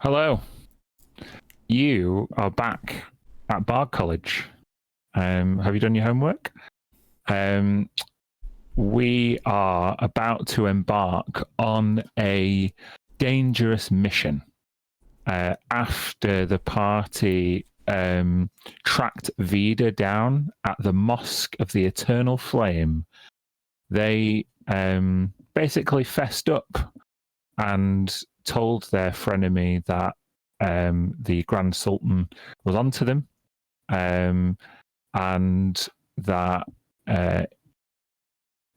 Hello. You are back at Bard College. Have you done your homework? We are about to embark on a dangerous mission. After the party tracked Vida down at the Mosque of the Eternal Flame, they basically fessed up and told their frenemy that the Grand Sultan was onto them, and that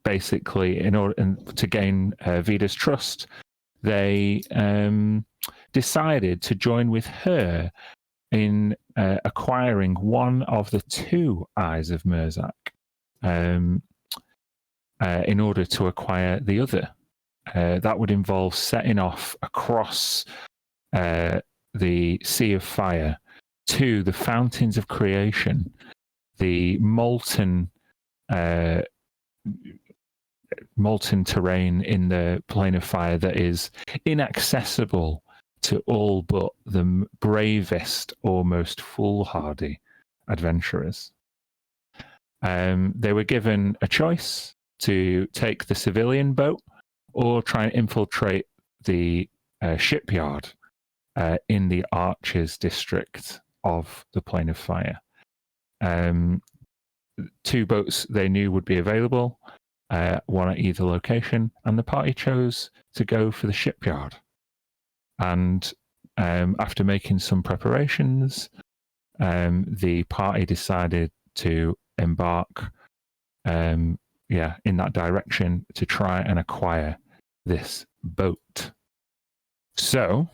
basically, in order to gain Vida's trust, they decided to join with her in acquiring one of the two eyes of Mirzak, in order to acquire the other. That would involve setting off across the Sea of Fire to the Fountains of Creation, the molten terrain in the Plane of Fire that is inaccessible to all but the bravest or most foolhardy adventurers. They were given a choice to take the civilian boat or try and infiltrate the shipyard in the Archers district of the Plane of Fire. Two boats they knew would be available, one at either location, and the party chose to go for the shipyard. And after making some preparations, the party decided to embark in that direction to try and acquire this boat. So,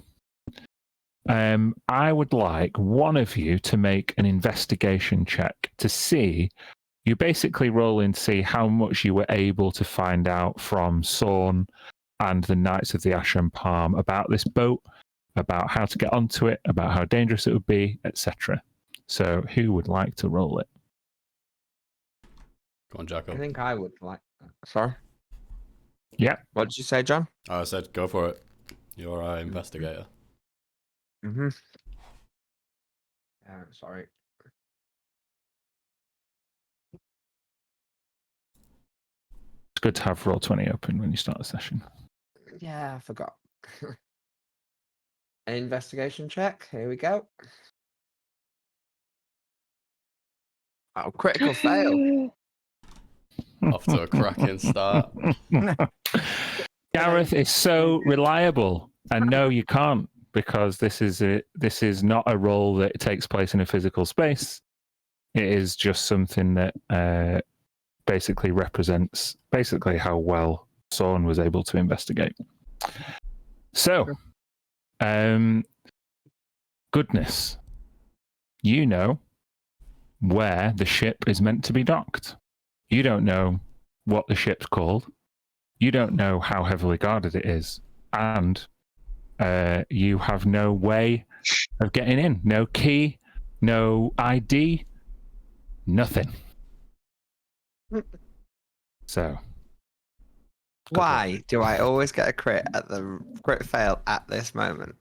I would like one of you to make an investigation check to see. You basically roll in to see how much you were able to find out from Sorn and the Knights of the Ashen Palm about this boat, about how to get onto it, about how dangerous it would be, etc. So, who would like to roll it? Go on, Jacob. I think I would like that. Sorry? Yeah. What did you say, John? Oh, I said go for it. You're our investigator. Mm-hmm. Sorry. It's good to have Roll20 open when you start a session. Yeah, I forgot. Investigation check. Here we go. Oh, critical fail. Off to a cracking start. Gareth is so reliable, and no, you can't, because this is not a role that takes place in a physical space. It is just something that basically represents how well Sorn was able to investigate. So, goodness, you know where the ship is meant to be docked. You don't know what the ship's called. You don't know how heavily guarded it is. And you have no way of getting in. No key, no ID, nothing. So. Why do I always get a crit fail at this moment?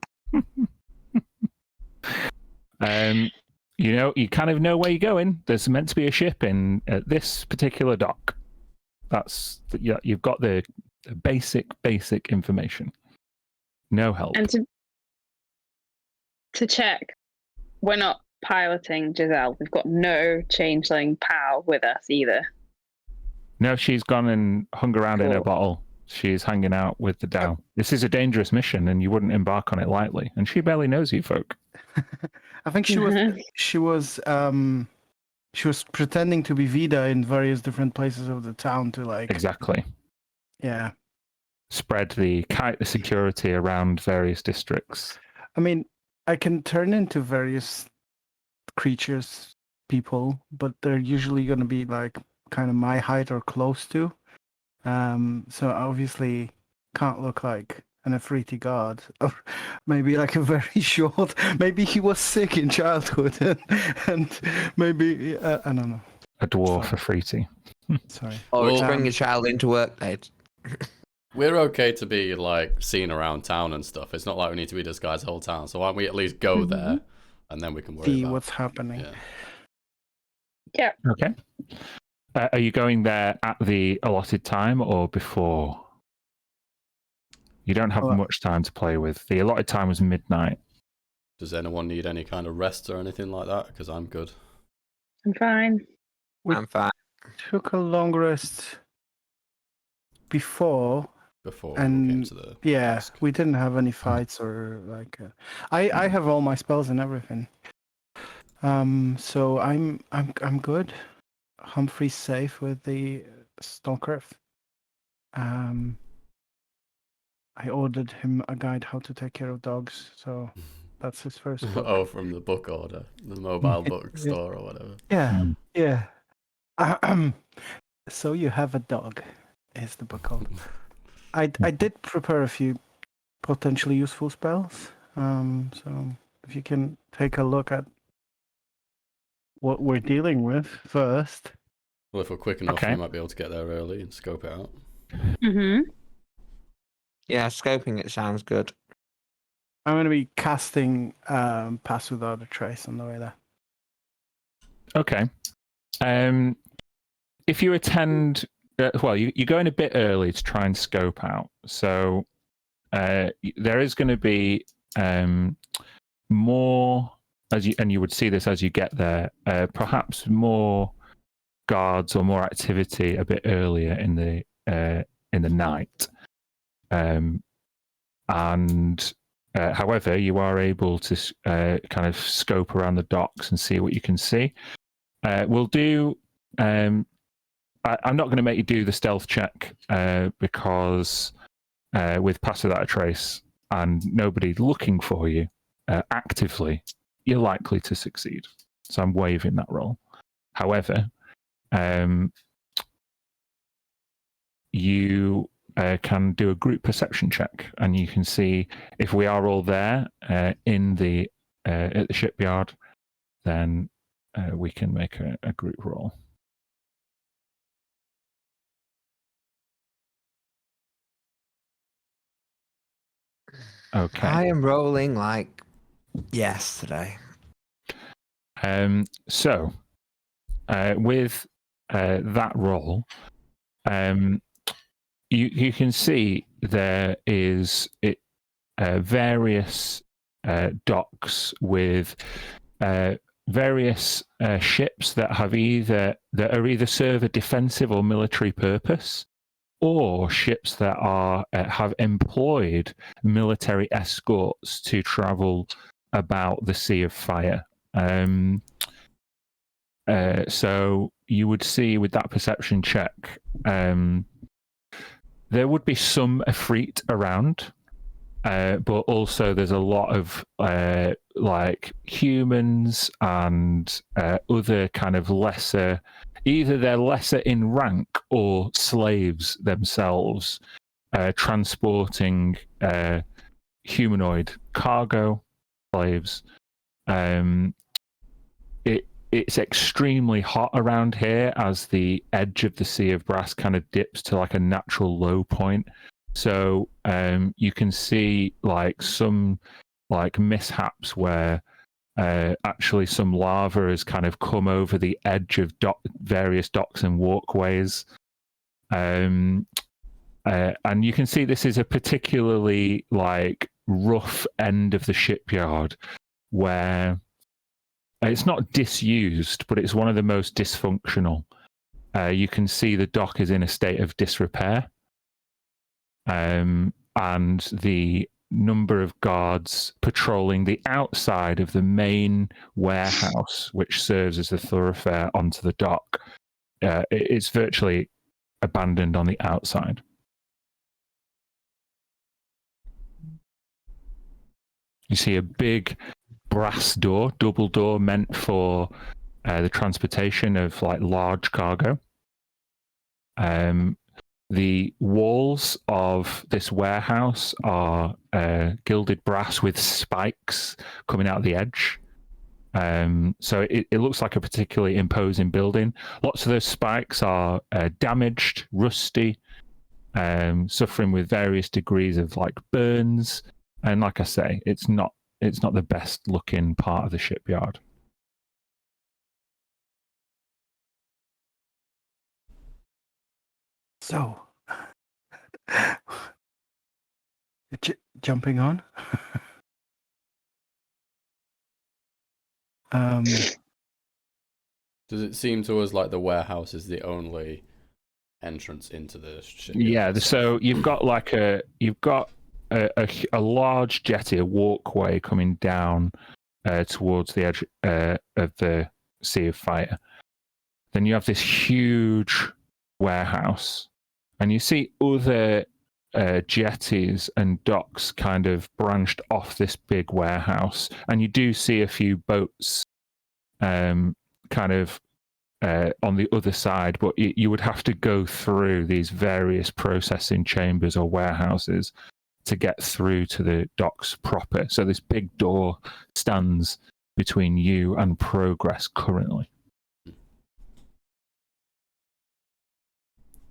You kind of know where you're going. There's meant to be a ship in at this particular dock. You've got the basic information. No help. And to check, we're not piloting Giselle. We've got no changeling pal with us either. No, she's gone and hung around in her bottle. She's hanging out with the Dow. This is a dangerous mission, and you wouldn't embark on it lightly. And she barely knows you folk. I think she was pretending to be Vida in various different places of the town to exactly. Yeah. Spread the security around various districts. I mean, I can turn into various creatures, people, but they're usually going to be like kind of my height or close to. So obviously can't look like an Afriti god, or maybe like a very short. Maybe he was sick in childhood, and maybe I don't know. A dwarf Afriti. Sorry. Or bring your child into work, mate. We're okay to be like seen around town and stuff. It's not like we need to be this guy's whole town. So why don't we at least go there, and then we can worry See about what's happening. Yeah. Yeah. Okay. Are you going there at the allotted time or before? You don't have Well, much time to play with. The allotted time was midnight. Does anyone need any kind of rest or anything like that? Because I'm good. I'm fine. We- I'm fine. Took a long rest before, Before we came and to the yeah, task. we didn't have any fights or like. I have all my spells and everything. So I'm good. Humphrey's safe with the Stalker. I ordered him a guide how to take care of dogs, so that's his first book. Oh, from the book order, the mobile book store or whatever. Yeah, yeah. So you have a dog, is the book called. I did prepare a few potentially useful spells. So if you can take a look at what we're dealing with first. Well, if we're quick enough, Okay. we might be able to get there early and scope it out. Mm-hmm. Yeah, scoping it sounds good. I'm going to be casting Pass Without a Trace on the way there. Okay. If you attend, you're going a bit early to try and scope out. So there is going to be more, and you would see this as you get there, perhaps more guards or more activity a bit earlier in the night. However, you are able to kind of scope around the docks and see what you can see. We'll do. I'm not going to make you do the stealth check because with Pass Without a Trace and nobody looking for you actively, you're likely to succeed. So I'm waiving that roll. However, you can do a group perception check, and you can see if we are all there in the at the shipyard, then we can make a group roll. Okay. I am rolling like yesterday. So with that roll, you can see there is various docks with various ships that are either serve a defensive or military purpose, or ships that are have employed military escorts to travel about the Sea of Fire. So you would see with that perception check, there would be some Efreet around, but also there's a lot of like humans and other kind of lesser, either they're lesser in rank or slaves themselves, transporting humanoid cargo, slaves. It's extremely hot around here as the edge of the Sea of Brass kind of dips to like a natural low point. So you can see like some like mishaps where actually some lava has kind of come over the edge of various docks and walkways. And you can see this is a particularly like rough end of the shipyard where it's not disused, but it's one of the most dysfunctional. You can see the dock is in a state of disrepair. And the number of guards patrolling the outside of the main warehouse, which serves as a thoroughfare onto the dock, it's virtually abandoned on the outside. You see a big brass door, double door, meant for the transportation of like large cargo. The walls of this warehouse are gilded brass with spikes coming out of the edge. So it looks like a particularly imposing building. Lots of those spikes are damaged, rusty, suffering with various degrees of like burns. And like I say, it's not the best looking part of the shipyard. So, jumping on. Does it seem to us like the warehouse is the only entrance into the shipyard? Yeah, itself? so you've got a large jetty, a walkway coming down towards the edge of the Sea of Fire. Then you have this huge warehouse, and you see other jetties and docks kind of branched off this big warehouse, and you do see a few boats kind of on the other side, but you would have to go through these various processing chambers or warehouses to get through to the docks proper. So this big door stands between you and progress currently.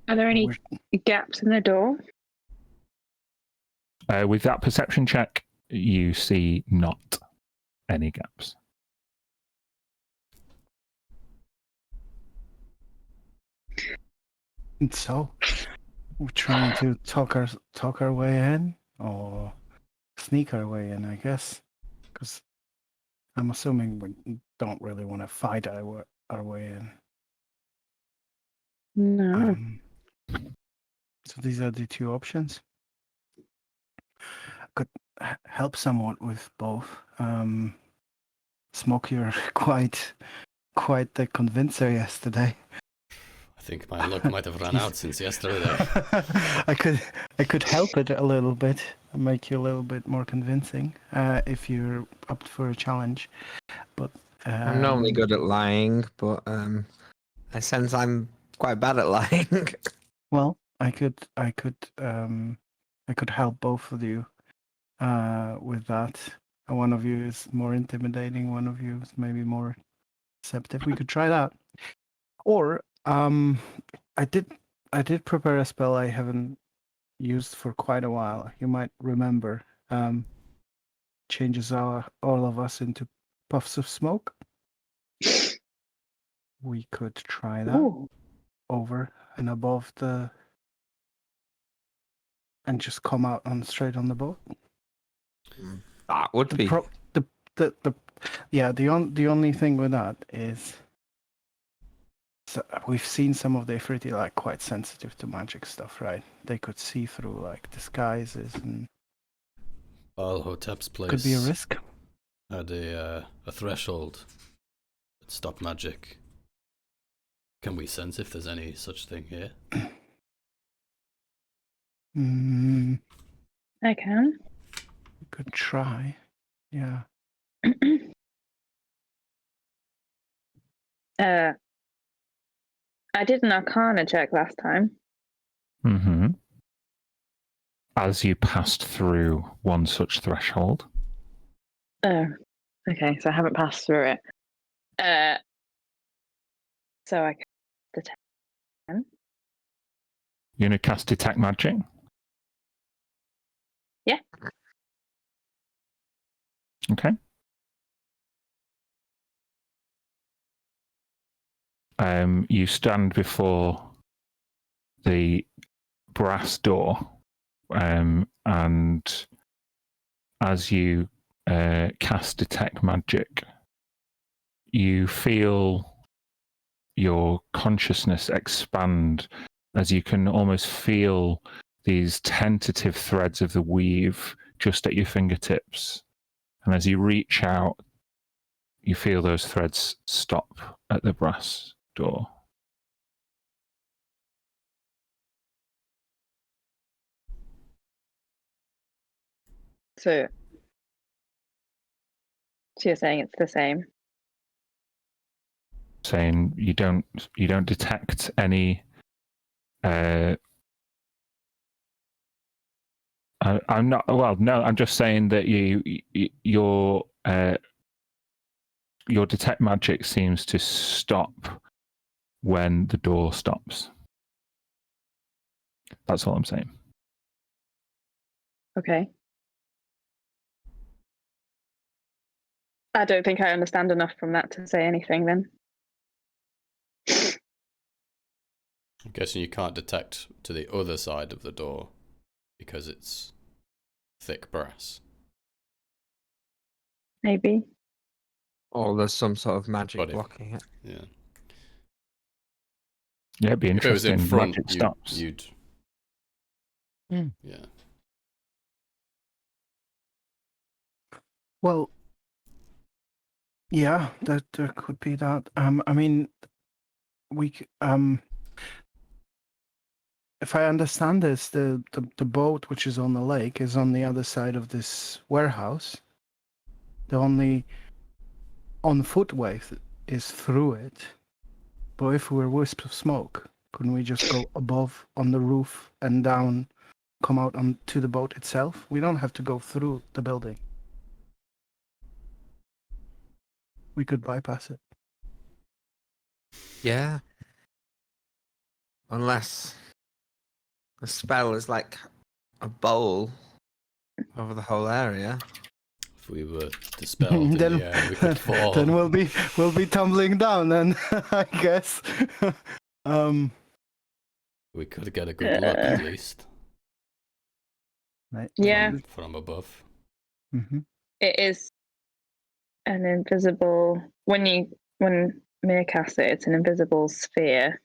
Are there any gaps in the door? With that perception check, you see not any gaps. And so, we're trying to talk our way in, or sneak our way in, I guess, because I'm assuming we don't really want to fight our way in. No. So these are the two options. Could help somewhat with both. Smoke, you're quite the convincer yesterday. I think my luck might have run out since yesterday. I could help it a little bit, make you a little bit more convincing, if you're up for a challenge. But I'm normally good at lying, but I sense I'm quite bad at lying. Well, I could help both of you with that. One of you is more intimidating. One of you is maybe more deceptive. We could try that. Or I did prepare a spell I haven't used for quite a while. You might remember. Changes all of us into puffs of smoke. We could try that. Ooh. Over and above and just come out straight on the boat. That would be. The only thing with that is, so we've seen some of the Ifriti like quite sensitive to magic stuff, right? They could see through like disguises, and Hotep's place could be a risk. had a threshold that stopped magic. Can we sense if there's any such thing here? I can. Could try. Yeah. I did an Arcana check last time. Mm-hmm. As you passed through one such threshold. Oh, okay. So I haven't passed through it. So I can detect. You're going to cast Detect Magic? Yeah. Okay. You stand before the brass door, and as you cast Detect Magic, you feel your consciousness expand as you can almost feel these tentative threads of the weave just at your fingertips. And as you reach out, you feel those threads stop at the brass door. So you're saying it's the same? Saying you don't detect any. I'm not. Well, no. I'm just saying that your detect magic seems to stop when the door stops. That's all I'm saying. Okay. I don't think I understand enough from that to say anything then. I'm guessing you can't detect to the other side of the door because it's thick brass. Maybe. Or there's some sort of magic But blocking it. Yeah. Yeah, it'd be If it was interesting. in front, Magic stops. you'd. Hmm. Yeah. Well, yeah, that there could be that. I mean, if I understand this, the boat which is on the lake is on the other side of this warehouse. The only on-foot way is through it. But if we're wisps of smoke, couldn't we just go above on the roof and down, come out onto the boat itself? We don't have to go through the building. We could bypass it. Yeah. Unless the spell is like a bowl over the whole area. If we were dispelled in Then- the air, we could fall. Then we'll be tumbling down. Then I guess. We could get a good look at least Right. Yeah. from above. Mm-hmm. It is an invisible. When Mia casts it, it's an invisible sphere.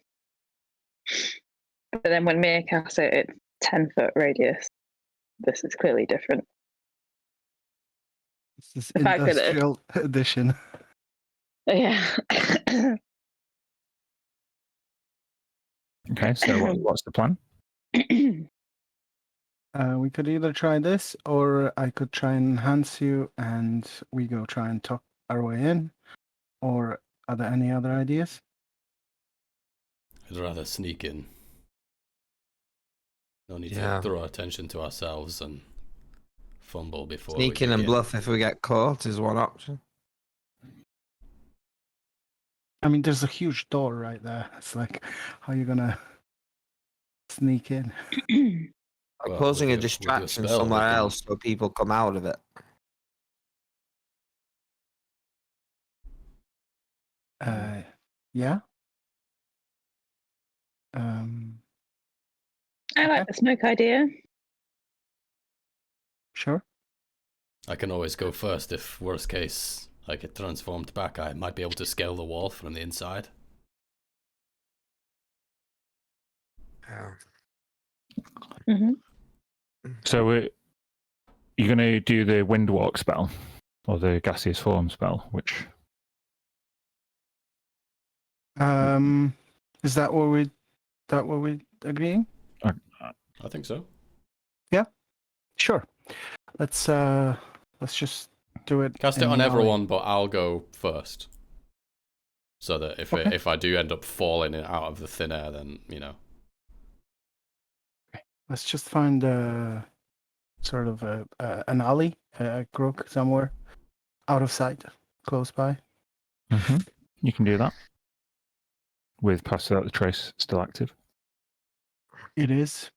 But then when Mia casts it, it's 10-foot radius. This is clearly different. This is The fact that industrial edition. Yeah. Okay, so what's the plan? We could either try this, or I could try and enhance you, and we go try and talk our way in. Or are there any other ideas? I'd rather sneak in. No need Yeah. to draw attention to ourselves and fumble before Sneak we in and begin. bluff if we get caught is one option. I mean, there's a huge door right there. It's like, how are you gonna sneak in? Well, Causing a with your distraction spell, we somewhere can- else so people come out of it. Yeah. I like the smoke idea. Sure. I can always go first if, worst case, I get transformed back. I might be able to scale the wall from the inside. Yeah. Hmm. So you're going to do the wind walk spell or the gaseous form spell, which Is that what we agreeing? I think so. Sure. Let's just do it. Cast it in on the alley. everyone, but I'll go first. So that Okay. if I do end up falling out of the thin air, then, you know. Let's just find sort of an alley, a crook somewhere, out of sight, close by. you can do that with Pass Without the Trace still active. It is.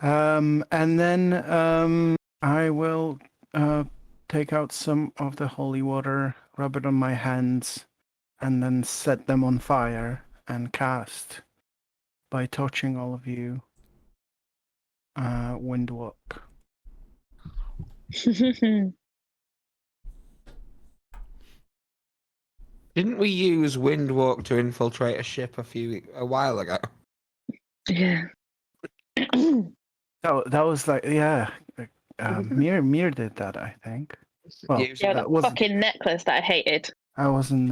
And then I will take out some of the holy water, rub it on my hands, and then set them on fire and cast by touching all of you. Windwalk. Didn't we use Windwalk to infiltrate a ship a while ago? Yeah. That was like, yeah. Mir did that, I think. Well, Used Yeah, that the wasn't- fucking necklace that I hated. I wasn't.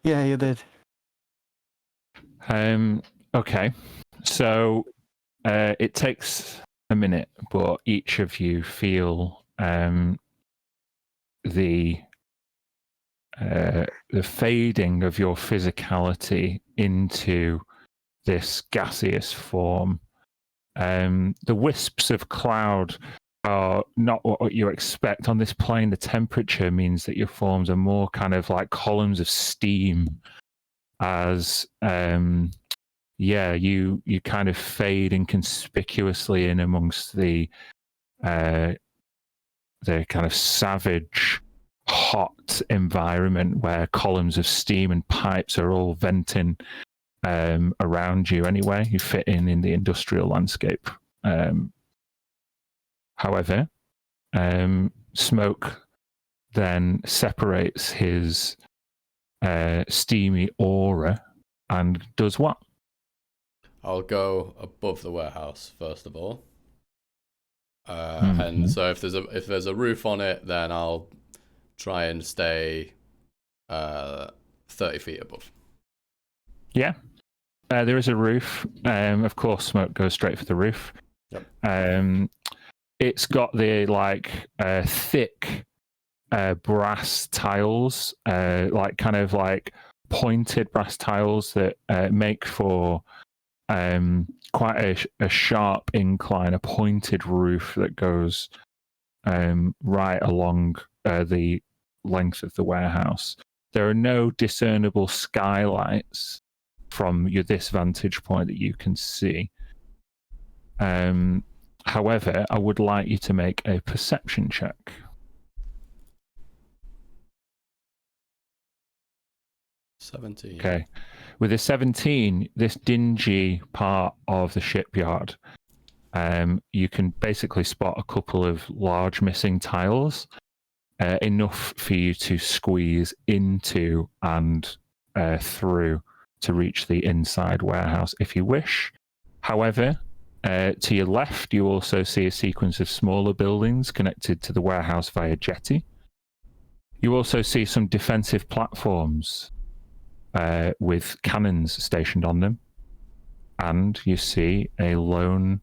Yeah, you did. Okay, so it takes a minute, but each of you feel the fading of your physicality into this gaseous form. The wisps of cloud are not what you expect on this plane. The temperature means that your forms are more kind of like columns of steam as you kind of fade inconspicuously in amongst the kind of savage, hot environment where columns of steam and pipes are all venting around you. Anyway, you fit in the industrial landscape. However, Smoke then separates his steamy aura and does what? I'll go above the warehouse first of all, and so if there's a roof on it, then I'll try and stay 30 feet above. Yeah, there is a roof. Of course, Smoke goes straight for the roof. Yep. It's got the thick brass tiles, like pointed brass tiles that make for quite a sharp incline, a pointed roof that goes right along the length of the warehouse. There are no discernible skylights from this vantage point that you can see. However, I would like you to make a perception check. $17. Okay. With a 17, this dingy part of the shipyard, you can basically spot a couple of large missing tiles, enough for you to squeeze into and through to reach the inside warehouse if you wish. However, to your left, you also see a sequence of smaller buildings connected to the warehouse via jetty. You also see some defensive platforms with cannons stationed on them. And you see a lone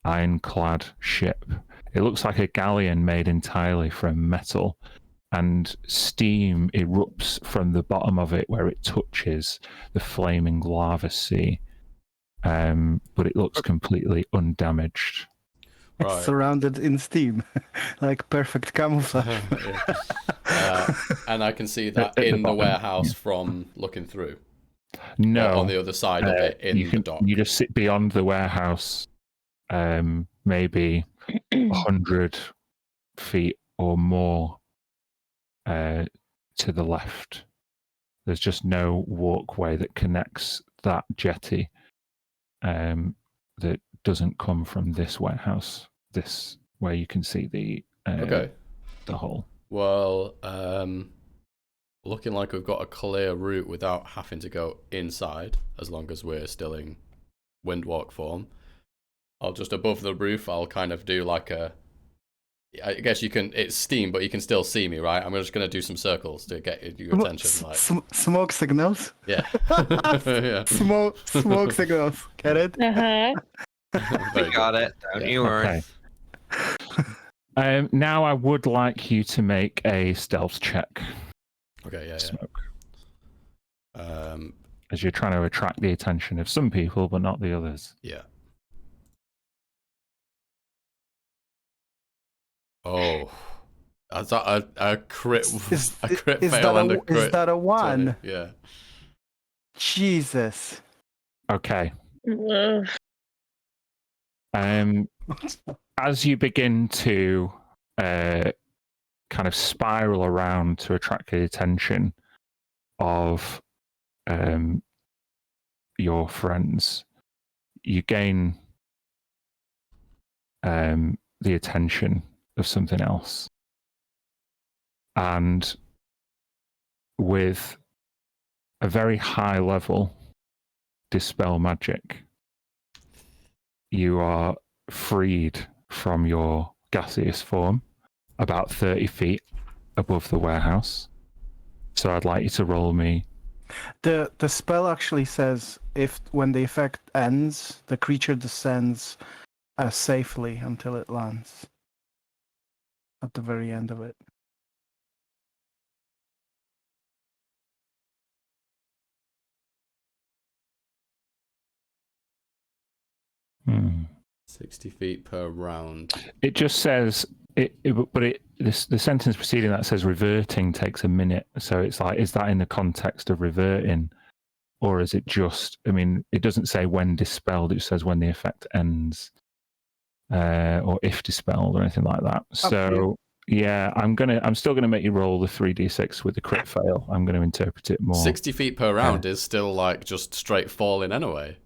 ironclad ship. It looks like a galleon made entirely from metal, and steam erupts from the bottom of it where it touches the flaming lava sea. But it looks completely undamaged. It's Right. surrounded in steam, like perfect camouflage. And I can see that At the in the bottom, warehouse from looking through. No, Or on the other side of it in the dock. You just sit beyond the warehouse, maybe 100 feet or more to the left. There's just no walkway that connects that jetty that doesn't come from this warehouse. This where you can see the hole. Well, looking like we've got a clear route without having to go inside, as long as we're still in windwalk form. I'll just above the roof, I'll kind of do like I guess you can, it's steam, but you can still see me, right? I'm just going to do some circles to get your attention. Like, Smoke signals. yeah. Yeah. Smoke signals. Get it? Uh-huh. We got it. Don't you worry. Okay. Now I would like you to make a stealth check. Okay, yeah. Smoke. As you're trying to attract the attention of some people, but not the others. Yeah. Oh, is that a crit? A crit fail and a crit. Is that a 1? Yeah. Jesus. Okay. Ugh. As you begin to kind of spiral around to attract the attention of your friends, you gain the attention of something else. And with a very high level dispel magic, you are freed from your gaseous form about 30 feet above the warehouse. So I'd like you to roll me. The spell actually says when the effect ends, the creature descends safely until it lands. At the very end of it. Hmm. 60 feet per round. It just says the sentence preceding that says reverting takes a minute. So it's like, is that in the context of reverting? or is it just? I mean, it doesn't say when dispelled; it just says when the effect ends, or if dispelled, or anything like that. to you. So yeah, I'm still gonna make you roll the 3d6 with the crit fail. I'm gonna interpret it more. 60 feet per round is still like just straight falling anyway.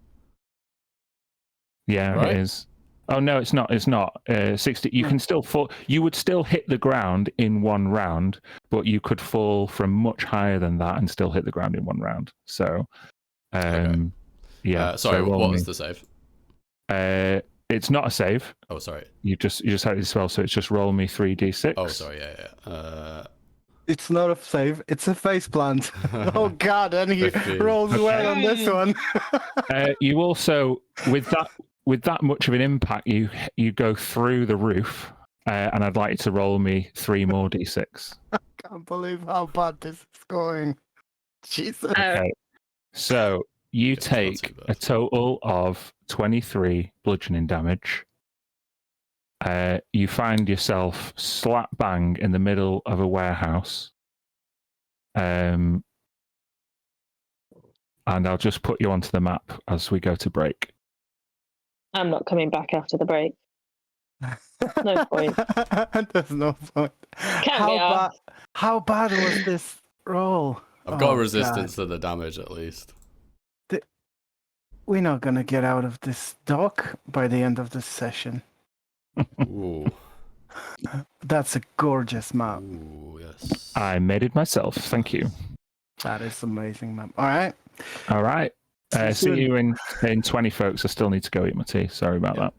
Yeah, Right? it is. Oh no, it's not. It's not. 60. You can still fall. You would still hit the ground in one round, but you could fall from much higher than that and still hit the ground in one round. So, yeah. Sorry, so what roll was me. the save? It's not a save. Oh, sorry. You just had it spell, so it's just roll me 3d6. Oh, sorry. Yeah. It's not a save. It's a face plant. Oh God! And he 15. rolls well on this one. You also with that much of an impact, you go through the roof, and I'd like you to roll me 3 more d6. Can't believe how bad this is going. Jesus. Okay. So you It's not too take bad. a total of 23 bludgeoning damage. You find yourself slap bang in the middle of a warehouse. And I'll just put you onto the map as we go to break. I'm not coming back after the break. No point. There's no point. How bad was this roll? I've got Oh, resistance to the damage at least. We're not gonna get out of this dock by the end of this session. Ooh. That's a gorgeous map. Ooh, yes. I made it myself. Thank you. That is amazing map. All right. All right. See soon. you in 20, folks. I still need to go eat my tea. Sorry about that.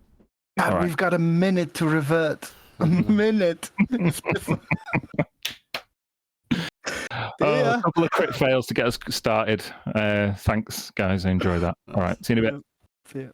God, All right. we've got a minute to revert. A minute. A couple of crit fails to get us started. Thanks, guys. I enjoy that. All right. See you in a bit. See ya.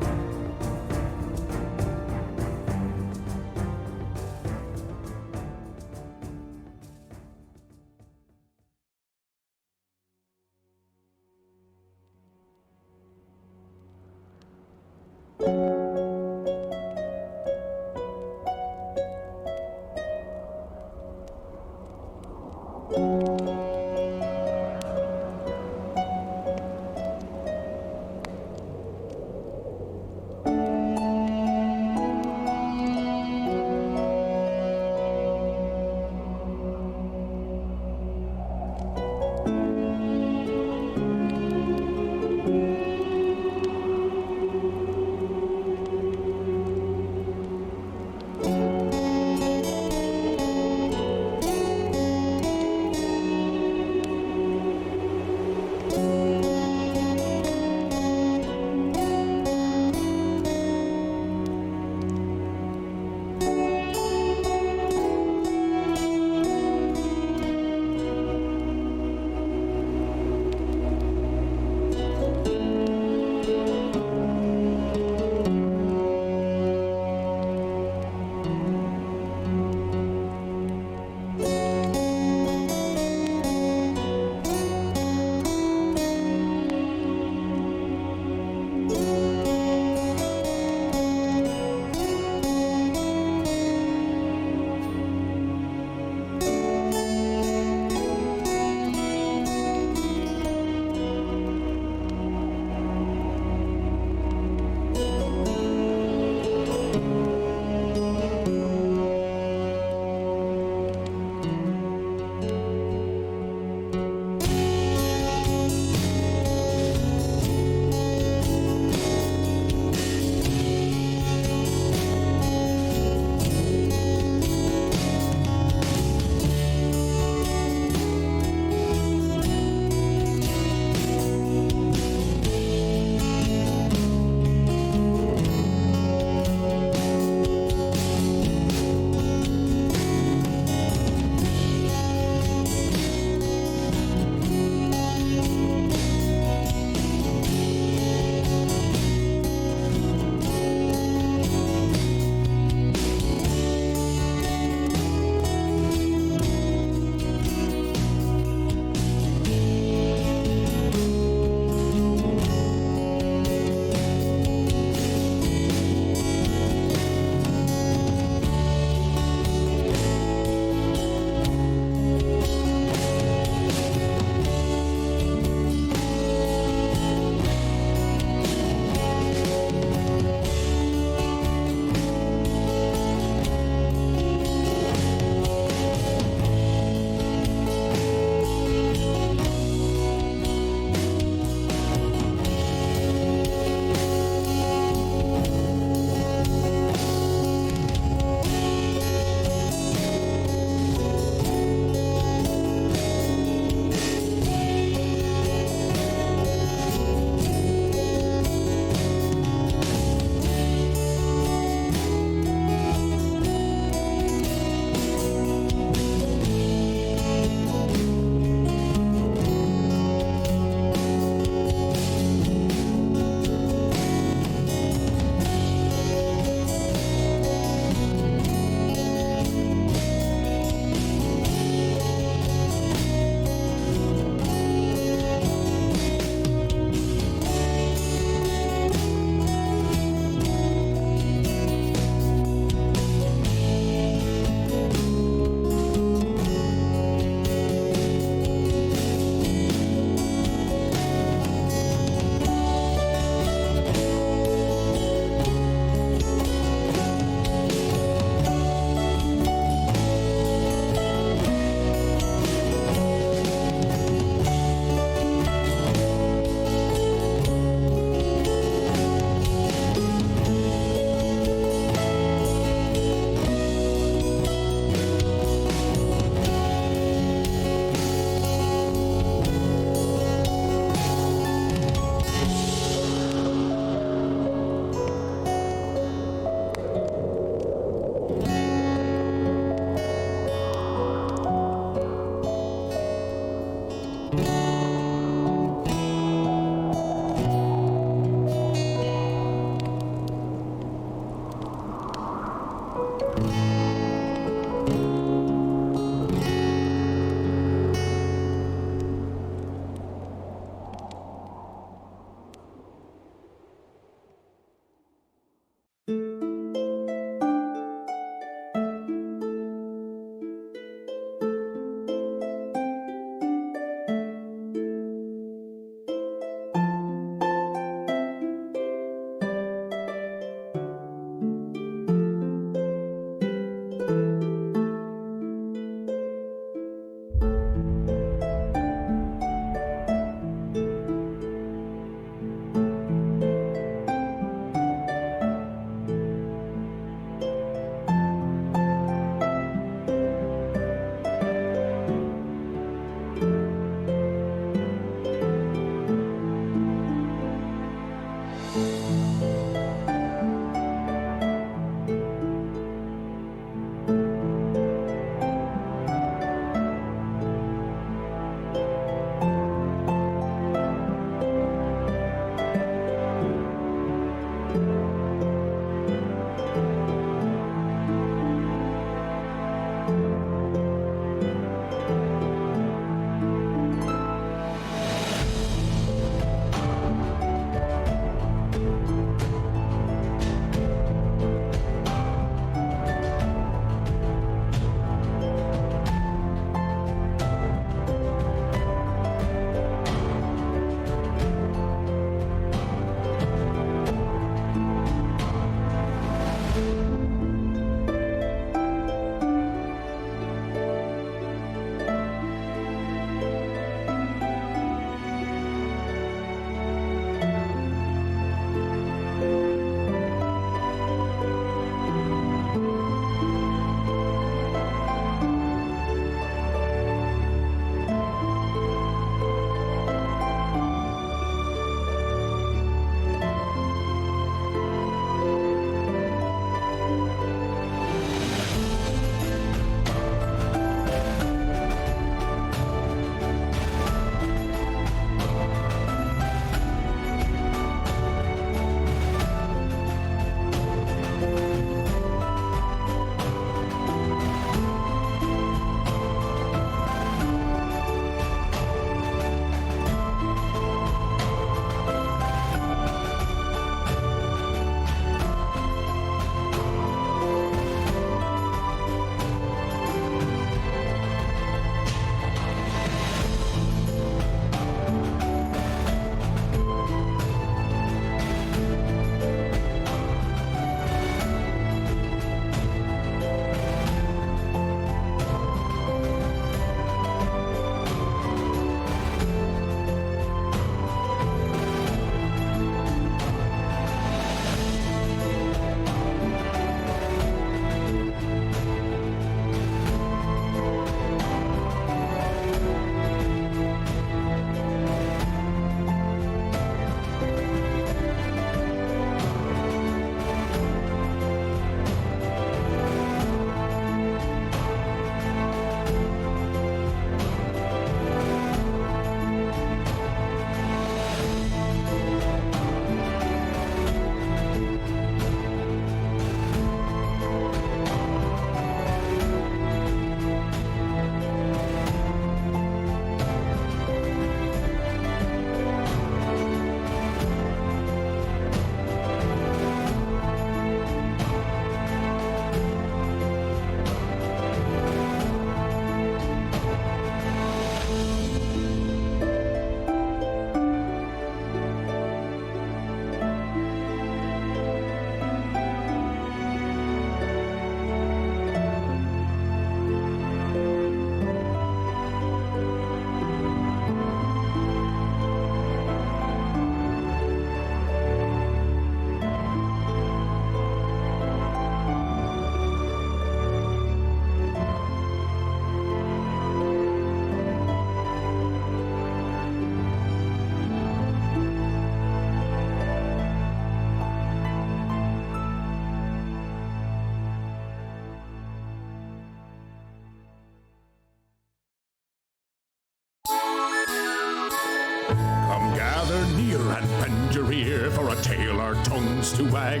Gather near and bend your ear for a tale our tongues to wag.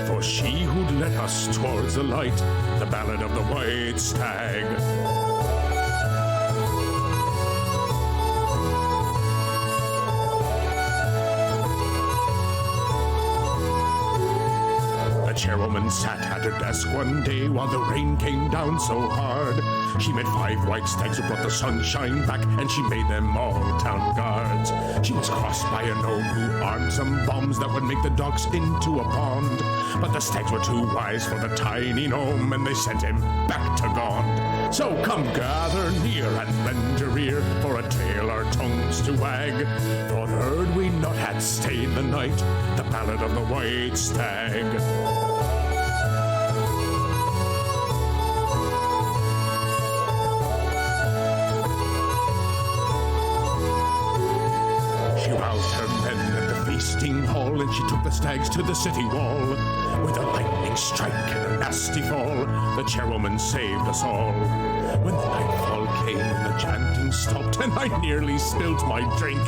For she who'd led us towards the light, the ballad of the white stag. The chairwoman sat at her desk one day while the rain came down so hard. She made 5 white stags who brought the sunshine back, and she made them all town guards. She was crossed by a gnome who armed some bombs that would make the docks into a pond. But the stags were too wise for the tiny gnome, and they sent him back to Gond. So come gather near and lend your ear for a tale our tongues to wag. For heard we not had stayed the night, the ballad of the white stag. She roused her men at the feasting hall, and she took the stags to the city wall. With a lightning strike and a nasty fall, the chairwoman saved us all. When the nightfall came and the chanting stopped, and I nearly spilt my drink,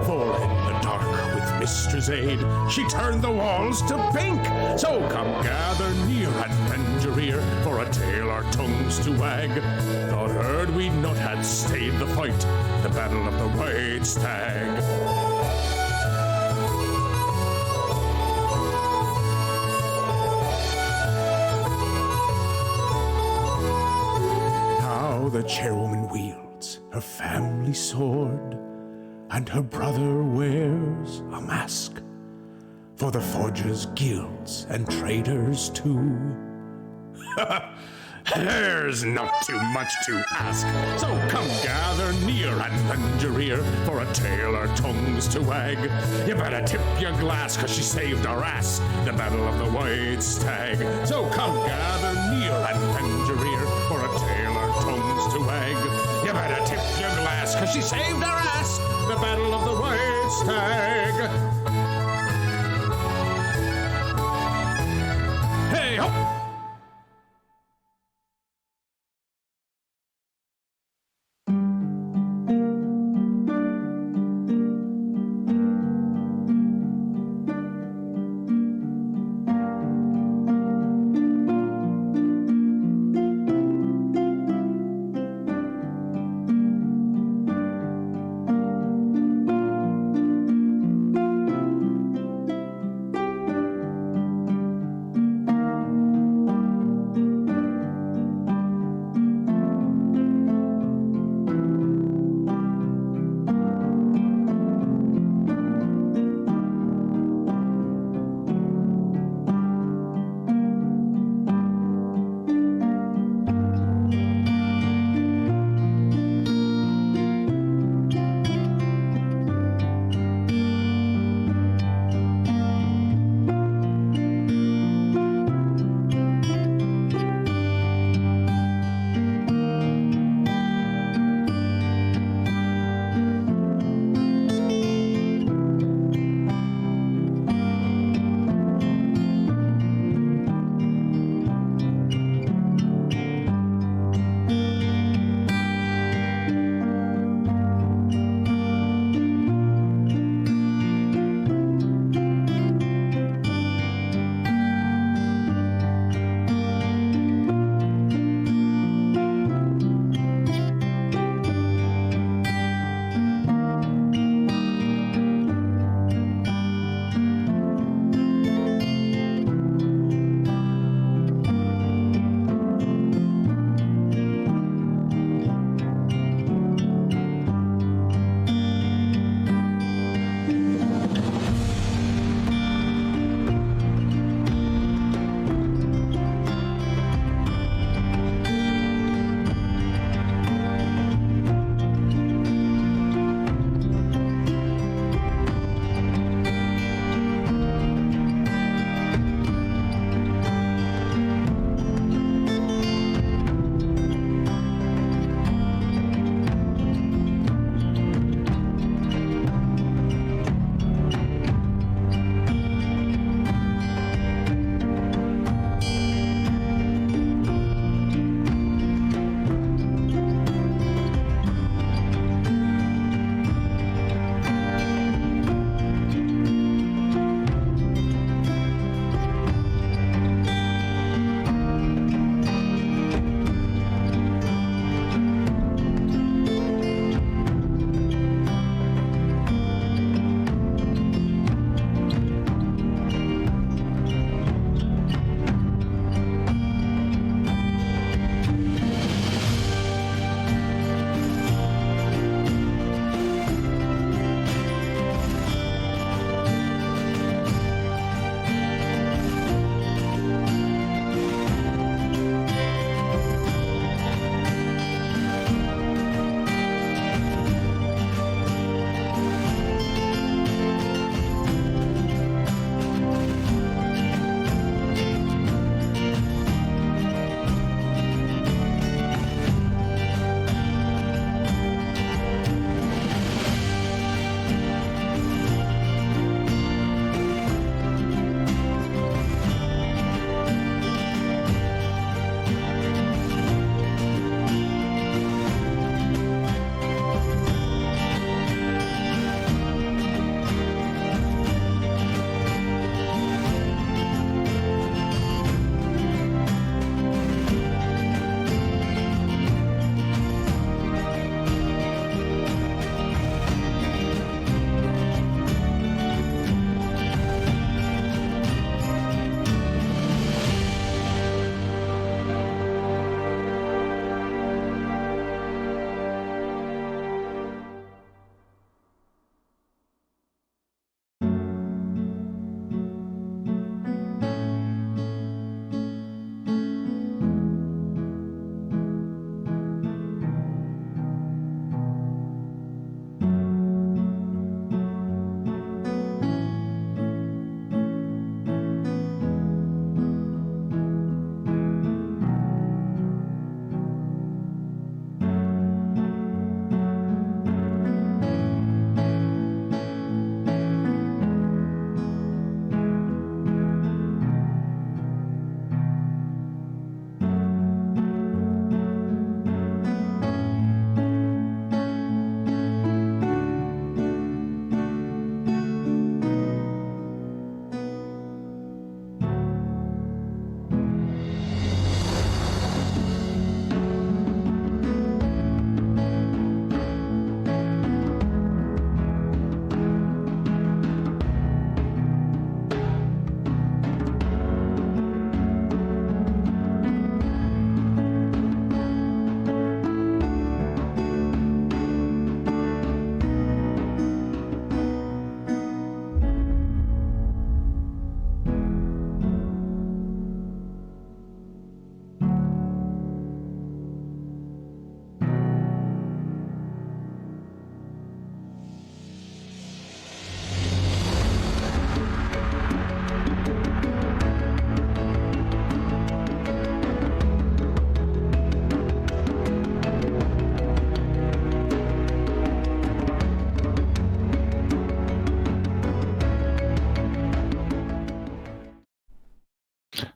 for in the dark with Mistress' aid, she turned the walls to pink. So come gather near and lend your ear for a tale our tongues to wag. Thought heard we not had stayed the fight, the battle of the white stag. Now the chairwoman wields her family sword, and her brother wears a mask for the forgers' guilds and traders too. There's not too much to ask, so come gather near and lend your ear for a tale our tongues to wag. You better tip your glass, 'cause she saved our ass, the battle of the white stag. So come gather near and lend your ear for a tale our tongues to wag. You better tip your glass, 'cause she saved our ass, the battle of the white stag. Hey ho!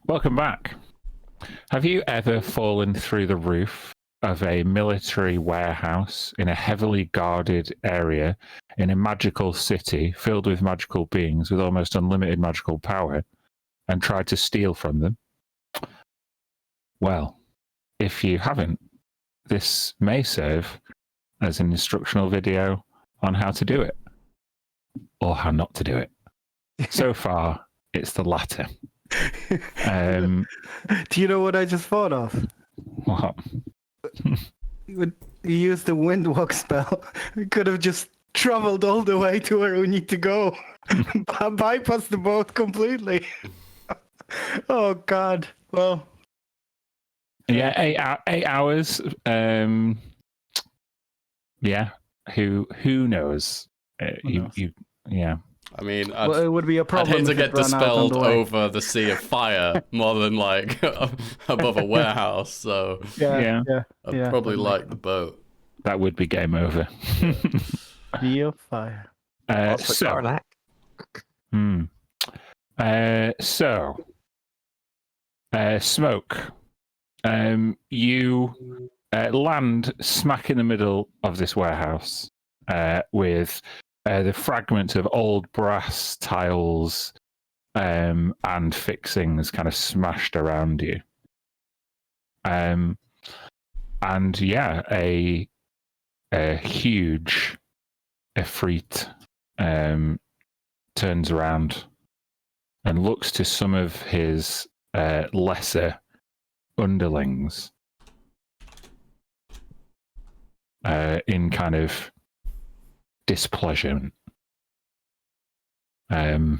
Welcome back. Have you ever fallen through the roof of a military warehouse in a heavily guarded area in a magical city filled with magical beings with almost unlimited magical power and tried to steal from them? Well, if you haven't, this may serve as an instructional video on how to do it or how not to do it. So far, it's the latter. Do you know what I just thought of? What? You used the windwalk spell. We could have just traveled all the way to where we need to go. Bypass the boat completely. Oh God. Well. Yeah, 8 hours. Yeah. Who knows? Yeah. I mean, Well, it would be a I'd problem hate to if get it ran out on dispelled the way. over the sea of fire more than like above a warehouse. So Yeah. I'd probably like the boat. That would be game over. Sea of fire. Also So, Garlac. Smoke. You land smack in the middle of this warehouse with the fragments of old brass tiles and fixings kind of smashed around you. And yeah, a huge Efreet turns around and looks to some of his lesser underlings in kind of displeasure. I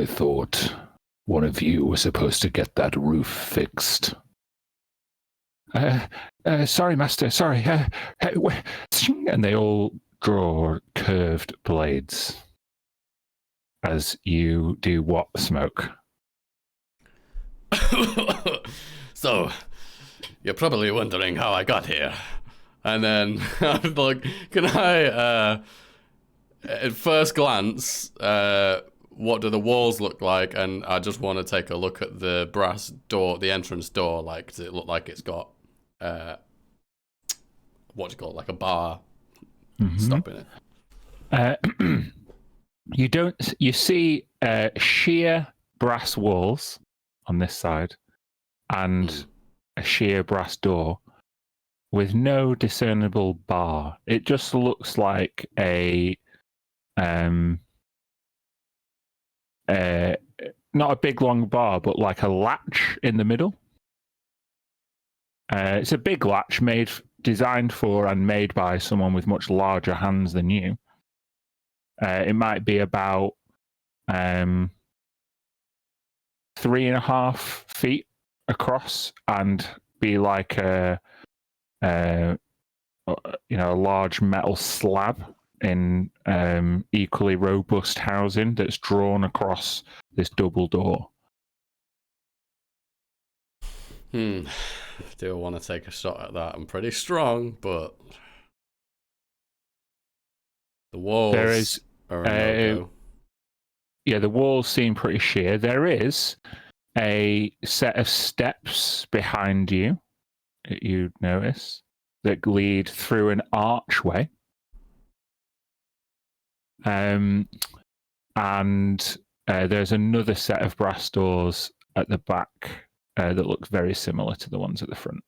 thought one of you was supposed to get that roof fixed. Sorry, Master, sorry. And they all draw curved blades as you do what, Smoke? So, you're probably wondering how I got here. And then I'm like, can I, at first glance, what do the walls look like? And I just want to take a look at the brass door, the entrance door. Like, does it look like it's got, what do you call it, like a bar stopping it? You see sheer brass walls on this side and a sheer brass door with no discernible bar. It just looks like a not a big long bar, but like a latch in the middle. It's a big latch designed for and made by someone with much larger hands than you. It might be about 3.5 feet across and be like a large metal slab in equally robust housing that's drawn across this double door. Do I want to take a shot at that? I'm pretty strong, but the walls are a no-go. Yeah, the walls seem pretty sheer. There is a set of steps behind you that you notice that lead through an archway. And there's another set of brass doors at the back that look very similar to the ones at the front.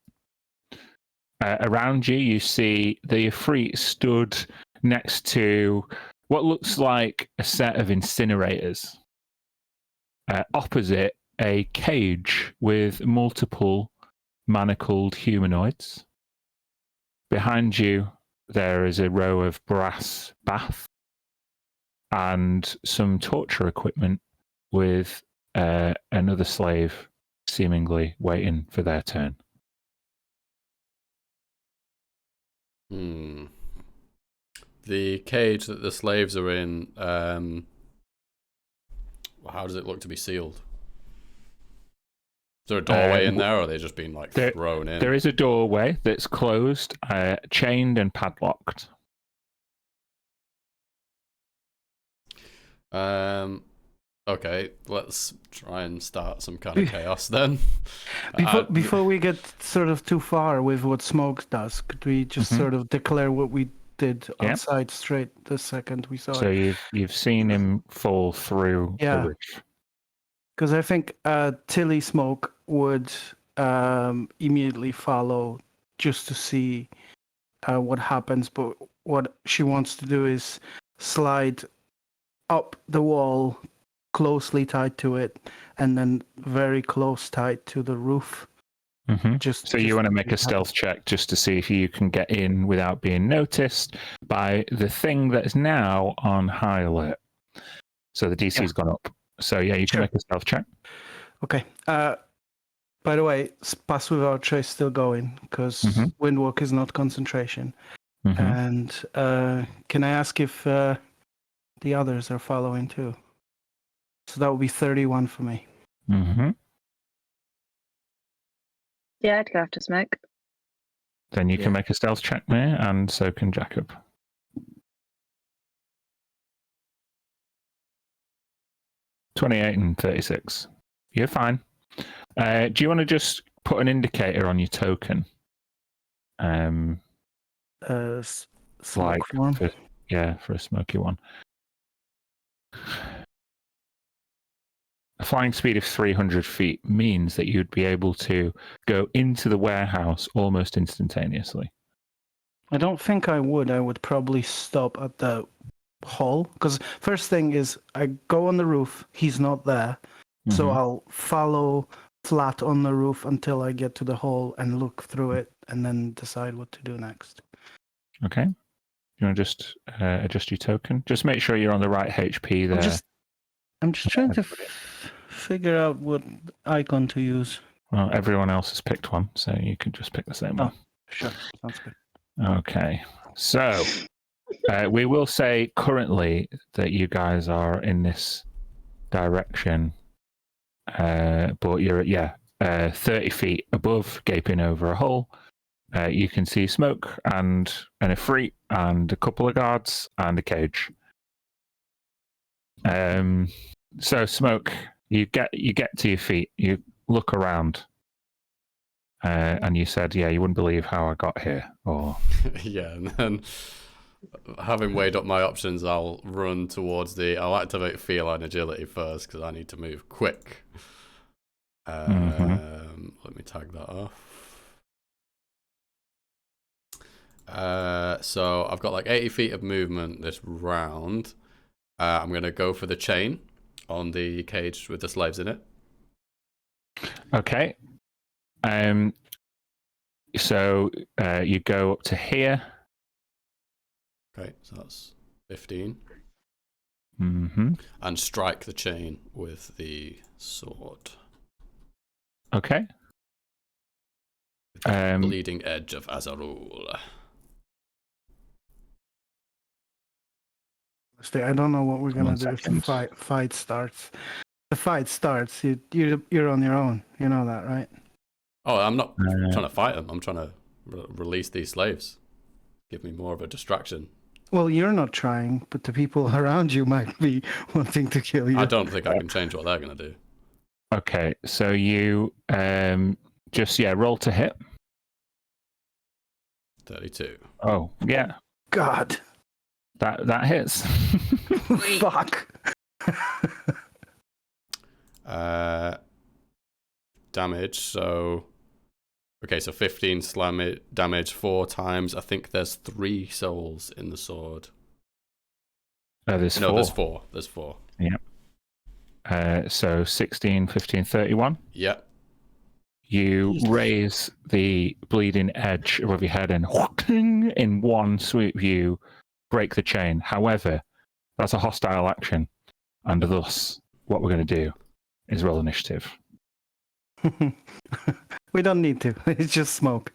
Around you, you see the Efreet stood next to what looks like a set of incinerators. Opposite, a cage with multiple manacled humanoids. Behind you, there is a row of brass baths and some torture equipment with another slave seemingly waiting for their turn. The cage that the slaves are in, how does it look to be sealed? Is there a doorway in there, or are they just being like thrown in? There is a doorway that's closed, chained and padlocked. Okay, let's try and start some kind of chaos then. Before we get sort of too far with what Smoke does, could we just Mhm. sort of declare what we did Yeah. outside straight the second we saw So it? you've seen him fall through Yeah. the roof. Because I think Tilly Smoke would immediately follow just to see what happens. But what she wants to do is slide up the wall, closely tied to it, and then very close tied to the roof. Mhm. Just So you just want to to make be a stealth check just to see if you can get in without being noticed by the thing that is now on high alert. So the DC's gone up. So yeah, you can Sure. make a stealth check. Okay. By the way, pass without trace still going because Mhm. Windwalk is not concentration. Mhm. And can I ask if the others are following too? So that would be 31 for me. Mhm. Yeah, I'd go after Smoke. Then you can Yeah. make a stealth check there, and so can Jacob. 28 and 36. You're fine. Do you want to just put an indicator on your token? Smoke Like form. for a smoky one. A flying speed of 300 feet means that you'd be able to go into the warehouse almost instantaneously. I don't think I would. I would probably stop at the hall because first thing is I go on the roof. He's not there, so Mhm. I'll follow flat on the roof until I get to the hall and look through it, and then decide what to do next. Okay. You want to just adjust your token? Just make sure you're on the right HP there. I'm just trying to figure out what icon to use. Well, everyone else has picked one, so you can just pick the same one. Sure, sounds good. Okay. So we will say currently that you guys are in this direction, but you're at 30 feet above, gaping over a hole. You can see Smoke and an Ifrit and a couple of guards and a cage. So Smoke, you get to your feet. You look around, and you said, "Yeah, you wouldn't believe how I got here." Or Yeah, and then having weighed up my options, I'll run towards I'll activate feline agility first because I need to move quick. Let me tag that off. So I've got like 80 feet of movement this round. I'm going to go for the chain on the cage with the slaves in it. okay. So you go up to here. Okay, so that's 15. Mm-hmm. And strike the chain with the sword. Okay. With the bleeding edge of Azarul. I don't know what we're gonna 1 do if second. the fight starts. The fight starts. You're on your own. You know that, right? Oh, I'm not trying to fight them. I'm trying to release these slaves. Give me more of a distraction. Well, you're not trying, but the people around you might be wanting to kill you. I don't think I can change what they're going to do. Okay, so you just roll to hit. 32. Oh yeah, God. that hits. Fuck. Damage, so... Okay, so 15 damage 4 times. I think there's 3 souls in the sword. There's No, 4. there's 4. There's 4. Yeah. So 16, 15, 31. Yep. You raise the bleeding edge above your head and in one sweep you break the chain. However, that's a hostile action. And thus, what we're going to do is roll initiative. We don't need to. It's just Smoke.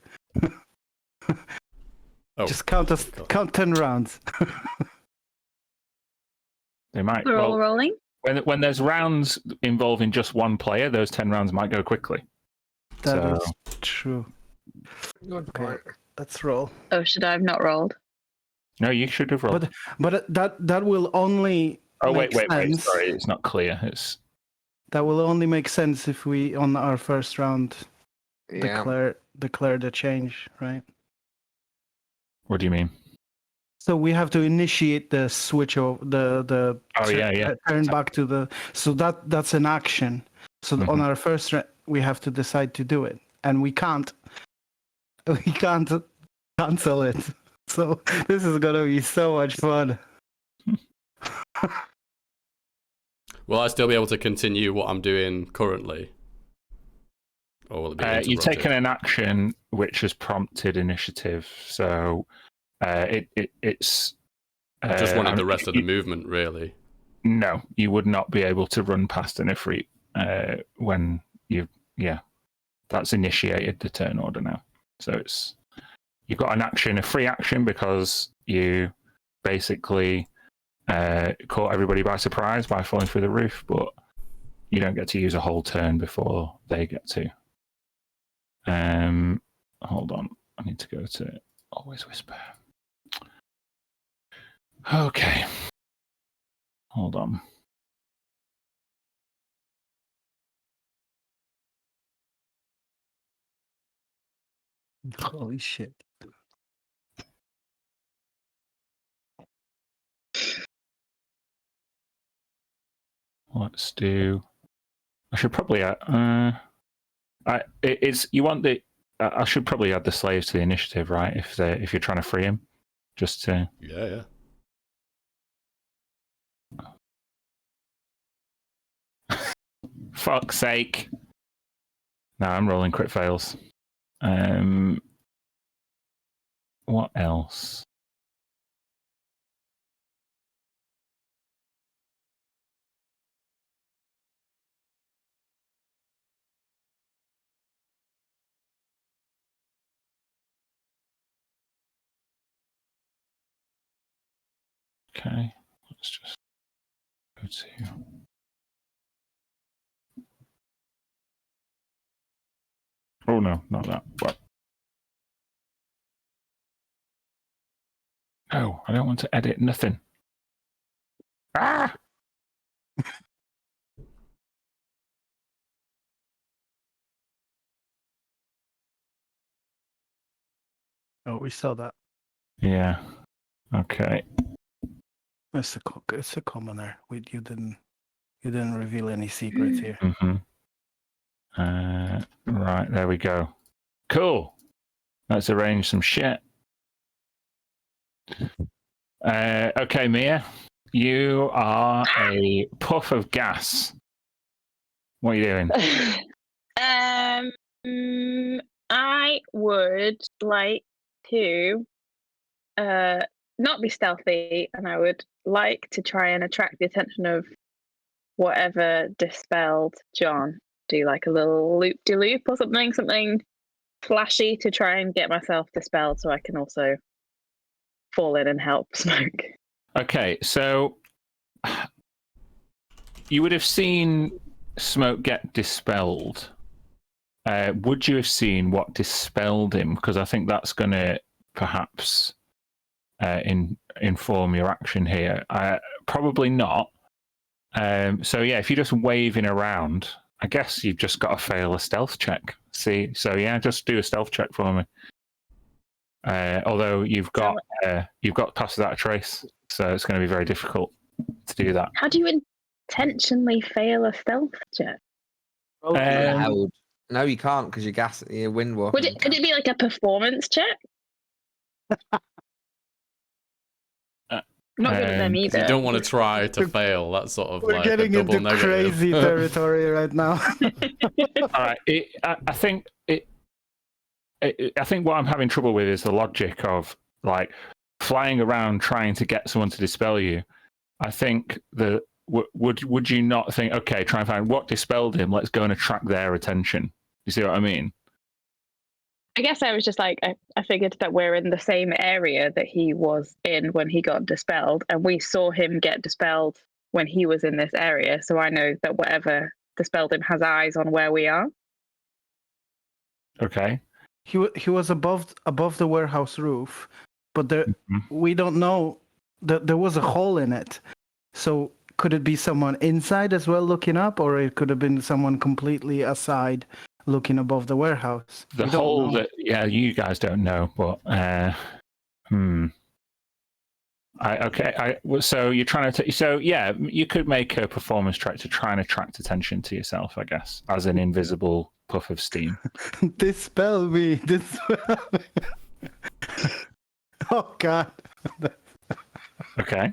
Oh, Just count 10 rounds. They might. We're all Well, rolling. when there's rounds involving just one player, those 10 rounds might go quickly. That So- is true. Good Okay, point. let's roll. Oh, should I have not rolled? No, you should have rolled. But that will only Oh, make wait. sense. Sorry, it's not clear. That will only make sense if we, on our first round, Yeah. declare the change, right? What do you mean? So we have to initiate the switch of the Oh, yeah. turn back to the. So that's an action. So on Mhm. our first, we have to decide to do it, and we can't. We can't cancel it. So this is gonna be so much fun. Will I still be able to continue what I'm doing currently? Or will it be interrupted? You've taken an action which has prompted initiative, so it's. I just wanted the rest of the you, movement, really. No, you would not be able to run past an Ifrit when you. Yeah, that's initiated the turn order now. So you've got an action, a free action, because you basically caught everybody by surprise by falling through the roof, but you don't get to use a whole turn before they get to. Hold on, I need to go to Always Whisper. Okay, hold on. Holy shit! Let's do. I should probably. It's you want the. I should probably add the slaves to the initiative, right? If you're trying to free him, just to. Yeah. Fuck's sake! No, I'm rolling crit fails. What else? Okay, let's just go to. Oh no, not that. What? No, I don't want to edit nothing. Ah! Oh, we saw that. Yeah. Okay. It's a commoner. You didn't reveal any secrets here. Mm-hmm. Right, there we go. Cool. Let's arrange some shit. Okay, Mia, you are a puff of gas. What are you doing? I would like to not be stealthy, and I would like to try and attract the attention of whatever dispelled John. Do like a little loop-de-loop or something flashy to try and get myself dispelled, so I can also fall in and help Smoke. Okay, so you would have seen Smoke get dispelled. Would you have seen what dispelled him? Because I think that's going to perhaps inform your action here. Probably not. So yeah, if you're just waving around, I guess you've just got to fail a stealth check. See, so yeah, just do a stealth check for me. Although you've got pass without a trace, so it's going to be very difficult to do that. How do you intentionally fail a stealth check? Loud. No, you can't because you're wind walking. Could it be like a performance check? Not good at them either. You don't want to try to fail. That's sort of We're like getting a double into negative. crazy territory right now. All right, I think what I'm having trouble with is the logic of like flying around trying to get someone to dispel you. I think would you not think, okay, try and find what dispelled him? Let's go and attract their attention. You see what I mean? I guess I was just like, I figured that we're in the same area that he was in when he got dispelled, and we saw him get dispelled when he was in this area. So I know that whatever dispelled him has eyes on where we are. Okay. He was above the warehouse roof, but we don't know that there was a hole in it. So could it be someone inside as well looking up, or it could have been someone completely aside looking above the warehouse? The We don't whole, know. you guys don't know, but so you're trying to. So yeah, you could make a performance check to try and attract attention to yourself, I guess, as an invisible puff of steam. Dispel me. Dispel me. Oh God. Okay.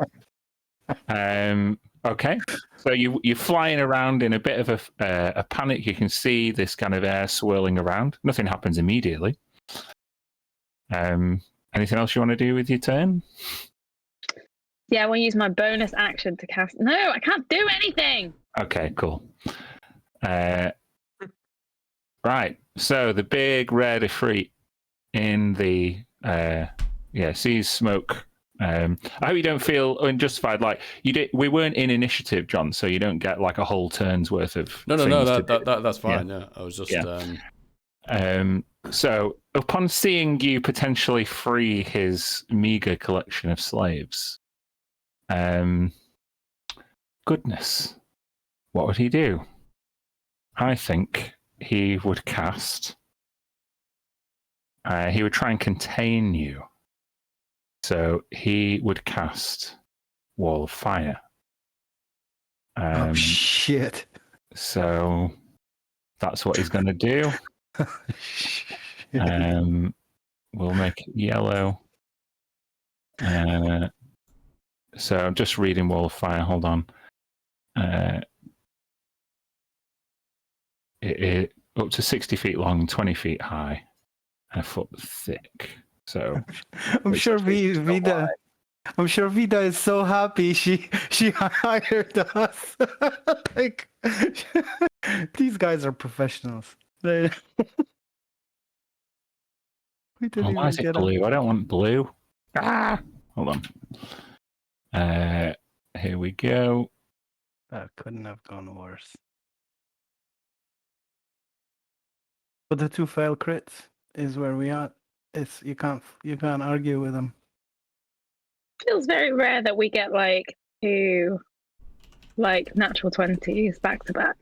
Okay. So you're flying around in a bit of a panic. You can see this kind of air swirling around. Nothing happens immediately. Anything else you want to do with your turn? Yeah, I want to use my bonus action to cast. No, I can't do anything. Okay, cool. Right. So the big red Ifrit in the sees smoke. I hope you don't feel unjustified. Like we weren't in initiative, John, so you don't get like a whole turn's worth of. No, things to do. that's fine. Yeah, I was just. So upon seeing you potentially free his meager collection of slaves, goodness, what would he do? I think he would cast. He would try and contain you. So he would cast Wall of Fire. Oh shit. So that's what he's going to do. We'll make it yellow. So I'm just reading Wall of Fire. Hold on. It up to 60 feet long, 20 feet high, and a foot thick. So I'm sure Vida. I'm sure Vida is so happy she hired us. Like these guys are professionals. We didn't why even is it get blue? I don't want blue. Hold on. Here we go. That couldn't have gone worse. But the 2 fail crits is where we are. It's you can't argue with them. Feels very rare that we get like 2 like natural 20s back to back.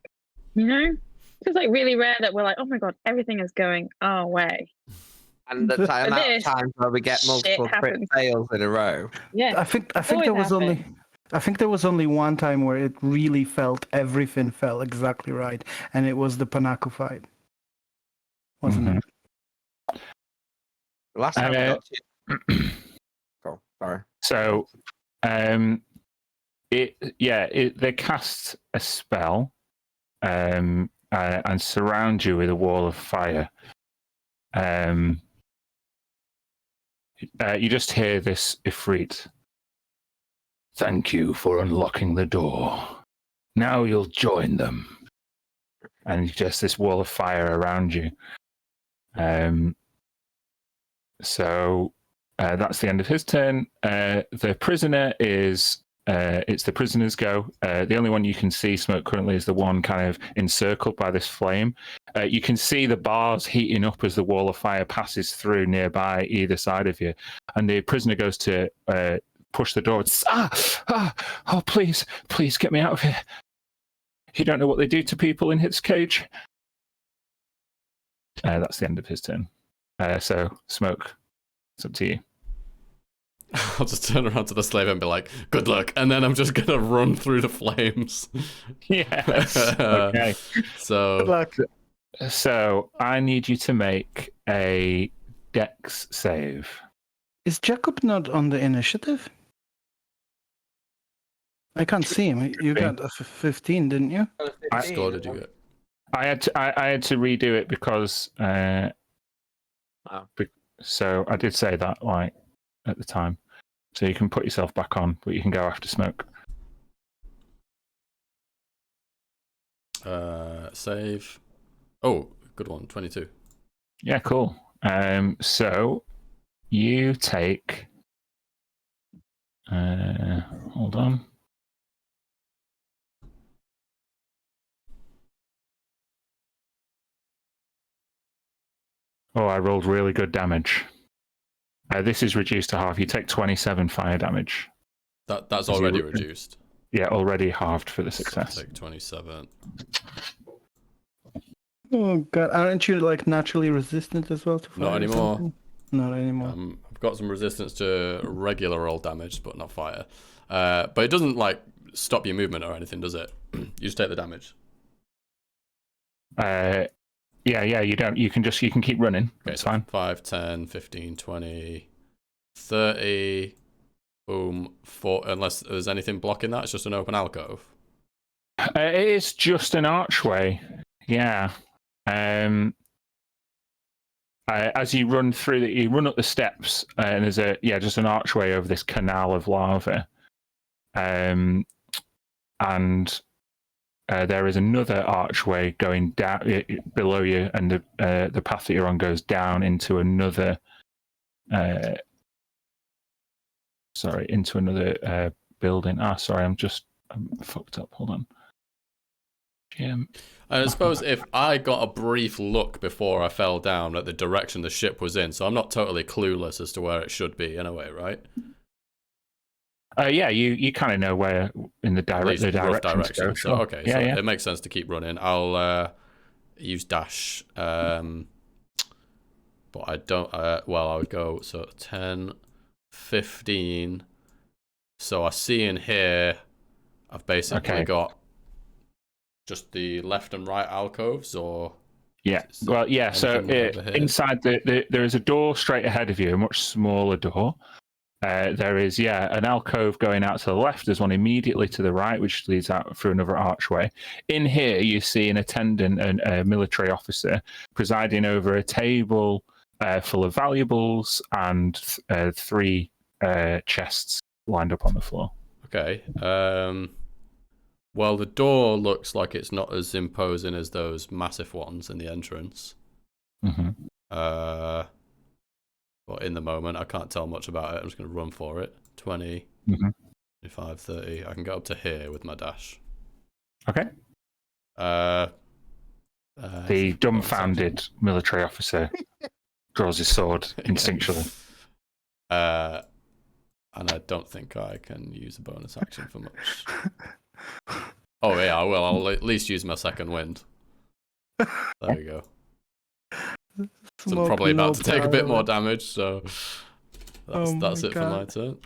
You know? Feels like really rare that we're like, oh my god, everything is going our way. And the amount of this times where we get multiple crit happens. fails in a row. Yeah. I think always there was happens. only one time where it really felt everything fell exactly right, and it was the Panaku fight. Wasn't it? The last time we got to... Cool. Sorry. So, they cast a spell, and surround you with a wall of fire. You just hear this Ifrit. Thank you for unlocking the door. Now you'll join them. And just this wall of fire around you. So that's the end of his turn. The prisoner is it's the prisoner's go. The only one you can see smoke currently is the one kind of encircled by this flame. You can see the bars heating up as the wall of fire passes through nearby either side of you. And the prisoner goes to push the door. Oh, please get me out of here. You don't know what they do to people in his cage. That's the end of his turn. So, Smoke, it's up to you. I'll just turn around to the slave and be like, good luck. And then I'm just going to run through the flames. Yes. Okay. So, Good luck. So, I need you to make a dex save. Is Jacob not on the initiative? I can't see him. You got a 15, didn't you? what score did you get? I had to redo it because so I did say that like at the time. So you can put yourself back on, but you can go after Smoke. Save. Oh, good one. 22. Yeah, cool. So you take. Hold on. Oh, I rolled really good damage. This is reduced to half. You take 27 fire damage. That's already reduced. already halved for the success. Take 27. Oh god, aren't you like naturally resistant as well to fire? Not or anymore. something? Not anymore. I've got some resistance to regular roll damage, but not fire. But it doesn't like stop your movement or anything, does it? You just take the damage. Yeah, you don't. You can keep running. Okay, That's so fine. 5, 10, 15, 20, 30. Boom. 4. Unless there's anything blocking that, it's just an open alcove. It is just an archway. Yeah. As you run through you run up the steps, and there's just an archway over this canal of lava. And there is another archway going down below you, and the path that you're on goes down into another. Into another building. Sorry, I'm fucked up. Hold on. Jim. I suppose if I got a brief look before I fell down at the direction the ship was in, so I'm not totally clueless as to where it should be in a way, right? Yeah, you kind of know where in the direction. Go, so okay, so it makes sense to keep running. I'll use dash, but I don't. Well, I would go 10, 15. So I see in here, I've basically got just the left and right alcoves, or So inside there is a door straight ahead of you, a much smaller door. There is an alcove going out to the left. There's one immediately to the right, which leads out through another archway. In here, you see an attendant and a military officer presiding over a table full of valuables and 3 chests lined up on the floor. Okay. Well, the door looks like it's not as imposing as those massive ones in the entrance. Mm-hmm. But in the moment, I can't tell much about it. I'm just going to run for it. 20, 25, 30. I can get up to here with my dash. Okay. The dumbfounded military officer draws his sword instinctually. And I don't think I can use a bonus action for much. Oh yeah, I will. I'll at least use my second wind. There we go. So I'm probably about to take a bit more damage, so that's it for my turn.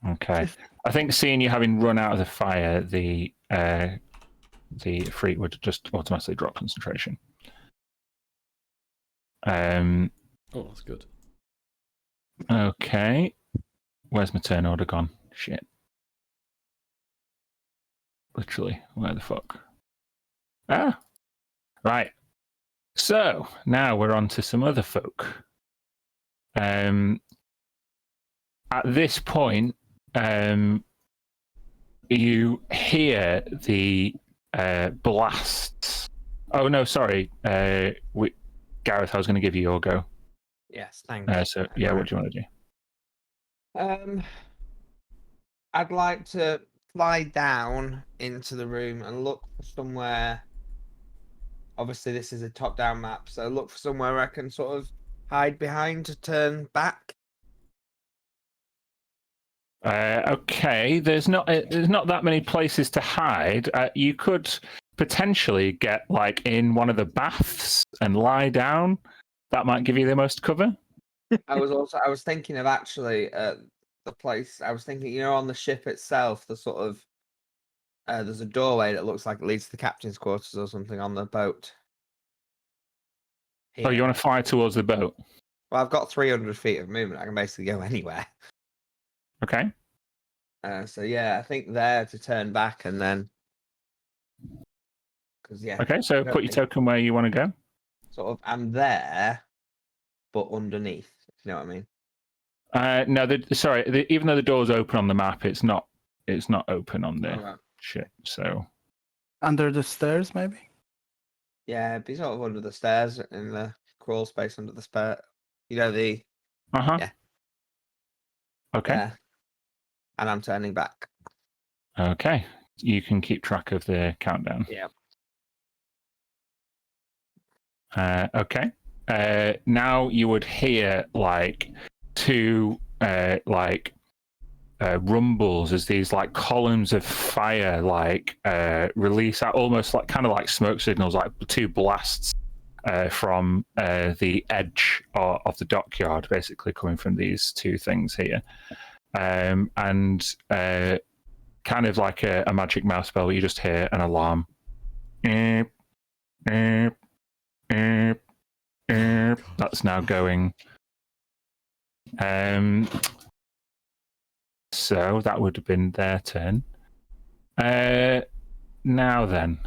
Okay. I think seeing you having run out of the fire, the freak would just automatically drop concentration. Oh, that's good. Okay. Where's my turn order gone? Shit. Literally, where the fuck? Right. So, now we're on to some other folk. At this point, you hear the blasts. Oh, no, sorry. Gareth, I was going to give you your go. Yes, thanks. What do you want to do? I'd like to fly down into the room and look for somewhere. Obviously, this is a top-down map, so look for somewhere where I can sort of hide behind to turn back. Okay, there's not that many places to hide. You could potentially get like in one of the baths and lie down. That might give you the most cover. I was thinking of actually the place. I was thinking, on the ship itself, the sort of there's a doorway that looks like it leads to the captain's quarters or something on the boat. Here. Oh, you want to fly towards the boat? Well, I've got 300 feet of movement. I can basically go anywhere. Okay. So yeah, I think there to turn back and then. Okay, so put your token where you want to go. Sort of, I'm there, but underneath. If you know what I mean. No, even though the door's open on the map, it's not open on the ship. So under the stairs, maybe. Yeah, it'd be sort of under the stairs in the crawl space under the spare. The. Yeah. Okay. Yeah. And I'm turning back. Okay, you can keep track of the countdown. Yeah. Okay. Now you would hear like 2 rumbles as these like columns of fire release out, almost like kind of like smoke signals, like two blasts from the edge of the dockyard, basically coming from these two things here, and kind of like a magic mouse spell where you just hear an alarm. That's now going. So that would have been their turn. Now then.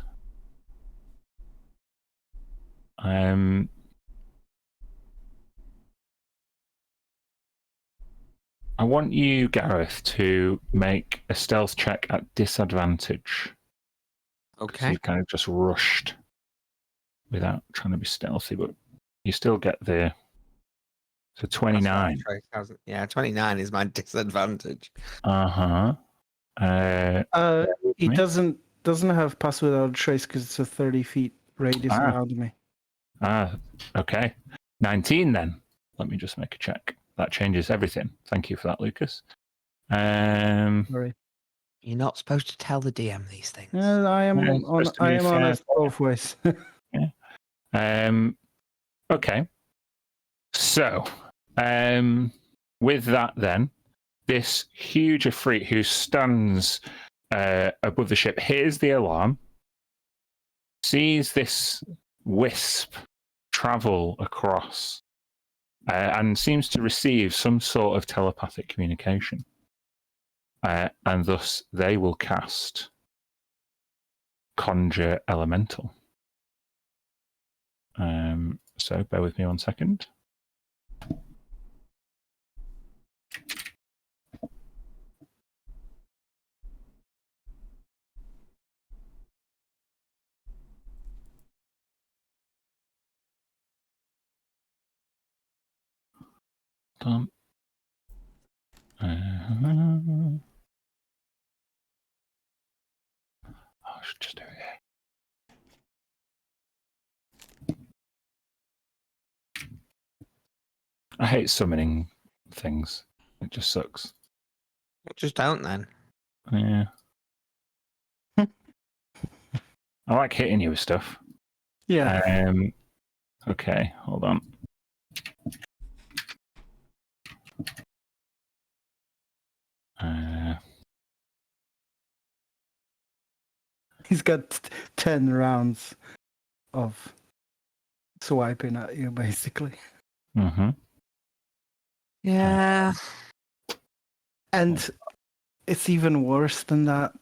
I want you, Gareth, to make a stealth check at disadvantage. Okay. You kind of just rushed without trying to be stealthy, but you still get there. So 29. Yeah, 29 is my disadvantage. He doesn't have pass without trace because it's a 30 feet radius around me. Okay. 19 then. Let me just make a check. That changes everything. Thank you for that, Lucas. Sorry. You're not supposed to tell the DM these things. I am honest both ways. Yeah. Okay. So, with that then, this huge Ifrit who stands above the ship hears the alarm, sees this wisp travel across, and seems to receive some sort of telepathic communication. And thus they will cast Conjure Elemental. So bear with me 1 second. Done. I should just do it here. I hate summoning things. It just sucks. Just don't then. Yeah. I like hitting you with stuff. Yeah. Okay, hold on. He's got 10 rounds of swiping at you, basically. Mm-hmm. Yeah. And it's even worse than that.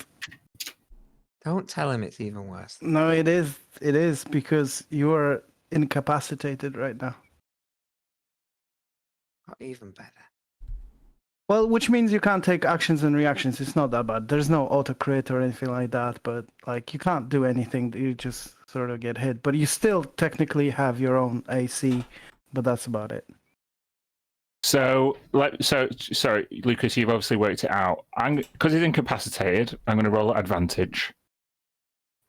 Don't tell him it's even worse. No, it is. It is because you are incapacitated right now. Not even better. Well, which means you can't take actions and reactions. It's not that bad. There's no auto crit or anything like that, but like you can't do anything. You just sort of get hit. But you still technically have your own AC, but that's about it. So sorry, Lucas, you've obviously worked it out. Because he's incapacitated, I'm going to roll at advantage.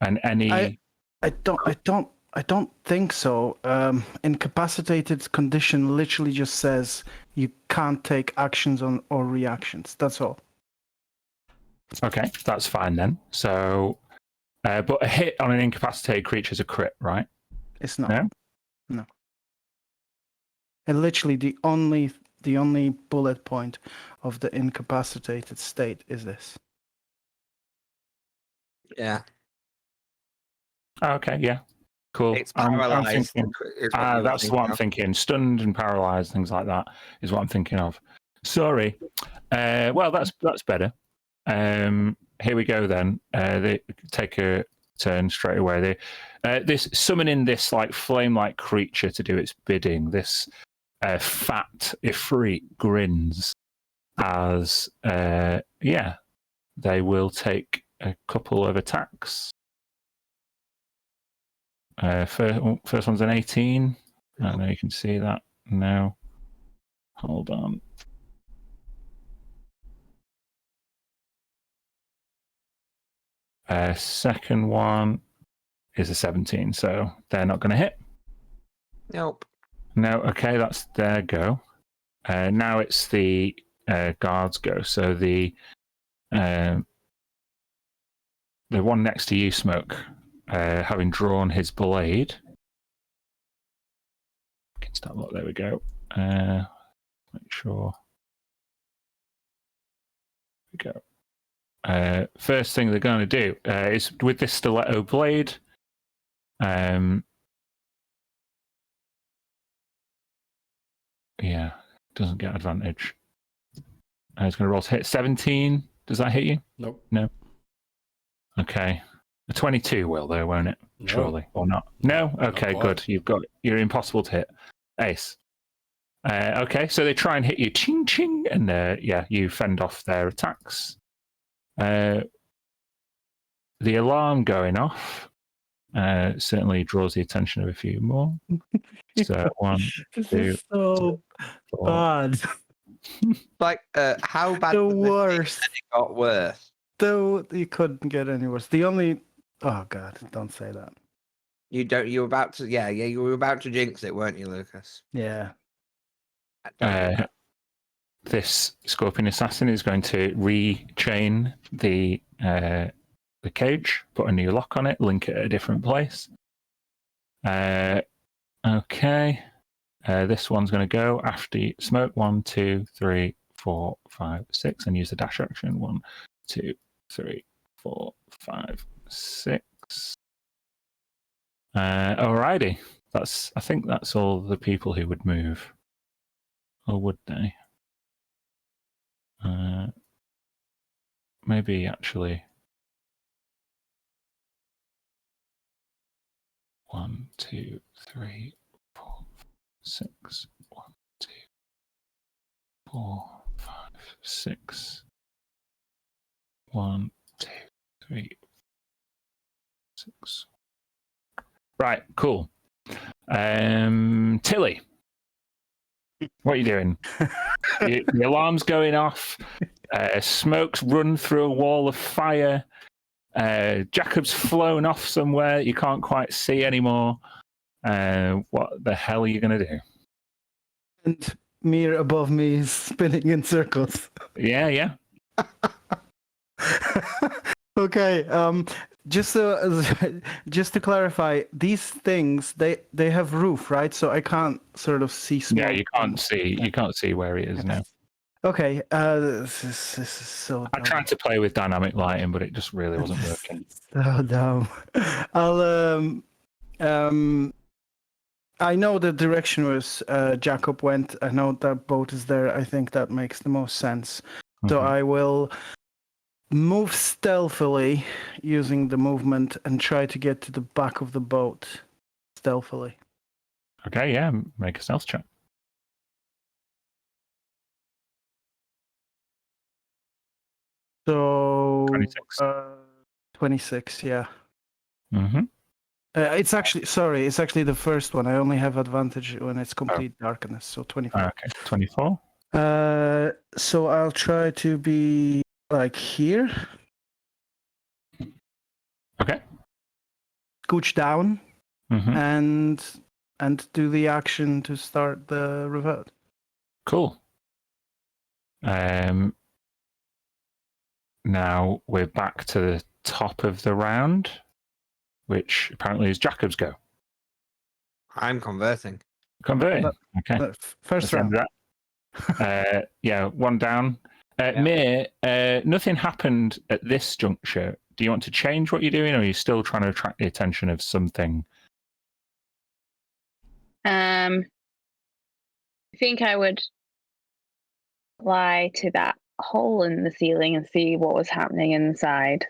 And any I don't think so. Incapacitated condition literally just says you can't take actions or reactions. That's all. Okay, that's fine then. So, but a hit on an incapacitated creature is a crit, right? It's not. No. And literally the only bullet point of the incapacitated state is this. Yeah. Oh, okay, yeah. Cool. It's paralyzed. That's what I'm thinking. Stunned and paralyzed, things like that is what I'm thinking of. Sorry. Well, that's better. Here we go then. They take a turn straight away. This summoning this like flame-like creature to do its bidding. This fat Ifrit grins as they will take a couple of attacks. First one's an 18. I know you can see that now. Hold on. Second one is a 17, so they're not going to hit. Nope. No, okay, that's their go. Now it's the guards go. So the one next to you, Smoke, having drawn his blade. Can start look. There we go. Make sure. There we go. First thing they're going to do is with this stiletto blade. Yeah, doesn't get advantage. He's going to roll to hit 17. Does that hit you? Nope. No. Okay. A 22 will though, won't it? No. Surely or not? No. Okay, quite. good. You're impossible to hit. Ace. Okay, so they try and hit you, ching ching, and yeah, you fend off their attacks. The alarm going off certainly draws the attention of a few more. So 1, This 2, is so 4. bad. Like, how bad The was this thing worst. that it got worse? Though you couldn't get any worse. The only. Oh God! Don't say that. You were about to, yeah, you were about to jinx it, weren't you, Lucas? Yeah. Don't do that. This Scorpion Assassin is going to rechain the cage, put a new lock on it, link it at a different place. Okay. This one's going to go after Smoke. 1, 2, 3, 4, 5, 6, and use the dash action. 1, 2, 3, 4, 5, 6. Alrighty. I think that's all the people who would move. Or would they? Maybe actually 1, 2, 3, 4, 6. 1, 2, 4, 5, 6. 1, 2, 3, 6. Right, cool. Tilly, what are you doing? The alarm's going off. Smoke's run through a wall of fire. Jacob's flown off somewhere you can't quite see anymore. What the hell are you going to do? And Mir above me is spinning in circles. Yeah. Okay. Just to clarify, these things they have roof, right? So I can't sort of see smoke. Yeah, you can't see where he is now. Okay. This is so dumb. I tried to play with dynamic lighting, but it just really wasn't working. So dumb. I know the direction was Jacob went. I know that boat is there. I think that makes the most sense. So I will move stealthily using the movement and try to get to the back of the boat stealthily. Okay, yeah, make a stealth check. So 26. 26, yeah. Mm-hmm. It's actually the first one. I only have advantage when it's complete darkness, so 24. Okay, 24. So I'll try to be like here. Okay. Scooch down Mm-hmm. and do the action to start the revolt. Cool. Now we're back to the top of the round, which apparently is Jacob's go. I'm converting. Converting. Okay. First Let's end round. that. Yeah, one down. Mir, nothing happened at this juncture. Do you want to change what you're doing, or are you still trying to attract the attention of something? I think I would fly to that hole in the ceiling and see what was happening inside.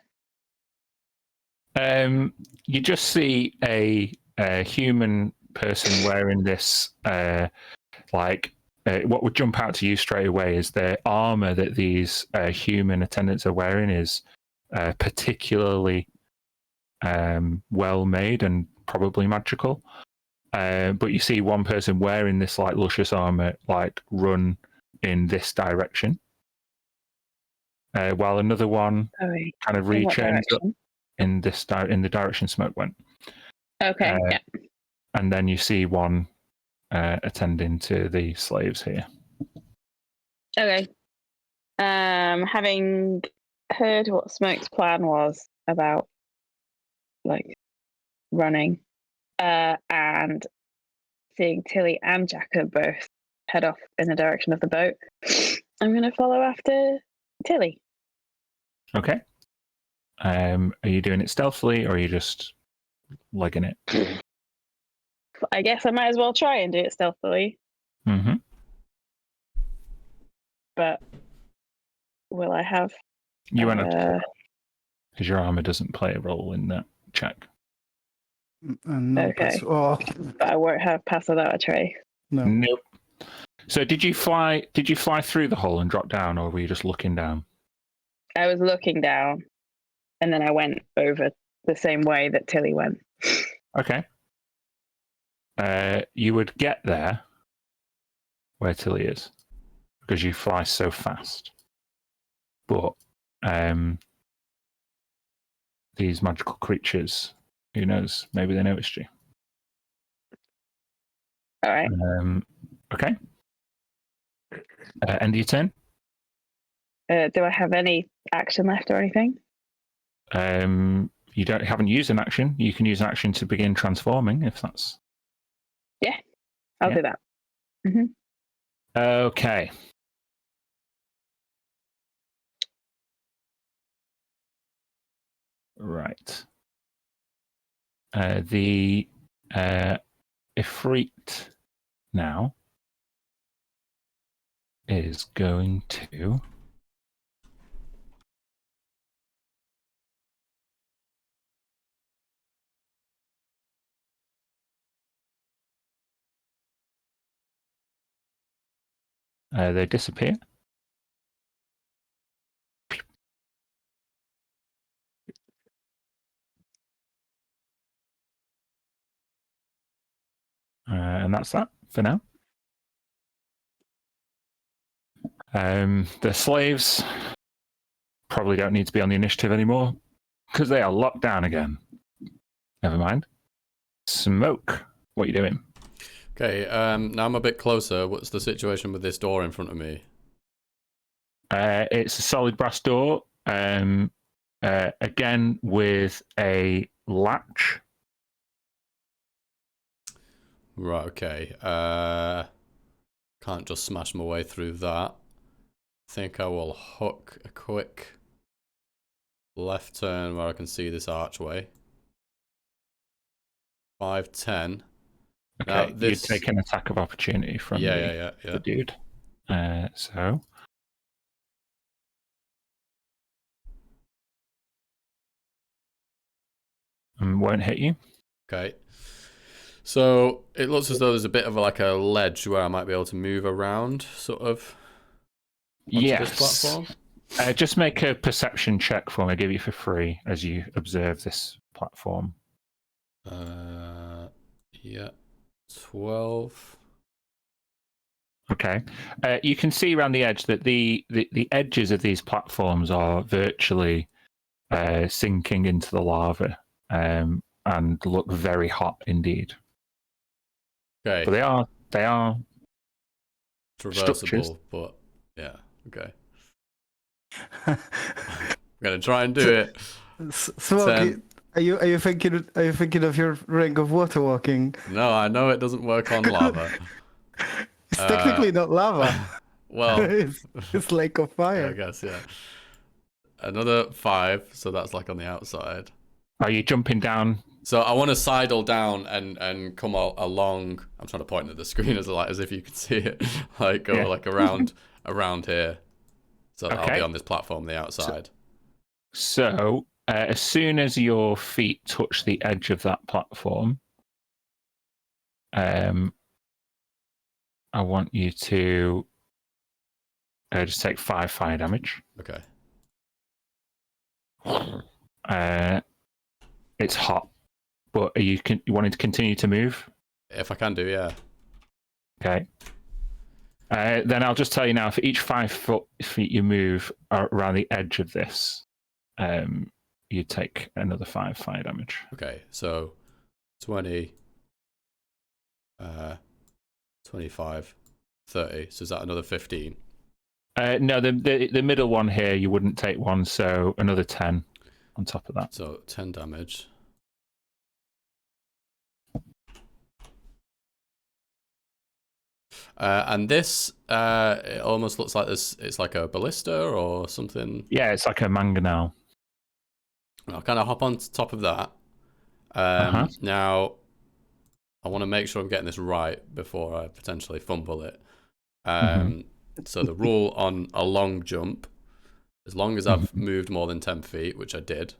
You just see a human person wearing this, what would jump out to you straight away is the armor that these human attendants are wearing is particularly well made and probably magical. But you see one person wearing this like luscious armor run in this direction, while another one kind of rechains up in the direction Smoke went. Okay. Yeah. And then you see one attending to the slaves here. Okay. Having heard what Smoke's plan was about, like, running, and seeing Tilly and Jacob both head off in the direction of the boat, I'm going to follow after Tilly. Okay. Are you doing it stealthily or are you just legging it? I guess I might as well try and do it stealthily, Mm-hmm. but will I have... You won't have to, because your armor doesn't play a role in that check. No, Okay. oh, But I won't have pass without a trace. no. Nope. So did you fly through the hole and drop down, or were you just looking down? I was looking down, and then I went over the same way that Tilly went. Okay. You would get there where Tilly is because you fly so fast. But these magical creatures, who knows? Maybe they noticed you. All right. Okay. End of your turn. Do I have any action left or anything? You haven't used an action. You can use an action to begin transforming if that's. Yeah, I'll do that. Mm-hmm. Okay. Right. The Ifrit now is going to they disappear. And that's that for now. The slaves probably don't need to be on the initiative anymore because they are locked down again. Never mind. Smoke, what are you doing? Okay, now I'm a bit closer. What's the situation with this door in front of me? It's a solid brass door, again with a latch. Right, okay. Can't just smash my way through that. Think I will hook a quick left turn where I can see this archway. 5, 10. Okay, Now, you take an attack of opportunity from yeah. the dude. So won't hit you. Okay. So it looks as though there's a bit of like a ledge where I might be able to move around, sort of. Onto this platform. Just make a perception check for me. I'll give you for free as you observe this platform. Yeah. 12. Okay. You can see around the edge that the edges of these platforms are virtually sinking into the lava and look very hot indeed. Okay. But they are traversable, structures. But yeah, okay. I'm gonna try and do it. Smokey, are you thinking of your ring of water walking? No, I know it doesn't work on lava. It's technically not lava. Well, it's Lake of Fire. I guess, yeah. Another 5, so that's like on the outside. Are you jumping down? So I want to sidle down and come along. I'm trying to point at the screen as if you can see it, like go like around here. So that I'll be on this platform on the outside. So as soon as your feet touch the edge of that platform, I want you to just take 5 fire damage. Okay. It's hot, but are you wanting to continue to move? If I can do, yeah. Okay. Then I'll just tell you now, for each 5 feet you move around the edge of this, you take another 5 fire damage. Okay, so 20, 25, 30. So is that another 15? No, the middle one here, you wouldn't take one, so another 10 on top of that. So 10 damage. And this, it almost looks like this. It's like a ballista or something. Yeah, it's like a mangonel. I'll kind of hop on top of that. Now, I want to make sure I'm getting this right before I potentially fumble it. So the rule on a long jump, as long as I've moved more than 10 feet, which I did,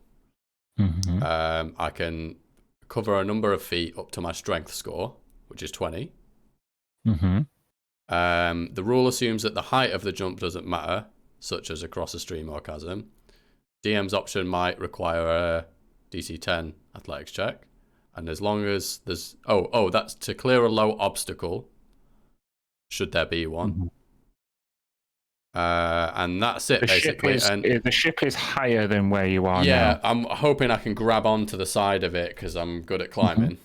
I can cover a number of feet up to my strength score, which is 20. The rule assumes that the height of the jump doesn't matter, such as across a stream or chasm. DM's option might require a DC 10 athletics check. And as long as there's... Oh, that's to clear a low obstacle, should there be one. And that's it, basically. The ship is higher than where you are now. Yeah, I'm hoping I can grab onto the side of it, because I'm good at climbing.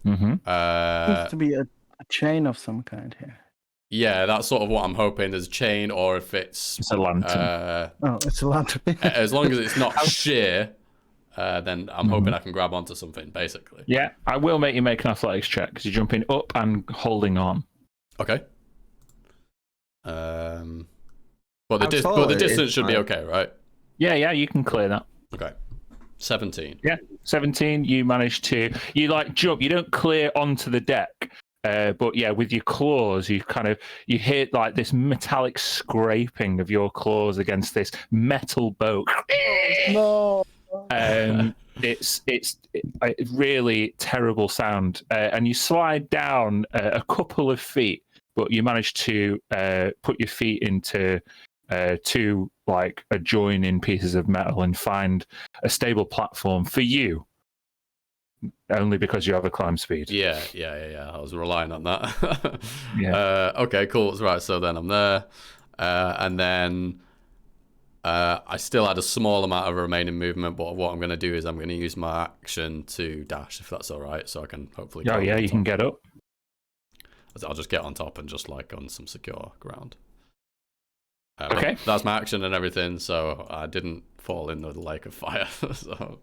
Seems to be a chain of some kind here. Yeah, that's sort of what I'm hoping. There's a chain, or if it's a lantern. It's a lantern. As long as it's not sheer, then I'm hoping I can grab onto something, basically. Yeah, I will make you make an athletics check, because you're jumping up and holding on. Okay. But the distance should be okay, right? Yeah, you can clear that. Okay. 17. Yeah, 17. You manage to jump. You don't clear onto the deck, but yeah, with your claws, you hear like this metallic scraping of your claws against this metal boat. No. It's a really terrible sound, and you slide down a couple of feet, but you manage to put your feet into two adjoining pieces of metal and find a stable platform for you, only because you have a climb speed. Yeah. I was relying on that. Yeah. Okay, cool. Right, so then I'm there, and then I still had a small amount of remaining movement, but what I'm going to do is I'm going to use my action to dash, if that's all right, so I can hopefully... Oh, yeah, you can get up. I'll just get on top and just on some secure ground. Okay. That's my action and everything, so I didn't fall into the lake of fire. So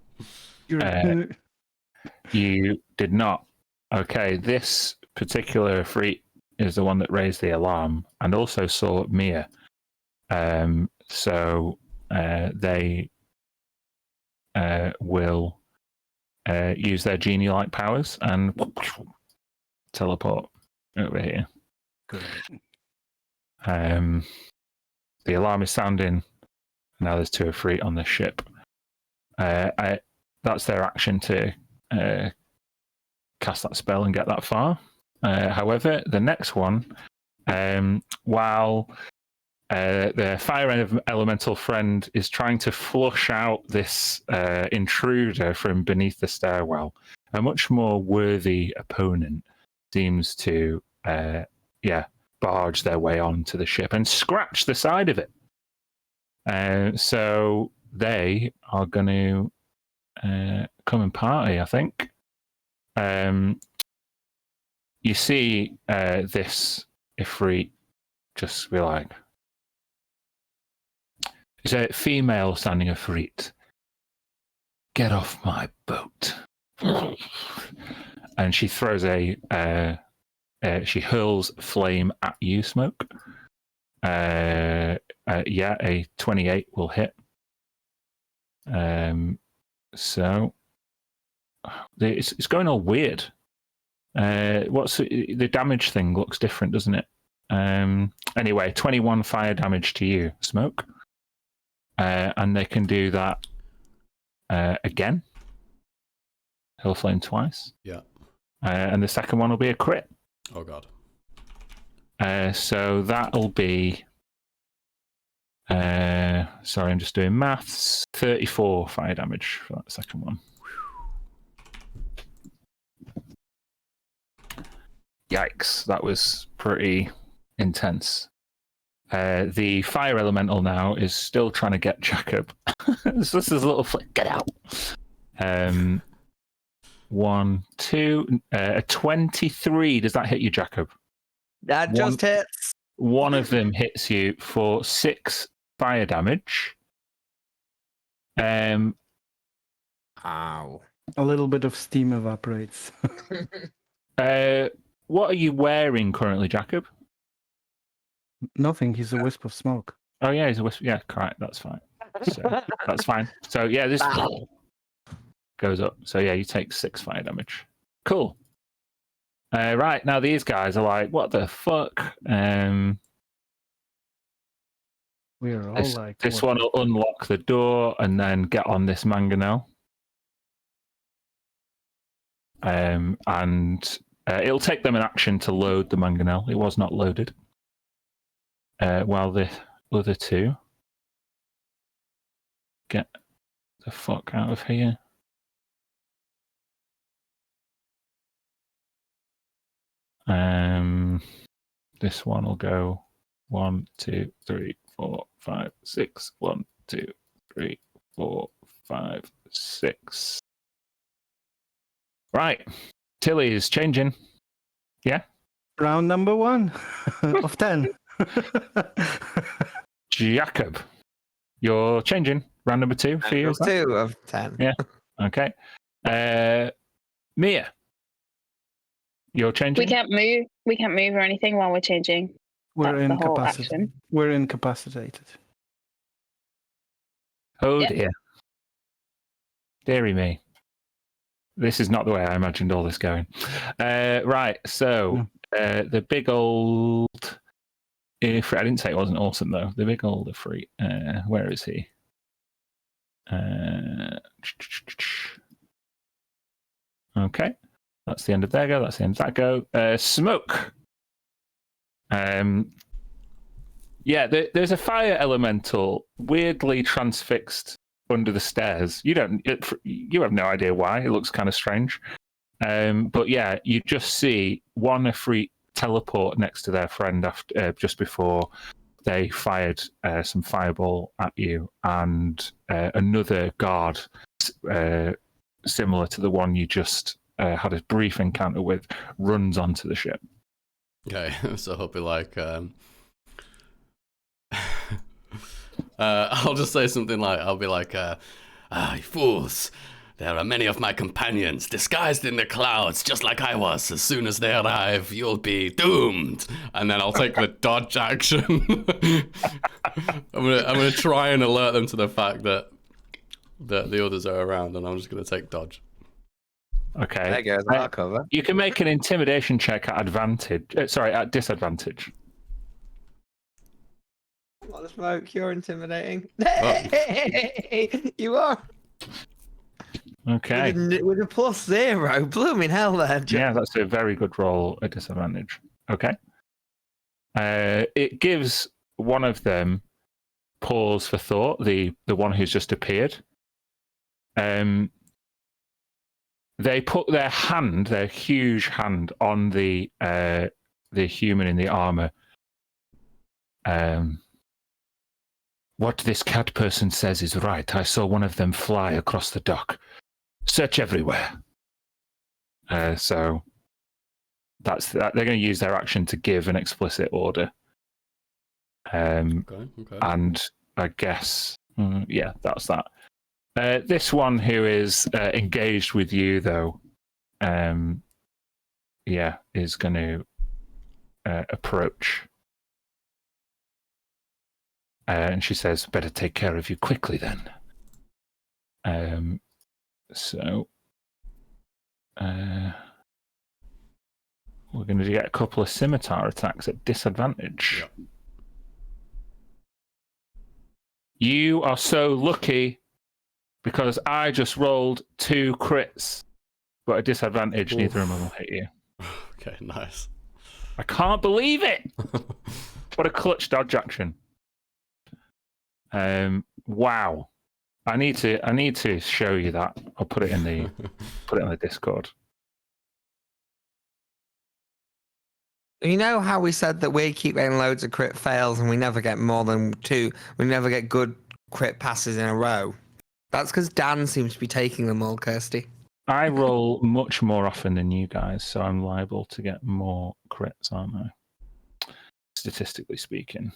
you did not. Okay, this particular freak is the one that raised the alarm and also saw Mia. So they will use their genie-like powers and teleport over here. Good. The alarm is sounding. Now there's 2 or 3 on the ship. That's their action to cast that spell and get that far. However, the next one, while the fire elemental friend is trying to flush out this intruder from beneath the stairwell, a much more worthy opponent seems to barge their way onto the ship and scratch the side of it. So they are going to come and party, I think. You see this Ifrit just be like, it's a female standing Ifrit. Get off my boat. And she throws she hurls flame at you, Smoke. A 28 will hit. So it's going all weird. What's the damage thing looks different, doesn't it? Anyway, 21 fire damage to you, Smoke. And they can do that again. He'll flame twice. Yeah. And the second one will be a crit. Oh, God. So that'll be... sorry, I'm just doing maths. 34 fire damage for that second one. Yikes, that was pretty intense. The fire elemental now is still trying to get Jacob. So this is a little flick. Get out. 1, 2, 23. Does that hit you, Jacob? That just hits. One of them hits you for 6 fire damage. Ow. A little bit of steam evaporates. What are you wearing currently, Jacob? Nothing. He's a wisp of smoke. Oh yeah, he's a wisp. Yeah, correct. That's fine. So, that's fine. So yeah, this goes up. So yeah, you take 6 fire damage. Cool. Right, now these guys are like, what the fuck? We are all This, like, this what? one will unlock the door and then get on this mangonel. And it'll take them an action to load the mangonel. It was not loaded. While the other two get the fuck out of here. This one will go 1, 2, 3, 4, 5, 6. 1, 2, 3, 4, 5, 6. Right. Tilly is changing. Yeah. Round number 1 of 10. Jacob, you're changing. Round number 2 for you. Is that? 2 of 10. Yeah. Okay. Mia, you're changing. We can't move. We can't move or anything while we're changing. We're That's the whole incapacitated. action. We're incapacitated. Oh Yep. dear. Deary me. This is not the way I imagined all this going. Right, so the big old Ifrit, I didn't say it wasn't awesome though. The big old Ifrit, where is he? Okay, that's the end of their go. That's the end of that go. Smoke. Yeah, there's a fire elemental weirdly transfixed under the stairs. You have no idea why. It looks kind of strange. But yeah, you just see one Ifrit teleport next to their friend after just before they fired some fireball at you, and another guard similar to the one you just had a brief encounter with runs onto the ship. Okay, so he'll be like, I'll just say something like, I'll be like, you fools, there are many of my companions disguised in the clouds, just like I was. As soon as they arrive, you'll be doomed. And then I'll take the dodge action. I'm gonna try and alert them to the fact that the others are around, and I'm just gonna take dodge. Okay. There goes our cover. You can make an intimidation check at at disadvantage. What the smoke? You're intimidating. Oh. You are. Okay. With a +0. Blooming hell there. Yeah, that's a very good roll at disadvantage. Okay. It gives one of them pause for thought, the one who's just appeared. They put their huge hand on the human in the armor. What this cat person says is right. I saw one of them fly across the dock. Search everywhere. So that's that. They're going to use their action to give an explicit order. Okay. And I guess, yeah, that's that. This one who is engaged with you, though, yeah, is going to approach. And she says, better take care of you quickly then. So we're going to get a couple of scimitar attacks at disadvantage. Yep. You are so lucky because I just rolled 2 crits, but at disadvantage, neither of them will hit you. Okay, nice. I can't believe it! What a clutch dodge action. Wow. I need to show you that. I'll put it in the Discord. You know how we said that we keep getting loads of crit fails and we never get more than 2? We never get good crit passes in a row. That's because Dan seems to be taking them all, Kirsty. I roll much more often than you guys, so I'm liable to get more crits, aren't I? statistically speaking.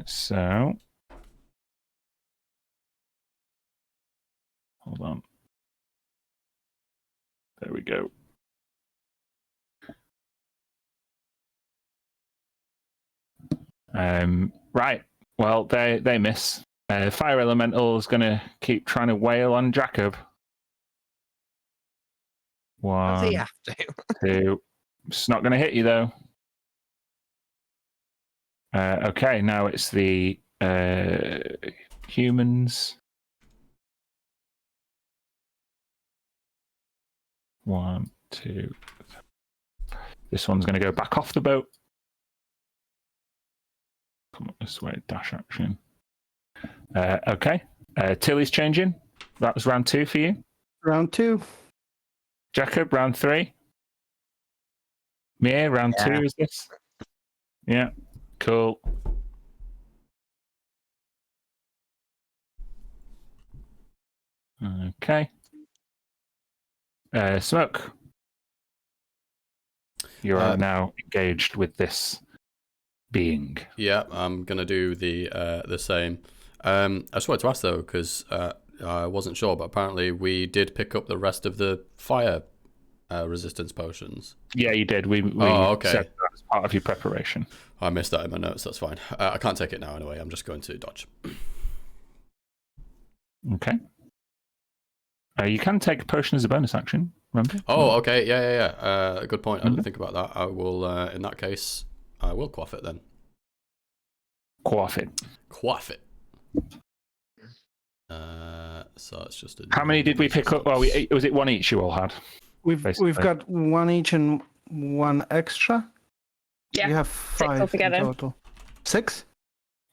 So hold on. There we go. Right. Well, they miss. Fire Elemental is going to keep trying to wail on Jacob. Does he One, have to? 2. It's not going to hit you though. Okay, now it's the humans. 1, 2. This one's going to go back off the boat. Come up this way, dash action. Okay, Tilly's changing. That was round 2 for you. Round 2. Jacob, round 3. Mia, round 2 is this? Yeah, cool. Okay. Smoke. You are now engaged with this being. Yeah, I'm gonna do the same. I just wanted to ask though, because I wasn't sure, but apparently we did pick up the rest of the fire resistance potions. Yeah, you did. We okay. said that as part of your preparation. I missed that in my notes. That's fine. I can't take it now anyway. I'm just going to dodge. Okay. You can take a potion as a bonus action. Remember? Oh, okay. Yeah. Good point. I didn't think about that. I will. In that case, I will quaff it then. Quaff it. Quaff it. So it's just. How many did we pick up? Well, was it 1 each you all had? We've got 1 each and 1 extra. Yeah. We have 6 5 in altogether. total. 6?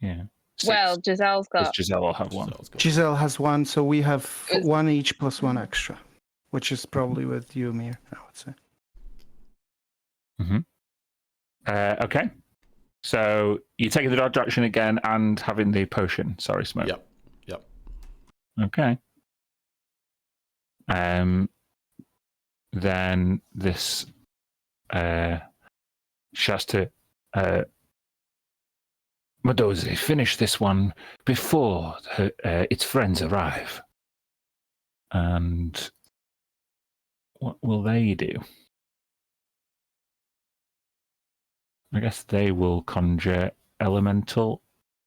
Yeah. 6. Well, Giselle's got. Giselle will have 1. Giselle has 1, so we have 1 each plus 1 extra, which is probably with you, Mir, I would say. Okay. So you taking the dodge action again and having the potion. Sorry, Smoke. Yep. Okay. Then this she has to Madoze, finish this one before its friends arrive. And what will they do? I guess they will conjure elemental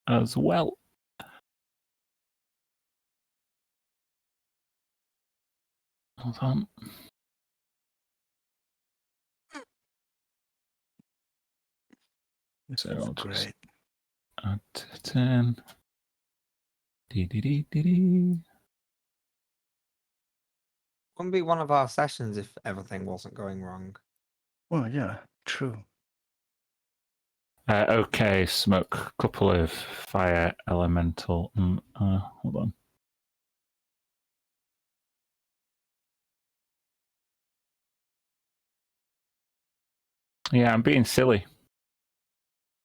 as well. Hold on. So I'll just Great. add 10. Dee. Wouldn't be one of our sessions if everything wasn't going wrong. Well, yeah, true. Okay, Smoke. Couple of fire elemental. Hold on. Yeah, I'm being silly.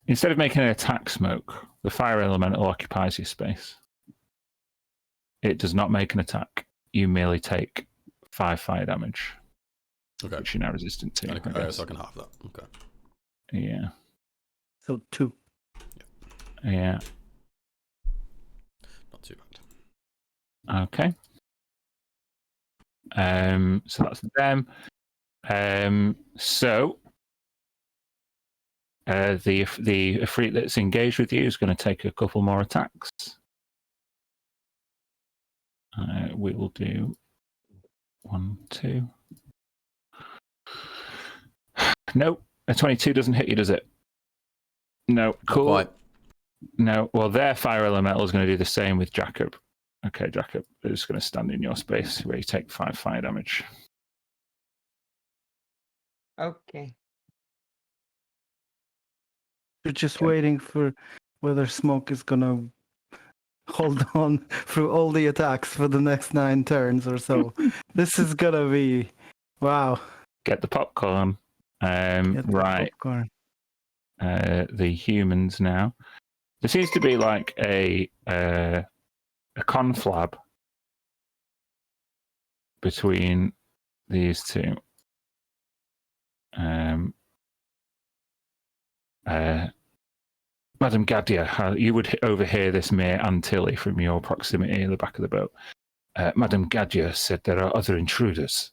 Instead of making an attack, Smoke, the fire elemental occupies your space. It does not make an attack. You merely take 5 fire damage. Okay. Which you're now resistant to. Okay, so I can have that. Okay. Yeah. So 2. Yeah. Not too bad. Okay. So that's them. So the Ifrit that's engaged with you is going to take a couple more attacks. We will do 1, 2. Nope, a 22 doesn't hit you, does it? No, cool. Not quite. No, well, their fire elemental is going to do the same with Jacob. Okay, Jacob is going to stand in your space where you take 5 fire damage. Okay. You're just waiting for whether Smoke is gonna hold on through all the attacks for the next 9 turns or so. This is gonna be wow. Get the popcorn. Get the Right. popcorn. The humans now. There seems to be like a conflab between these two. Madam Gadia, you would overhear this, Mir and Tilly, from your proximity in the back of the boat. Madam Gadia said there are other intruders.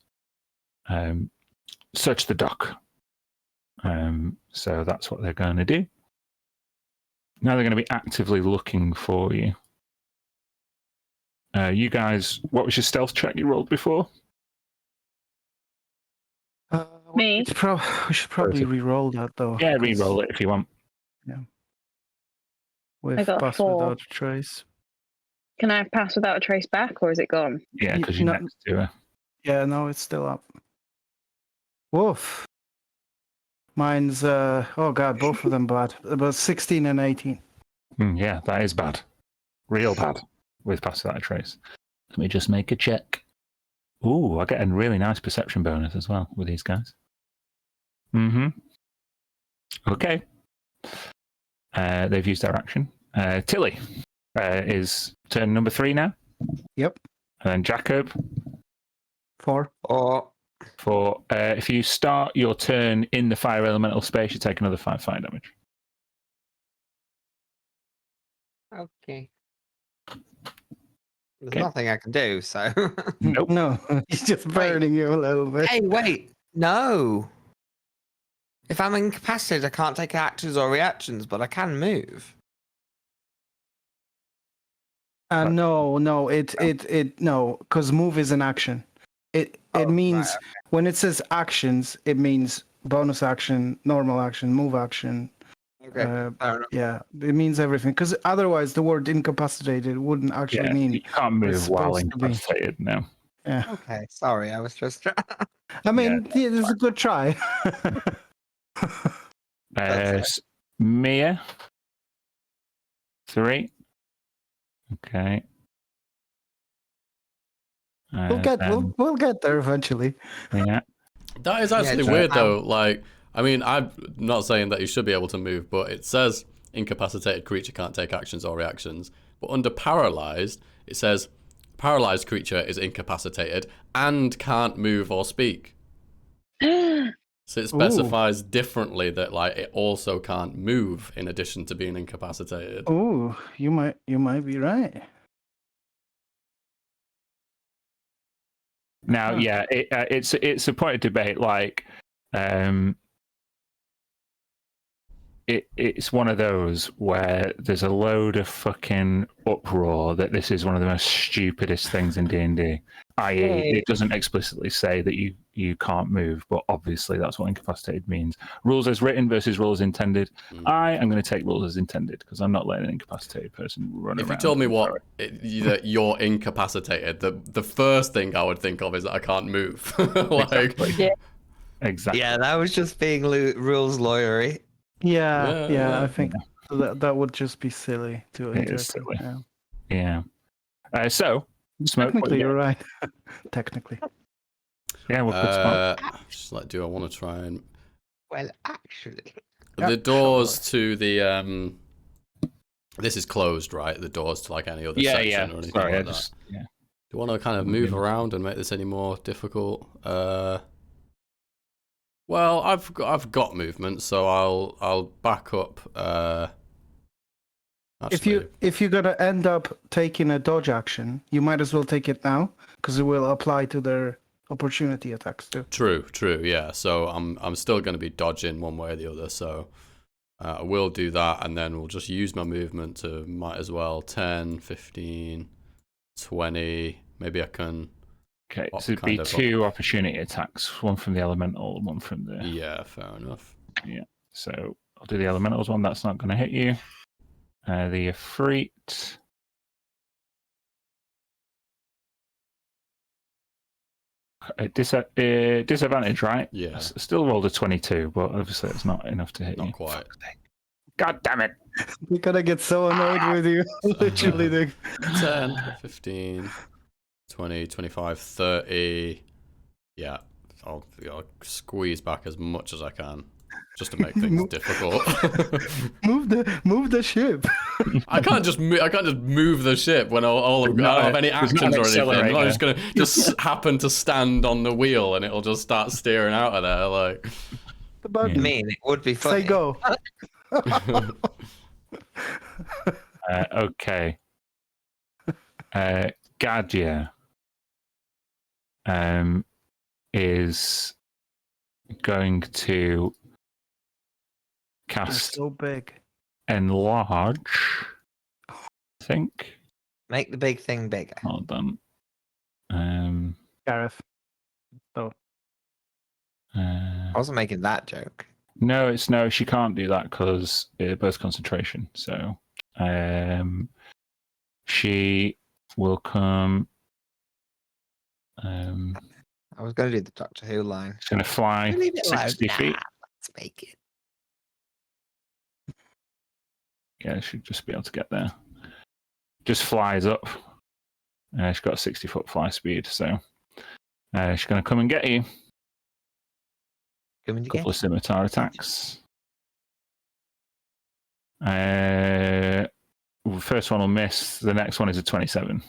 Search the dock. So that's what they're going to do. Now they're going to be actively looking for you. You guys, what was your stealth check you rolled before? Me? We should probably re-roll that though. Yeah, 'cause re-roll it if you want. With I got a pass 4. without a trace. Can I pass without a trace back, or is it gone? Yeah, because you're No. next to her. Yeah, no, it's still up. Woof. Mine's oh god, both of them bad. About 16 and 18. Yeah, that is bad. Real bad with pass without a trace. Let me just make a check. Ooh, I get a really nice perception bonus as well with these guys. Okay. They've used their action. Tilly is turn number 3 now. Yep. And then Jacob 4. Or for if you start your turn in the fire elemental space, you take another 5 fire damage. okay. There's Okay. nothing I can do, so. Nope. No, he's just burning you a little bit. Hey, wait. No. If I'm incapacitated, I can't take actions or reactions, but I can move. No, no, no, because move is an action. It means right, when it says actions, it means bonus action, normal action, move action. Okay. Fair enough. Yeah, it means everything. Because otherwise, the word incapacitated wouldn't actually mean. You can't move while supposed to be. incapacitated now. Yeah, Okay. Sorry, I was just. I mean, yeah, this is a good try. Mia 3. Okay. We'll get there eventually. Yeah. That is actually so weird though. Like, I mean, I'm not saying that you should be able to move, but it says incapacitated creature can't take actions or reactions. But under paralyzed, it says paralyzed creature is incapacitated and can't move or speak. So it specifies differently that like it also can't move in addition to being incapacitated. Oh, you might be right. Now, yeah, it's a point of debate. Like, it's one of those where there's a load of fucking uproar that this is one of the most stupidest things in D&D. I.e., it doesn't explicitly say that you can't move, but obviously that's what incapacitated means. Rules as written versus rules intended. I am going to take rules as intended because I'm not letting an incapacitated person run around. If you told me that you're incapacitated, the first thing I would think of is that I can't move. Like, Exactly. Yeah, that was just being rules lawyery. Yeah, I think that would just be silly to It is interpret. silly. Yeah. So, smoke. Technically, you're right. Technically. Yeah, we'll put smoke. just like, do I want to try and Well, actually. the doors to the this is closed, right? The doors to like any other section or anything Sorry, like that. yeah. Do you want to kind of move around and make this any more difficult? Well, I've got movement, so I'll back up. Actually, If you're gonna end up taking a dodge action, you might as well take it now because it will apply to their opportunity attacks too. True, yeah. So I'm still going to be dodging one way or the other. So I will do that, and then we'll just use my movement to might as well 10, 15, 20. Maybe I can. Okay, so it'd be 2 opportunity attacks, one from the elemental, one from the... Yeah, fair enough. Yeah, so I'll do the elementals one, that's not going to hit you. The Efreet... disadvantage, right? Yeah. Still rolled a 22, but obviously it's not enough to hit you. Not quite. God damn it! We're gonna get so annoyed with you. Literally, 10, 15, 20, 25, 30. Yeah, I'll squeeze back as much as I can just to make things difficult. move the ship. I can't just move the ship when I don't have any actions or anything. I'm just gonna happen to stand on the wheel and it'll just start steering out of there. Like, I mean, it would be funny. Say go. Okay. Gadia is going to They're cast so big. Enlarge, I think. Make the big thing bigger. Hold on. Gareth. So I wasn't making that joke. No, she can't do that because it bursts concentration. So she will come. I was going to do the Doctor Who line. She's going to fly Leave it alone. 60 feet. Let's make it. Yeah, she'd just be able to get there. Just flies up. She's got a 60-foot fly speed, so she's going to come and get you. Coming A couple again. of scimitar attacks. First one will miss. The next one is a 27.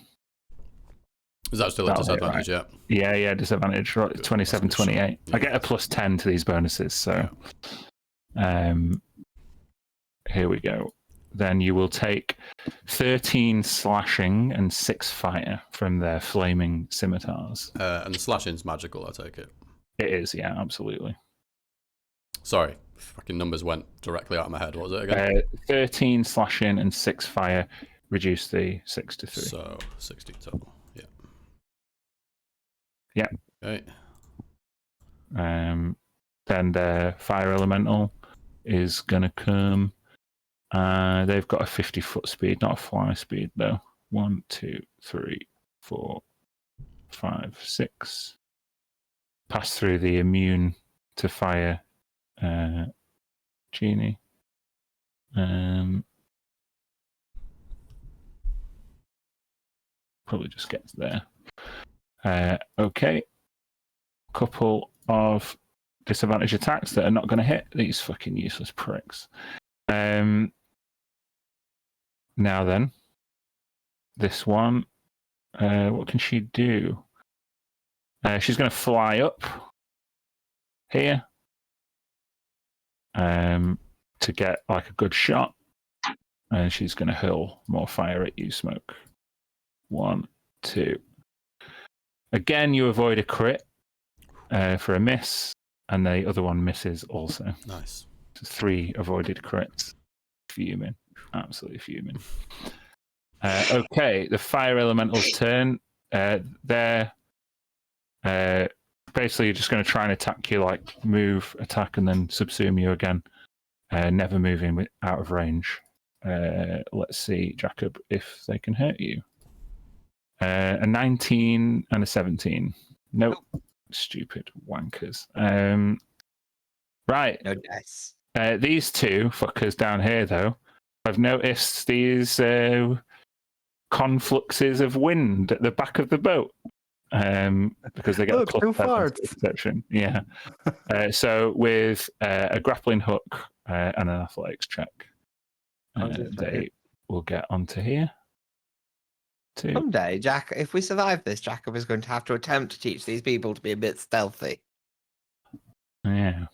Is that still a That'll hit, disadvantage? right? Yeah. Yeah, disadvantage. Right, 27, That's a good 28. shot. I get a plus 10 to these bonuses, so here we go. Then you will take 13 slashing and 6 fire from their flaming scimitars. And the slashing's magical, I take it. It is, yeah, absolutely. Sorry, fucking numbers went directly out of my head. What was it again? 13 slashing and 6 fire. Reduce the 6 to 3. So 60 total. Yeah. Yeah. Okay. Then their fire elemental is going to come. They've got a 50-foot speed, not a fly speed though. 1, 2, 3, 4, 5, 6. Pass through the immune to fire genie. Probably just gets there. Okay. Couple of disadvantage attacks that are not going to hit these fucking useless pricks. Now then, this one, what can she do? She's going to fly up here to get like a good shot, and she's going to hurl more fire at you, Smoke. 1, 2. Again, you avoid a crit for a miss, and the other one misses also. Nice. 3 avoided crits. Fuming. Absolutely fuming. Okay, the fire elemental's turn. They're basically just going to try and attack you, like move, attack, and then subsume you again. Never moving out of range. Let's see, Jacob, if they can hurt you. A 19 and a 17. Nope. Stupid wankers. Right. No dice. These two fuckers down here, though, I've noticed these confluxes of wind at the back of the boat because they get Look, two farts. perception. Yeah. So with a grappling hook and an athletics check, they will get onto here. Someday, Jack, if we survive this, Jacob is going to have to attempt to teach these people to be a bit stealthy. Yeah.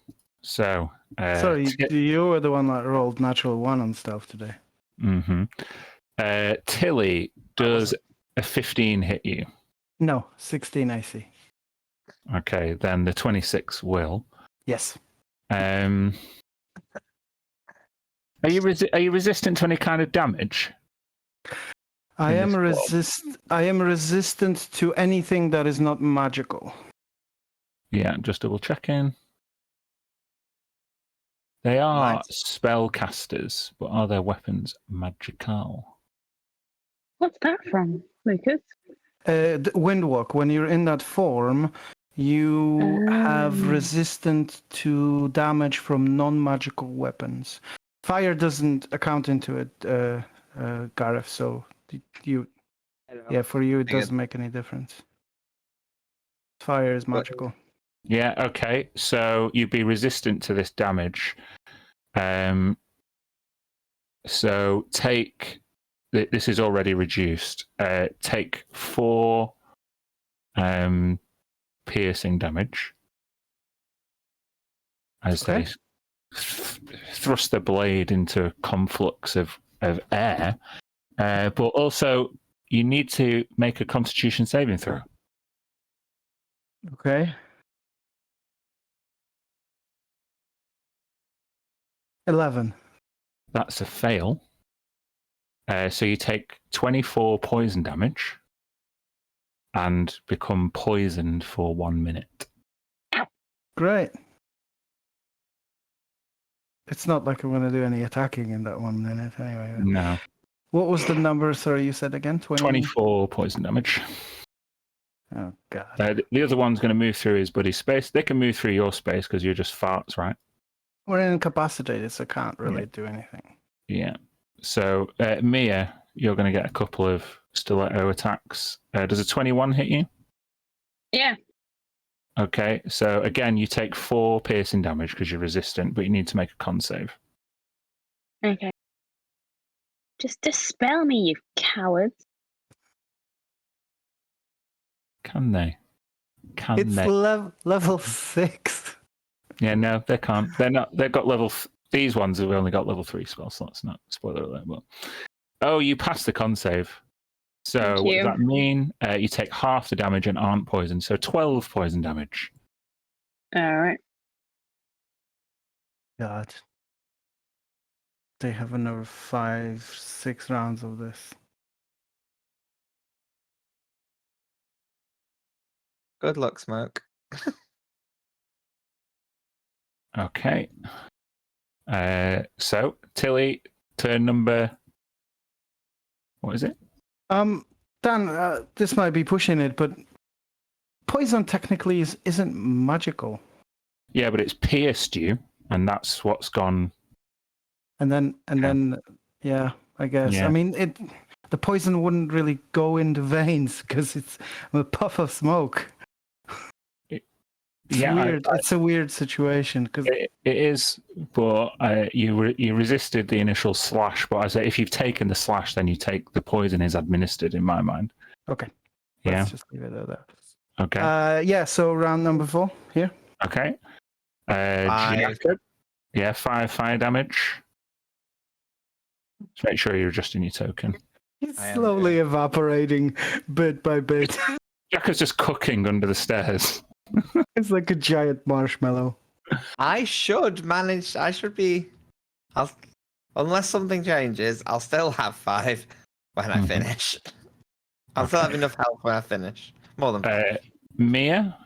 So. Sorry, you were the one that rolled natural 1 on stuff today. Mm-hmm. Tilly, does a 15 hit you? No, 16 I see. Okay, then the 26 will. Yes. Are you resistant to any kind of damage? I am resistant to anything that is not magical. Yeah, just double checking. They are Nice. spellcasters, but are their weapons magical? What's that from, Lucas? Windwalk, when you're in that form, you have resistant to damage from non-magical weapons. Fire doesn't account into it, Gareth, so for you it doesn't make any difference. Fire is magical. Yeah, okay. So you'd be resistant to this damage. So take... This is already reduced. Take 4 piercing damage as they thrust the blade into a conflux of air. But also, you need to make a Constitution saving throw. Okay. 11. That's a fail. So you take 24 poison damage and become poisoned for 1 minute. Great. It's not like I'm going to do any attacking in that 1 minute anyway. No. What was the number, sorry, you said again? 24 poison damage. Oh, God. The other one's going to move through his buddy's space. They can move through your space because you're just farts, right? We're incapacitated, so can't really do anything. Yeah. So, Mia, you're going to get a couple of stiletto attacks. Does a 21 hit you? Yeah. Okay. So, again, you take 4 piercing damage because you're resistant, but you need to make a con save. Okay. Just dispel me, you cowards. Can they? Can It's they? level 6. Yeah, no, they can't. They're not. They've got level. These ones have only got level 3 spells, so that's not spoiler alert. But you passed the con save. So Thank what does you. that mean? You take half the damage and aren't poisoned, so 12 poison damage. All right. God. They have another 5-6 rounds of this. Good luck, Smoke. Okay. So Tilly, turn number. What is it? Dan, this might be pushing it, but poison technically isn't magical. Yeah, but it's pierced you, and that's what's gone. And then, yeah, I guess. Yeah. I mean, the poison wouldn't really go in the veins because it's a puff of smoke. It's weird. It's a weird situation because it is, but you resisted the initial slash. But I say if you've taken the slash, then you take the poison is administered. In my mind. okay. Yeah. Let's just leave it at that. Okay. Yeah. So round number 4 here. Okay. 5. Jacob. Yeah, 5 fire damage. Just make sure you're adjusting your token. He's I am slowly evaporating bit by bit. Jacob's just cooking under the stairs. It's like a giant marshmallow. I should manage. I should be. Unless something changes, I'll still have 5 when I Mhm. finish. I'll still have enough health when I finish. More than 5. Mia.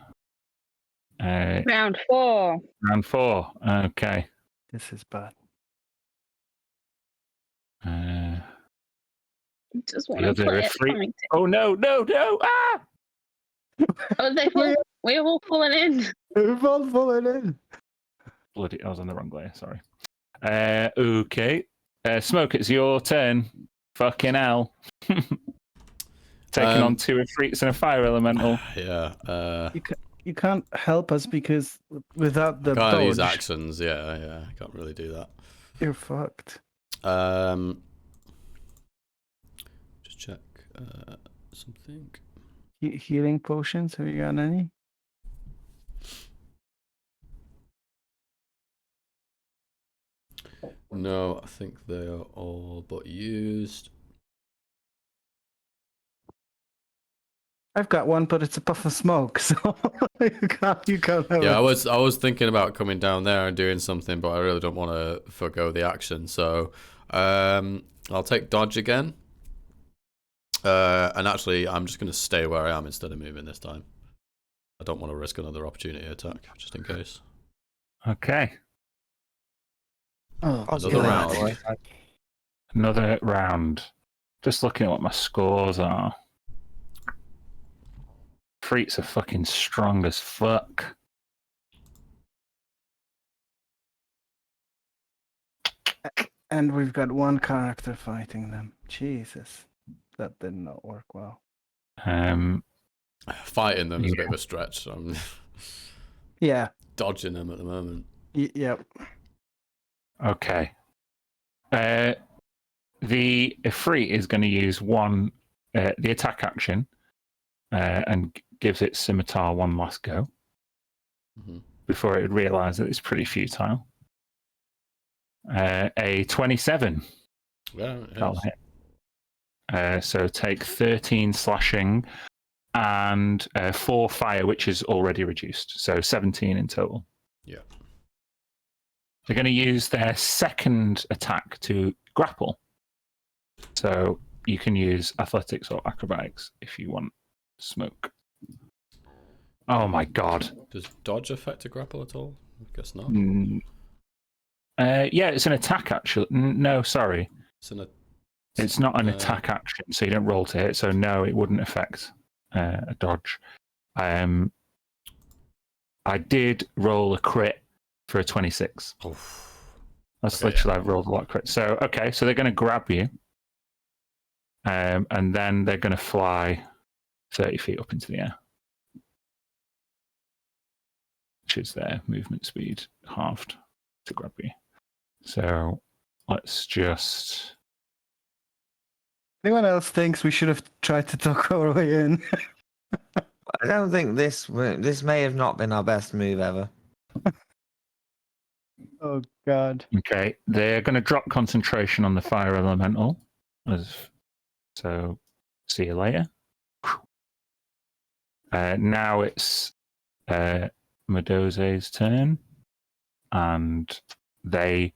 Round 4. Round 4. Okay. This is bad. I just want The to other put it freak- something. Oh no! Ah! Oh, we're all falling in. We've all fallen in. Bloody! I was on the wrong layer. Sorry. Okay. Smoke. It's your turn. Fucking hell. Taking on 2 freaks and a fire elemental. Yeah. You can't help us because without the Can't use dodge, actions. Yeah. I can't really do that. you're fucked. Just check something. Healing potions, have you got any? No, I think they are all but used. I've got one, but it's a puff of smoke, so you can't have Yeah, it. I was thinking about coming down there and doing something, but I really don't want to forgo the action. So I'll take dodge again. And actually, I'm just going to stay where I am instead of moving this time. I don't want to risk another opportunity attack, just in case. Okay. Oh, Another round. Another round. Just looking at what my scores are. Freaks are fucking strong as fuck. And we've got one character fighting them. Jesus, that did not work well. Fighting them is a bit of a stretch, so I'm Yeah. dodging them at the moment. Yep. Okay. The Ifrit is going to use the attack action and gives its scimitar one last go Mhm. before it would realise that it's pretty futile. A 27. Yeah, That'll hit. So take 13 slashing and 4 fire, which is already reduced. So 17 in total. Yeah. They're going to use their second attack to grapple. So you can use athletics or acrobatics if you want smoke. Oh my god. Does dodge affect a grapple at all? I guess not. Yeah, it's an attack actually. No, sorry. It's not an attack action, so you don't roll to hit. So no, it wouldn't affect a dodge. I did roll a crit for a 26. That's Okay, literally I've rolled a lot of crits. So okay, so they're going to grab you, and then they're going to fly 30 feet up into the air, which is their movement speed halved to grab you. So let's just. Anyone else thinks we should have tried to talk our way in? I don't think this may have not been our best move ever. Oh god. Okay, they're going to drop concentration on the fire elemental. So, see you later. Now it's Medoze's turn, and they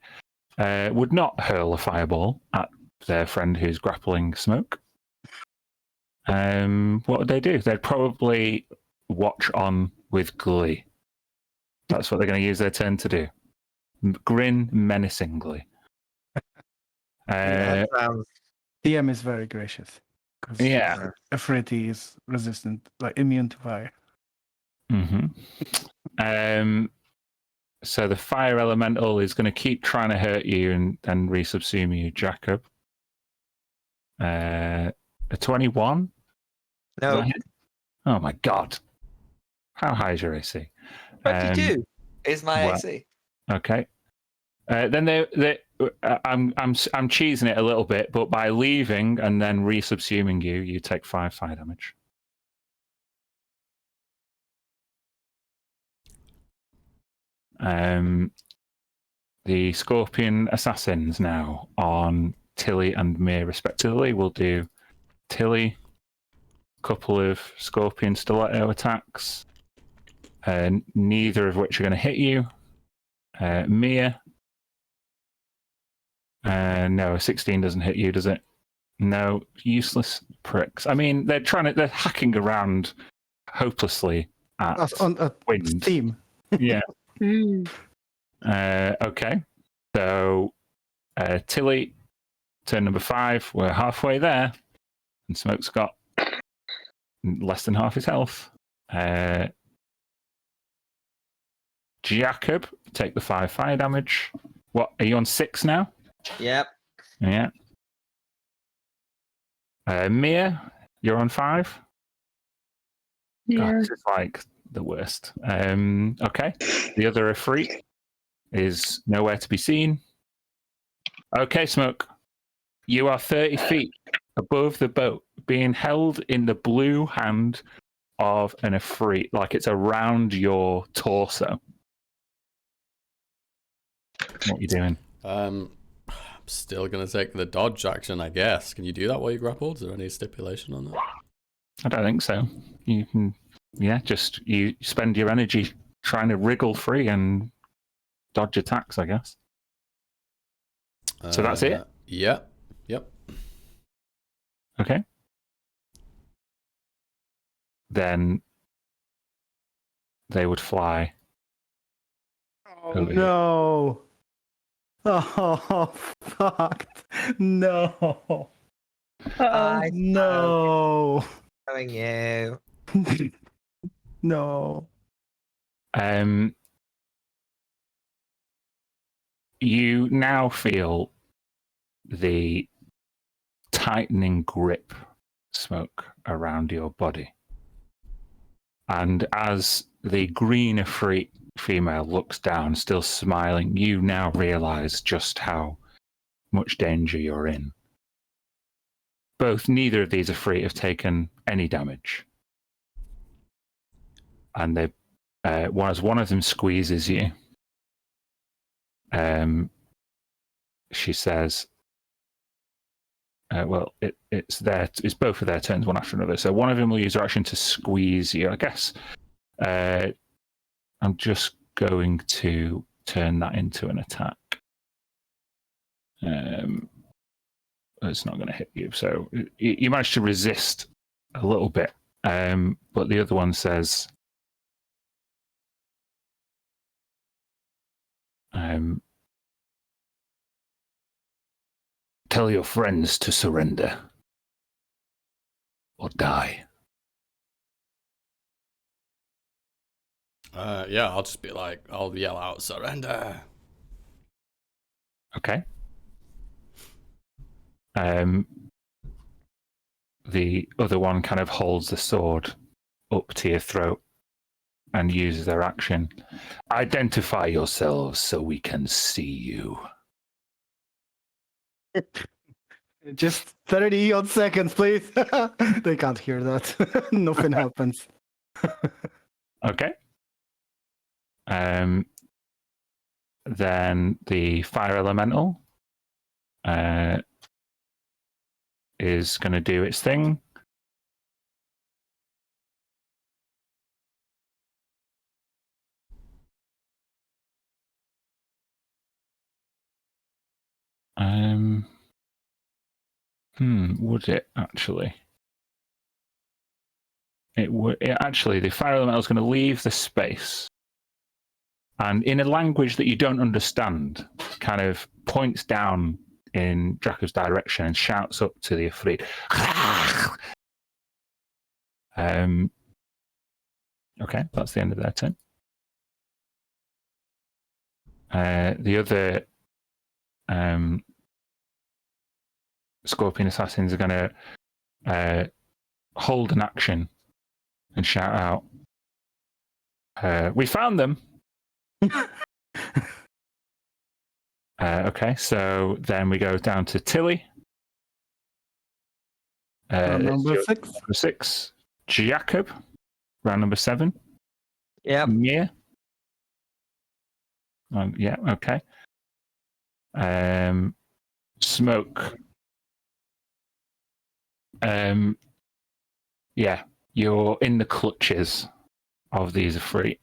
would not hurl a fireball at their friend who's grappling Smoke. What would they do? They'd probably watch on with glee. That's what they're going to use their turn to do. Grin menacingly. That sounds... DM is very gracious. Yeah. Afriti is resistant, like immune to fire. So the fire elemental is going to keep trying to hurt you and resubsume you, Jacob. A 21? No. Oh my god. How high is your AC? 22 is my AC. Okay. Then I'm cheesing it a little bit, but by leaving and then resubsuming you, you take 5 fire damage. The Scorpion Assassins now on Tilly and Mir respectively. We'll do Tilly, couple of Scorpion Stiletto attacks, neither of which are going to hit you. Mir, no, a 16 doesn't hit you, does it? No, useless pricks. I mean, they're hacking around hopelessly at wind. Steam. Yeah. Okay. So, Tilly, turn number 5. We're halfway there, and Smoke's got less than half his health. Jacob, take the 5 fire damage. What, are you on 6 now? Yep. Yeah. Mia, you're on 5? Yeah. God, this is like the worst. Okay. The other Ifrit is nowhere to be seen. Okay, Smoke. You are 30 feet above the boat, being held in the blue hand of an Ifrit, like it's around your torso. What are you doing? I'm still going to take the dodge action, I guess. Can you do that while you're grappled? Is there any stipulation on that? I don't think so. You can, just you spend your energy trying to wriggle free and dodge attacks, I guess. So that's it? Yeah. Yep. Okay. Then they would fly. Oh no. Oh fuck. No. I No. knowing you. No. You now feel the tightening grip Smoke around your body. And as the green Ifrit female looks down, still smiling, you now realize just how much danger you're in. Neither of these Ifrit have taken any damage. And they, as one of them squeezes you, she says, well, it's both of their turns, one after another. So one of them will use their action to squeeze you, I guess. I'm just going to turn that into an attack. It's not going to hit you. So you managed to resist a little bit. But the other one says, tell your friends to surrender or die. Yeah, I'll just be like, I'll yell out, surrender. Okay. The other one kind of holds the sword up to your throat and uses their action. Identify yourselves so we can see you. Just 30 odd seconds, please. They can't hear that. Nothing happens. Okay. Then the fire elemental is going to do its thing. Would it actually? It would. Actually, the fire elemental is going to leave the space, and in a language that you don't understand, kind of points down in Draco's direction and shouts up to the Ifrit. Okay, that's the end of their turn. The other Scorpion Assassins are going to hold an action and shout out, we found them! Okay, so then we go down to Tilly. Number 6. Number 6. Jacob, round number 7. Yep. Mia. Yeah, okay. Smoke. Yeah, you're in the clutches of these Ifrit.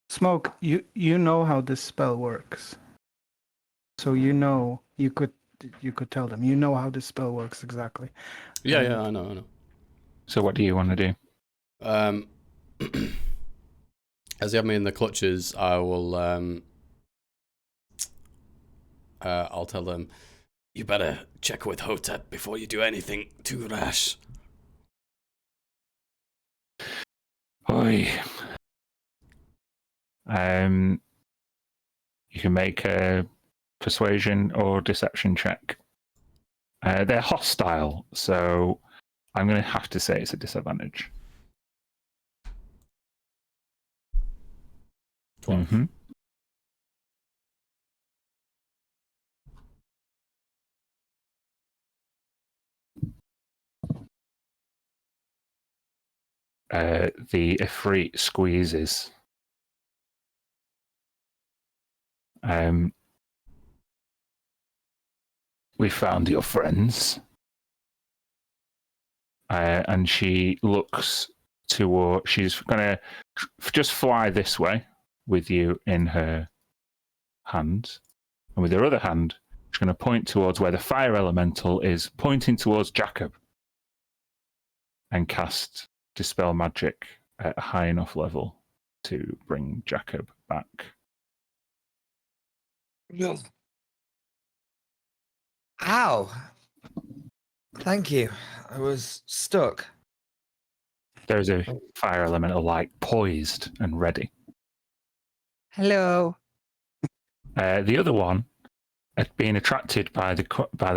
Smoke, you know how this spell works. So you know you could tell them. You know how this spell works exactly. Yeah, I know. So what do you want to do? As they have me in the clutches, I will I'll tell them, you better check with Hotep before you do anything too rash. Oi. You can make a persuasion or deception check. They're hostile, so I'm going to have to say it's a disadvantage. 12. Mm-hmm. The Ifrit squeezes. We found your friends. And she looks toward. She's going to just fly this way with you in her hand. And with her other hand, she's going to point towards where the fire elemental is pointing towards Jacob and cast Dispel Magic at a high enough level to bring Jacob back. Ow. Thank you. I was stuck. There's a fire elemental like poised and ready. Hello. The other one had been attracted by the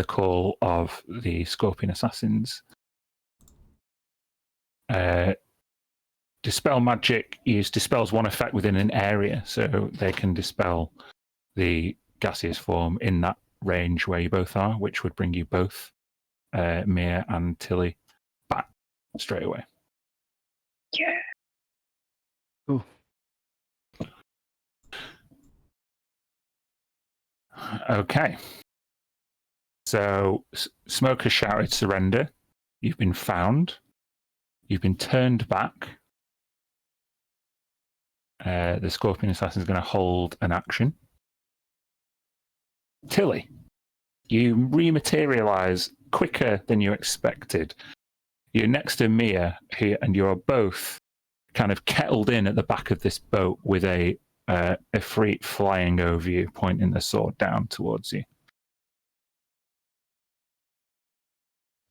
call of the Scorpion Assassins. Dispel Magic dispels one effect within an area, so they can dispel the gaseous form in that range where you both are, which would bring you both, Mia and Tilly, back straight away. Yeah. Ooh. Okay. So Smoke has shouted surrender. You've been found. You've been turned back. The Scorpion Assassin is going to hold an action. Tilly, you rematerialize quicker than you expected. You're next to Mia, and you're both kind of kettled in at the back of this boat with a Ifrit flying over you, pointing the sword down towards you.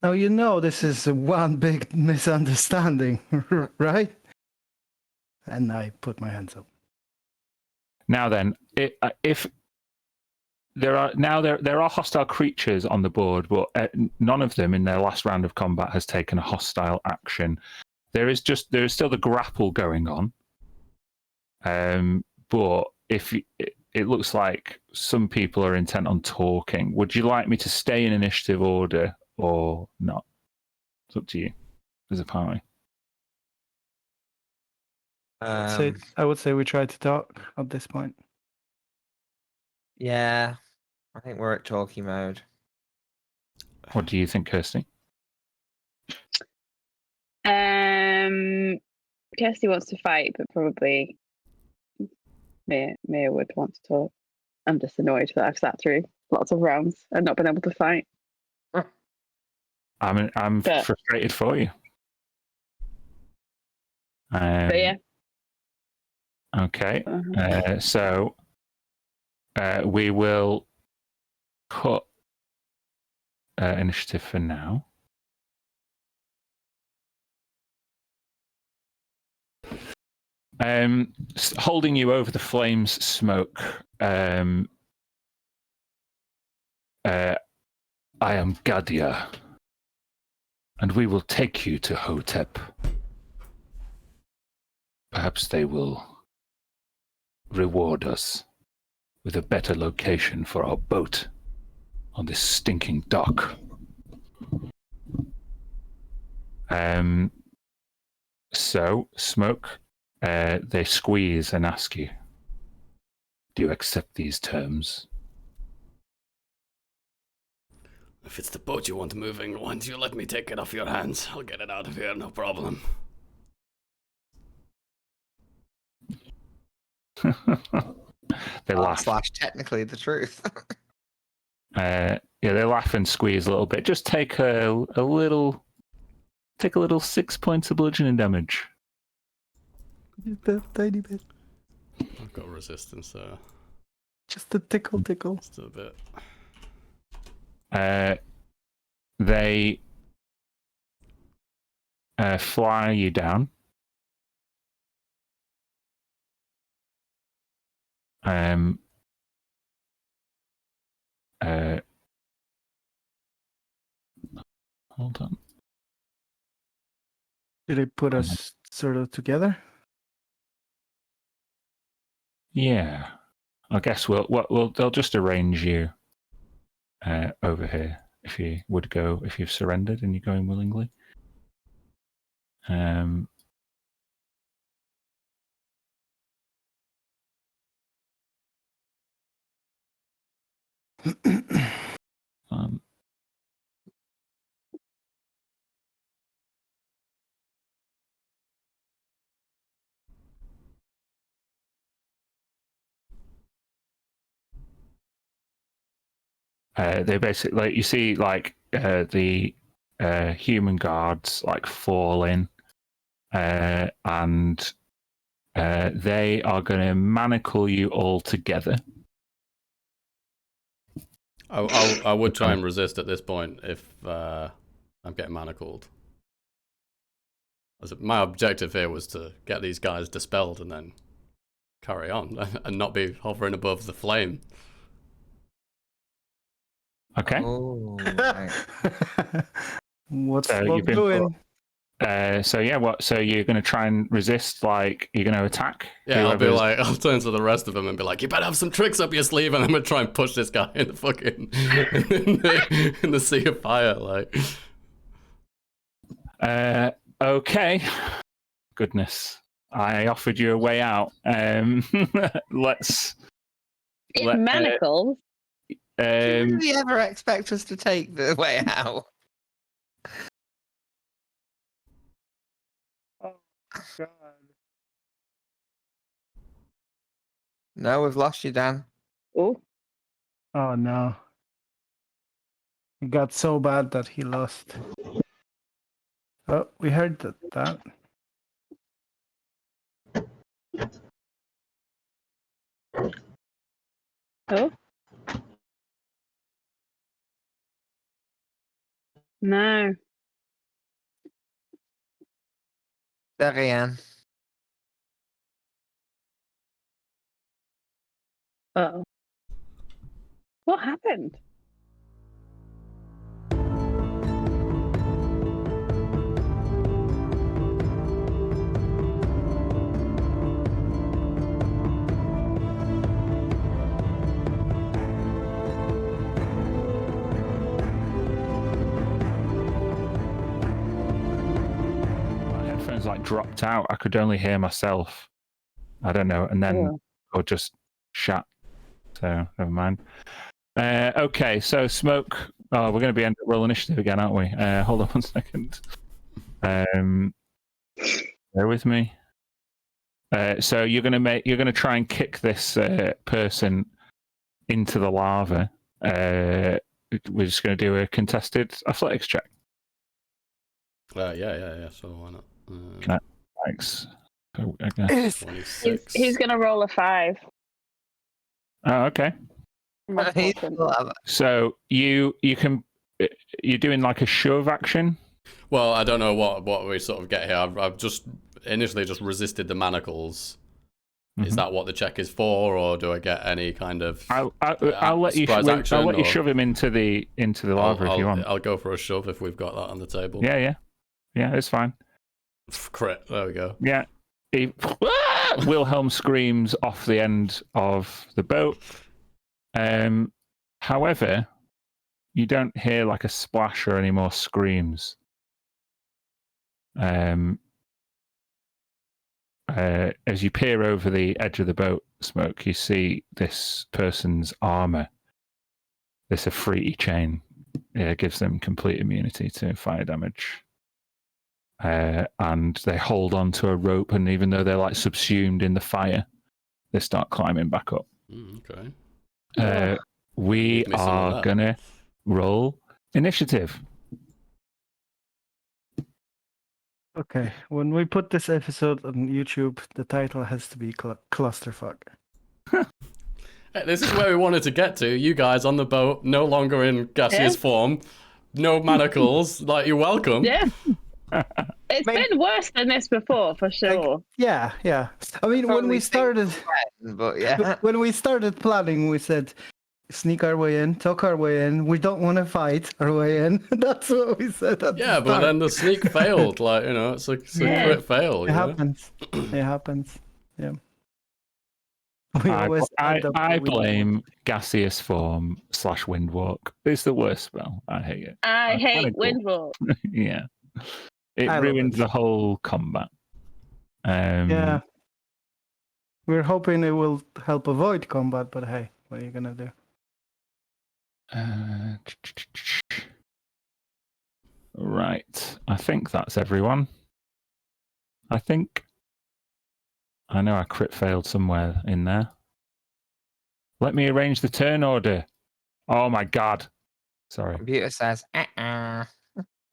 Now this is one big misunderstanding, right? And I put my hands up. Now then, if there are hostile creatures on the board, but none of them in their last round of combat has taken a hostile action. There is still the grapple going on, but if it looks like some people are intent on talking, would you like me to stay in initiative order or not? It's up to you as a party. I would say we try to talk at this point. Yeah, I think we're at talkie mode. What do you think, Kirsty? Kirsty wants to fight, but probably Mia would want to talk. I'm just annoyed that I've sat through lots of rounds and not been able to fight. I'm frustrated for you. But yeah. Okay. So we will cut initiative for now. Holding you over the flames, Smoke. I am Gadia, and we will take you to Hotep. Perhaps they will reward us with a better location for our boat on this stinking dock. So, Smoke, they squeeze and ask you, do you accept these terms? If it's the boat you want moving, why don't you let me take it off your hands? I'll get it out of here, no problem. They laugh. Slash technically the truth. Yeah, they laugh and squeeze a little bit. Just take a little 6 points of bludgeoning damage. A tiny bit. I've got resistance there. Just a tickle. Just a bit. They fly you down. Hold on. Did they put us sort of together? Yeah, I guess they'll just arrange you over here if you would go, if you've surrendered and you're going willingly. They basically, you see, the human guards fall in, and they are going to manacle you all together. I would try and resist at this point if I'm getting manacled. My objective here was to get these guys dispelled and then carry on and not be hovering above the flame. Okay. Oh, right. What's So Bob doing? So you're going to try and resist? Like, you're going to attack? Yeah, I'll turn to the rest of them and be like, you better have some tricks up your sleeve, and I'm going to try and push this guy in the fucking in the sea of fire. Like, okay. Goodness, I offered you a way out. Let's Manacles. Do you Um, really ever expect us to take the way out? Oh God. No, we've lost you, Dan. Oh, Oh no. It got so bad that he lost. Oh, we heard that. oh. No. Darian. Oh. What happened? my headphones like dropped out. I could only hear myself. I don't know, and then Oh. or just shut. So never mind. Okay, so smoke. Oh, we're going to be end roll initiative again, aren't we? Hold on 1 second. Bear with me. So you're going to try and kick this person into the lava. We're just going to do a contested athletics check. Yeah. So why not? Thanks. So, okay. 26. He's going to roll a 5. Oh, okay. That's He's awesome. lava. So you're doing like a shove action. Well, I don't know what we sort of get here. I've just initially just resisted the manacles. Is Mhm. that what the check is for, or do I get any kind of? I'll let you. surprise action, I'll let you or- shove him into the lava if you want. I'll go for a shove if we've got that on the table. Yeah, it's fine. Crit. There we go. Yeah. He, Wilhelm screams off the end of the boat. However, you don't hear like a splash or any more screams. As you peer over the edge of the boat, Smoke, you see this person's armor. This Afriti chain. Gives them complete immunity to fire damage. And they hold on to a rope, and even though they're like subsumed in the fire, they start climbing back up. Okay. We Give me some of are that. gonna roll initiative. Okay, when we put this episode on YouTube, the title has to be Clusterfuck. Hey, this is where we wanted to get to. You guys on the boat, no longer in gaseous Yeah. form, no manacles. Like, you're welcome. Yeah. It's been worse than this before, for sure. Yeah. I mean, when Probably we think- started, But yeah. when we started planning, we said, sneak our way in, talk our way in. We don't want to fight our way in. That's what we said at Yeah, the but start. then the sneak failed. Like, it's a Yeah. crit fail. It You know? happens. It happens. Yeah. We I always end up with blame gaseous form / windwalk. It's the worst spell. I hate it. I That's hate kinda cool. Windwalk. Yeah, it I love ruins it. the whole combat. Yeah. We're hoping it will help avoid combat, but hey, what are you gonna do? Right. I think that's everyone. I know I crit failed somewhere in there. Let me arrange the turn order. Oh my god. Sorry. Computer says,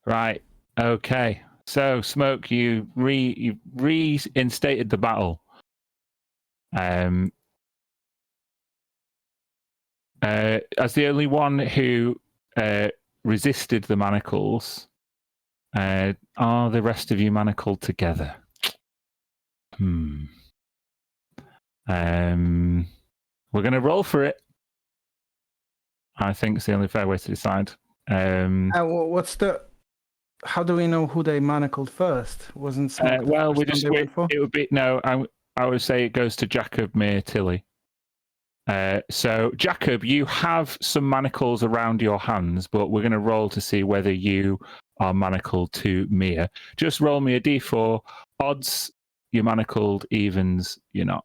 Right. Okay. So, Smoke, you reinstated the battle. As the only one who resisted the manacles, are the rest of you manacled together? We're going to roll for it. I think it's the only fair way to decide. What's the? How do we know who they manacled first? Wasn't Smoke the Well, first we one just they went for? it would be no. I would say it goes to Jacob, Mir, Tilly. So Jacob, you have some manacles around your hands, but we're going to roll to see whether you are manacled to Mia. Just roll me a d4. Odds, you're manacled. Evens, you're not.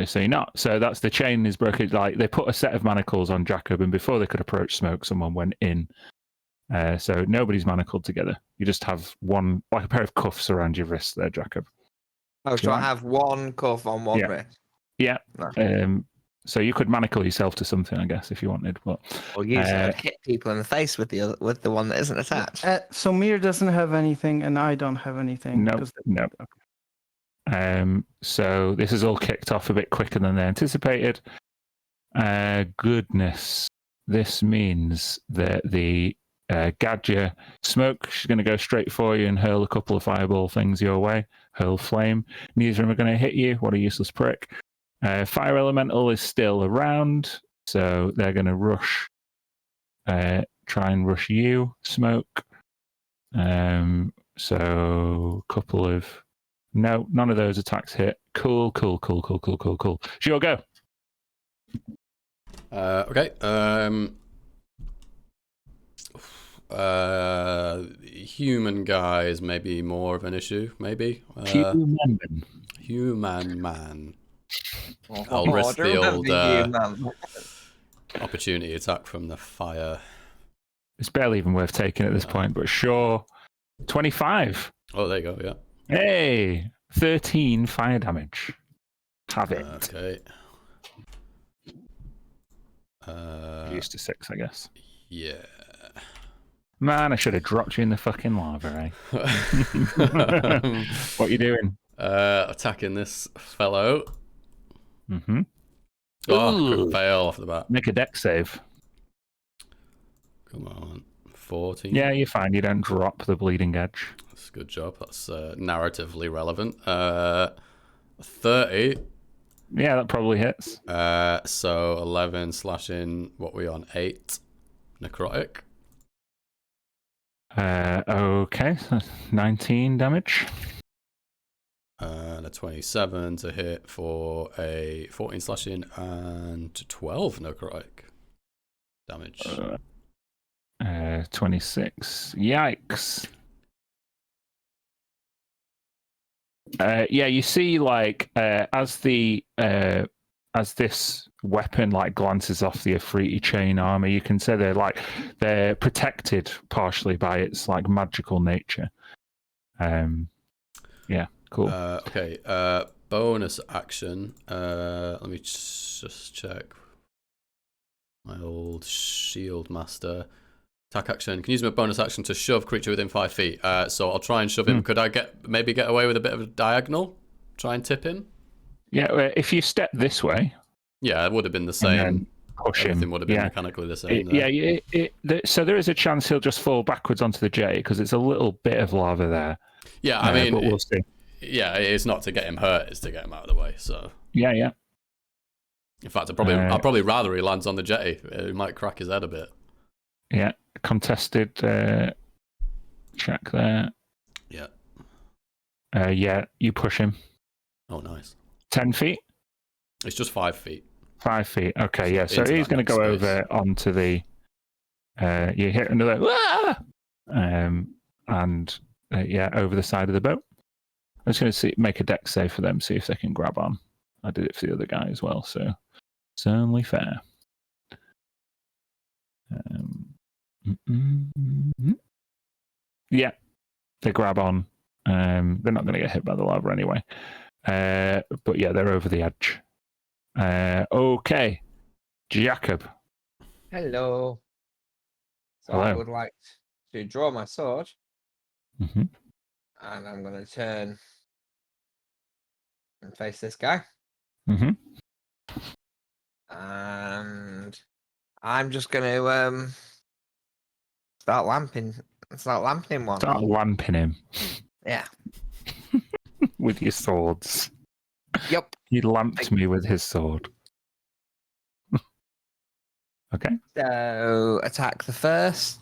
So you're not. So that's the chain is broken. Like they put a set of manacles on Jacob, and before they could approach Smoke, someone went in. So nobody's manacled together. You just have one, like a pair of cuffs around your wrist there, Jacob. Oh, so I Right. have one cuff on one Yeah. wrist. Yeah. No. So you could manacle yourself to something, I guess, if you wanted. But Or usually I'd hit people in the face with the one that isn't attached. So Mir doesn't have anything, and I don't have anything. no, 'cause- no. So this is all kicked off a bit quicker than they anticipated. Goodness, this means that the Gadger Smoke, she's going to go straight for you and hurl a couple of fireball things your way. Hurl flame. Neither of them are going to hit you. What a useless prick. Fire Elemental is still around, so they're going to rush. Try and rush you, Smoke. So a couple of no, none of those attacks hit. Cool. Sure, go. Okay. Human guy is maybe more of an issue. Maybe. Human man. I'll risk the old opportunity attack from the fire. It's barely even worth taking at this point, but sure. 25. Oh, there you go. Yeah. Hey, 13 fire damage. Have it. Okay. Used to 6, I guess. Yeah. Man, I should have dropped you in the fucking lava, eh? What you doing? Attacking this fellow. Mm-hmm. Oh, could fail off the bat. Make a dex save. Come on. 14. Yeah, you're fine. You don't drop the bleeding edge. That's a good job. That's narratively relevant. 30. Yeah, that probably hits. So 11 slashing. What we on? 8 necrotic. Okay, so 19 damage. And a 27 to hit for a 14 slashing and 12 necrotic damage. 26. Yikes. Yeah, you see, like, as this weapon like glances off the Afriti chain armor, you can say they're protected partially by its like magical nature. Yeah, cool. Okay. Bonus action. Let me just check. My old shield master. Attack action. Can use my bonus action to shove creature within 5 feet. So I'll try and shove him. Could I maybe get away with a bit of a diagonal? Try and tip him? Yeah, if you step this way. Yeah, it would have been the same. Push Everything him. would have been mechanically the same. So there is a chance he'll just fall backwards onto the jetty because it's a little bit of lava there. Yeah, I mean, but we'll see. Yeah, it's not to get him hurt; it's to get him out of the way. So yeah. In fact, I'd probably rather he lands on the jetty. He might crack his head a bit. Yeah, contested check there. Yeah. Yeah, you push him. Oh, nice. 10 feet. It's just 5 feet. 5 feet. Okay, yeah. So Into he's that going to next go space. over onto the. You hit another. And over the side of the boat. I'm just going to make a dex save for them, see if they can grab on. I did it for the other guy as well, so certainly fair. Yeah, they grab on. They're not going to get hit by the lava anyway. But yeah, they're over the edge. Okay, Jacob. Hello. So Hello. I would like to draw my sword, Mm-hmm. and I'm going to turn and face this guy. Mm-hmm. And I'm just going to start lamping one. Start lamping him Yeah. with your swords. Yep. He lamped me with his sword. Okay. So attack the first.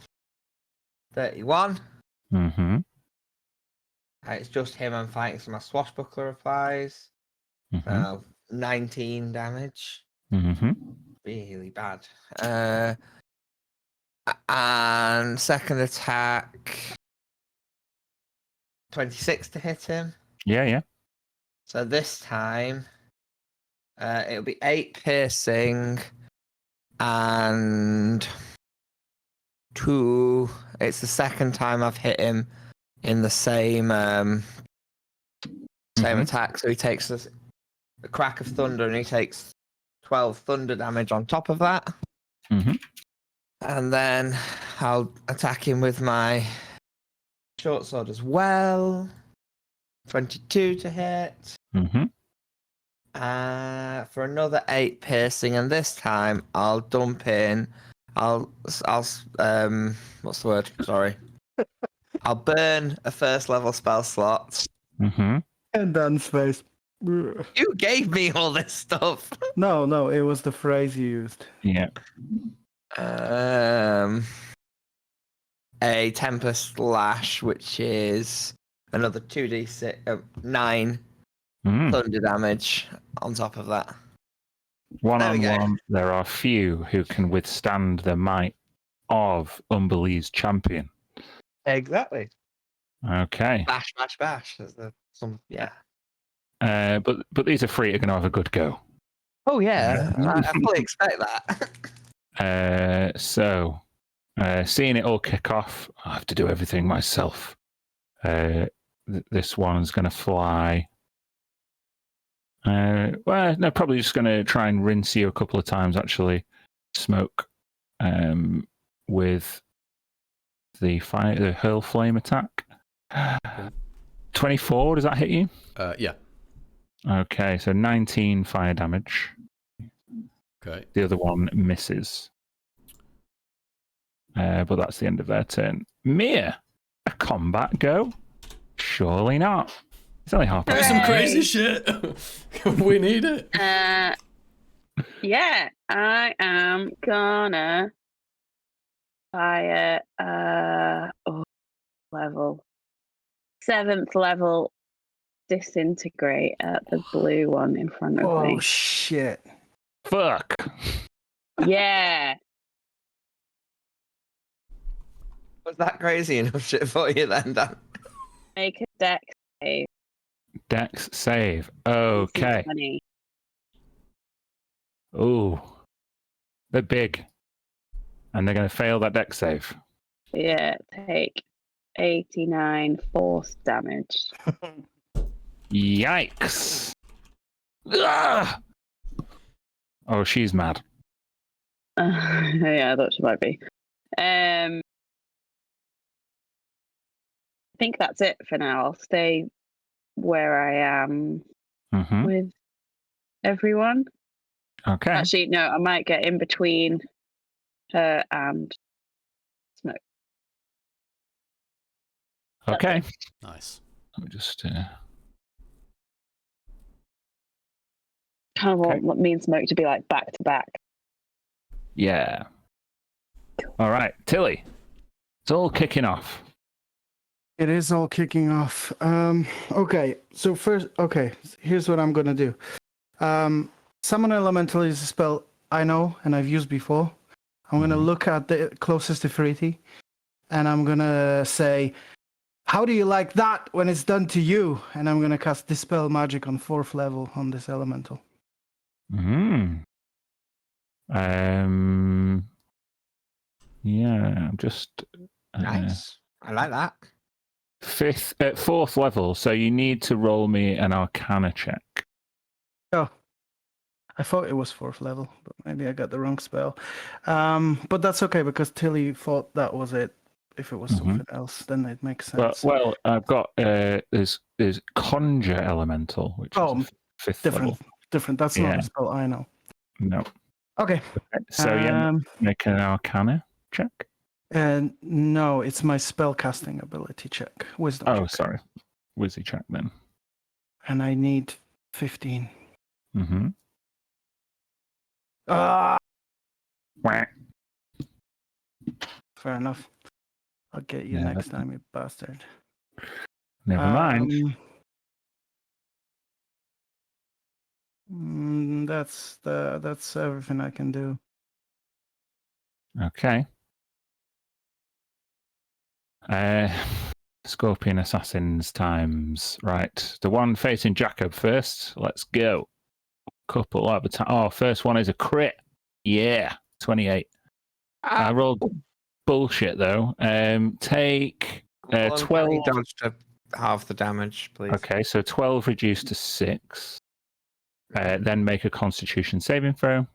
31. Mm-hmm. It's just him I'm fighting, so my swashbuckler applies. Mm-hmm. 19 damage. Mm-hmm. Really bad. And second attack. 26 to hit him. Yeah. So this time It'll be 8 piercing and 2. It's the second time I've hit him in the same attack. So he takes a crack of thunder and he takes 12 thunder damage on top of that. Mhm. And then I'll attack him with my short sword as well. 22 to hit. Mhm. For another 8 piercing, and this time I'll dump in. I'll what's the word? Sorry. I'll burn a first level spell slot. Mhm. And then space. You gave me all this stuff. No, it was the phrase you used. Yeah. A Tempest Lash, which is another 2d6, 9 Mm. thunder damage on top of that. One There we on go. one, there are few who can withstand the might of Umberlee's champion. Exactly. Okay. Bash, bash, bash. Yeah. But these are free are going to have a good go. Oh yeah, I fully expect that. So, seeing it all kick off, I have to do everything myself. This one's going to fly. Well, no, probably just going to try and rinse you a couple of times, actually. Smoke with the hurl flame attack. 24, does that hit you? Yeah. Okay, so 19 fire damage. Okay. The other one misses. But that's the end of their turn. Mia, a combat go? Surely not. It's only half. Do some crazy shit. We need it. Yeah, I am gonna fire level 7th level disintegrate at the blue one in front of Oh me. shit! Fuck. Yeah. Was that crazy enough shit for you then, Dan? Make a dex save. Dex save. Okay. 20. Ooh. They're big. And they're going to fail that dex save. Yeah, take 89 force damage. Yikes. Ugh! Oh, she's mad. Yeah, I thought she might be. I think that's it for now. I'll stay where I am Mm-hmm. with everyone. Okay. Actually, no, I might get in between her and Smoke. Okay. Nice. Let me just. Kind of Okay. want me and Smoke to be like back to back. Yeah. All right, Tilly. It's all kicking off. It is all kicking off. Okay, so first, here's what I'm gonna do. Summon Elemental is a spell I know and I've used before. I'm gonna look at the closest Ifriti, and I'm gonna say, "How do you like that when it's done to you?" And I'm gonna cast Dispel Magic on 4th level on this Elemental. Hmm. Yeah, I'm just. Nice. I like that. 4th level, so you need to roll me an Arcana check. Oh, I thought it was 4th level, but maybe I got the wrong spell. But that's okay because Tilly thought that was it. If it was something else, then it makes sense. Well, I've got there's Conjure Elemental, which is 5th level. Different. That's not a spell I know. No. Okay. So make an Arcana check. And no, it's my spell casting ability check. Wisdom check. Sorry. Wizzy check then. And I need 15. Mm-hmm. Fair enough. I'll get you next time, you bastard. Never mind. That's everything I can do. Okay. Scorpion Assassins times. Right. The one facing Jacob first. Let's go. couple of attack. Oh, first one is a crit. Yeah, 28. I rolled bullshit though. Take 12. Dodge to half the damage, please. Okay, so 12 reduced to 6. Then make a Constitution saving throw.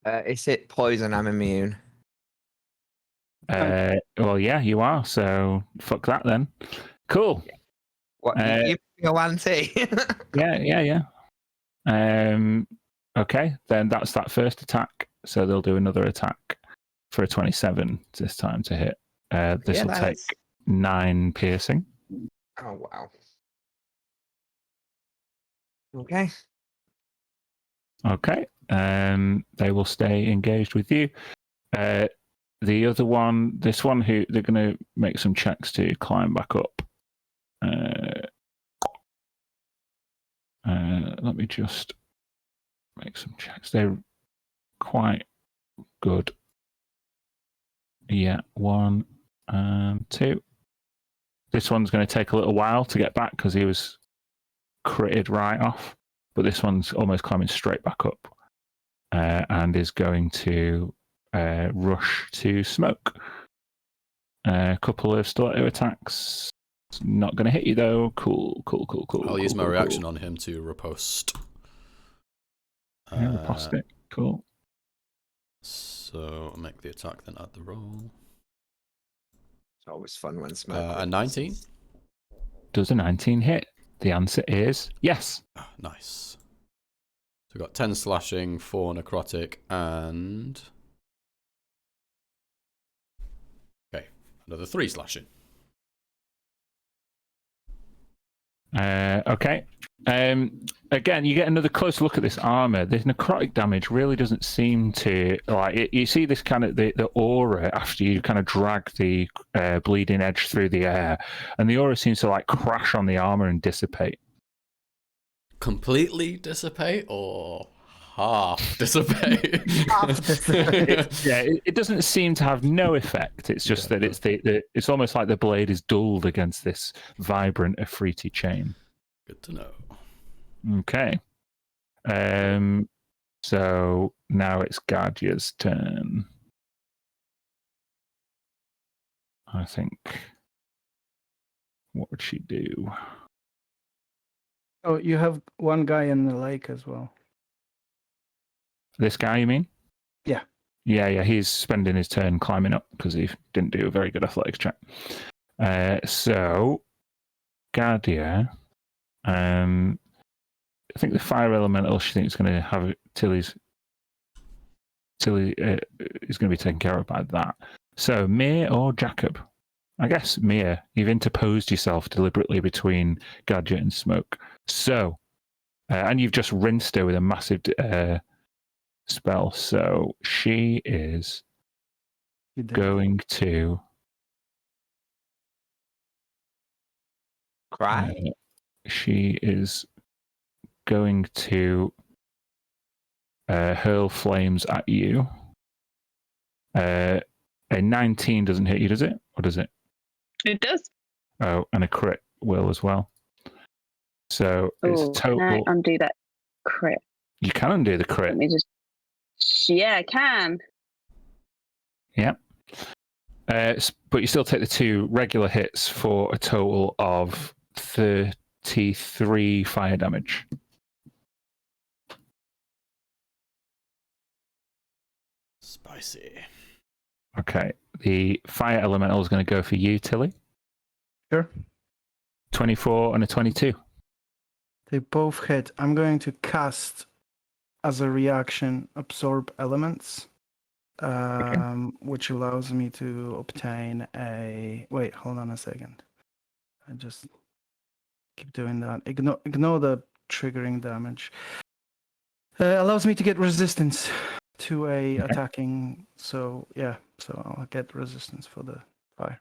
Is it poison? I'm immune. Well, yeah, you are. So fuck that then. Cool. What? You go anti? Yeah. Okay, then that's that first attack. So they'll do another attack for a 27 this time to hit. This will take 9 piercing. Oh wow. Okay. Okay. They will stay engaged with you. The other one, this one, who they're going to make some checks to climb back up. Let me just make some checks. They're quite good. Yeah, 1 and 2. This one's going to take a little while to get back because he was critted right off. But this one's almost climbing straight back up and is going to rush to Smoke. A couple of stiletto attacks. It's not going to hit you though. Cool. I'll use my reaction on him to riposte. Riposte it. Cool. So I'll make the attack then add the roll. It's always fun when Smoke. A 19. Does a 19 hit? The answer is yes. Oh, nice. So we've got 10 slashing, 4 necrotic, and... Okay, another 3 slashing. Okay. Again, you get another close look at this armor. This necrotic damage really doesn't seem to you see this kind of the aura after you kind of drag the bleeding edge through the air, and the aura seems to crash on the armor and dissipate. Completely dissipate or half dissipate? Half dissipate. Yeah, it doesn't seem to have no effect. It's just that it's it's almost like the blade is dulled against this vibrant Afriti chain. Good to know. Okay. So now it's Gardia's turn. I think. What would she do? Oh, you have one guy in the lake as well. This guy, you mean? Yeah. Yeah. He's spending his turn climbing up because he didn't do a very good athletics check. So, Gardia, I think the fire elemental she thinks is going to have Tilly is going to be taken care of by that. So, Mir or Jacob? I guess Mir. You've interposed yourself deliberately between Gadget and Smoke. So, and you've just rinsed her with a massive spell. So she is going to Cry. She is going to hurl flames at you. A 19 doesn't hit you, does it? Or does it? It does. Oh, and a crit will as well. So it's total. Can I undo that crit? You can undo the crit. Let me just. Yeah, I can. Yeah. But you still take the 2 regular hits for a total of 33 fire damage. Spicy. Okay. The fire elemental is going to go for you, Tilly. Sure. 24 and a 22. They both hit. I'm going to cast, as a reaction, Absorb Elements, which allows me to obtain a... Wait, hold on a second. I just keep doing that. Ignore the triggering damage. Allows me to get resistance to a attacking... So, yeah. So I'll get resistance for the fire.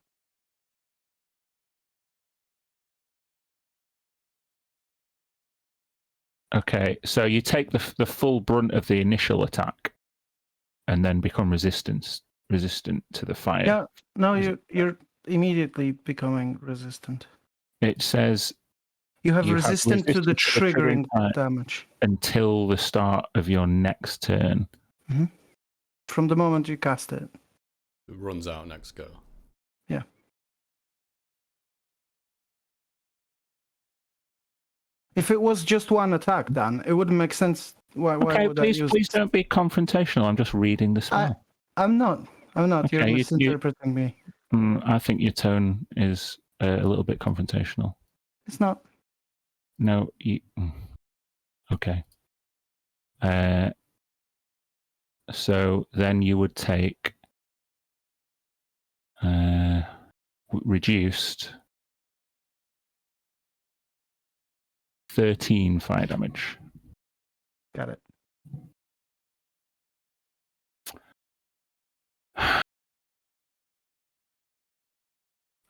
Okay, so you take the full brunt of the initial attack, and then become resistant to the fire. Yeah, no, you're immediately becoming resistant. It says You have You have resistance to the resistance to the triggering triggering damage. until the start of your next turn. From the moment you cast it. It runs out next go. Yeah. If it was just one attack, Dan, it wouldn't make sense. Why Okay, would I use please don't be confrontational. I'm just reading the spell. I'm not. You're Okay, you- misinterpreting me. I think your tone is a little bit confrontational. It's not. No, okay. So then you would take reduced 13 fire damage. Got it.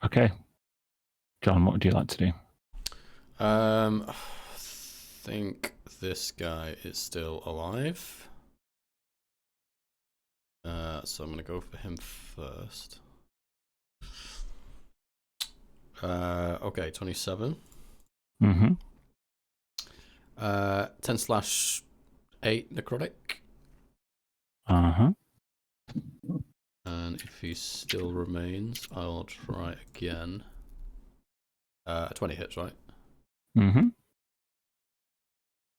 Okay. John, what would you like to do? I think this guy is still alive. So I'm going to go for him first. Okay, 27. Mm-hmm. 10/8 necrotic. Uh-huh. And if he still remains, I'll try again. 20 hits, right? Mm-hmm.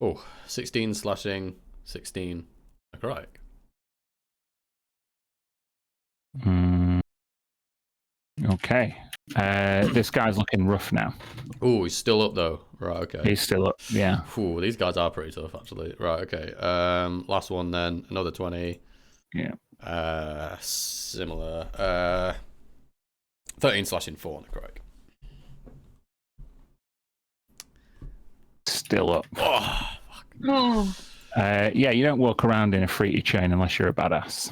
Oh, 16 slashing, 16 necrotic. Okay. This guy's looking rough now. Oh, he's still up though. Right, okay. He's still up. Yeah. Ooh, these guys are pretty tough actually. Right, okay. Last one then, another 20. Yeah. Similar. 13 slashing, 4 necrotic. Still up. Oh, fuck. Oh, Yeah, you don't walk around in a fruity chain unless you're a badass.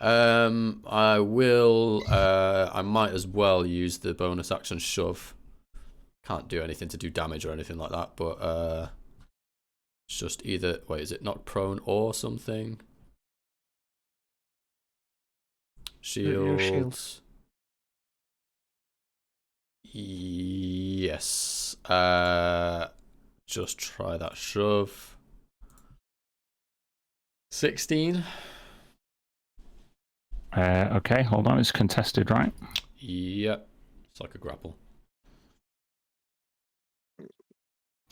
I will. I might as well use the bonus action shove. Can't do anything to do damage or anything like that, but it's just either. Wait, is it knock prone or something? Your Shields. shields. Yes. Just try that shove. 16. Okay, hold on. It's contested, right? Yep. It's like a grapple.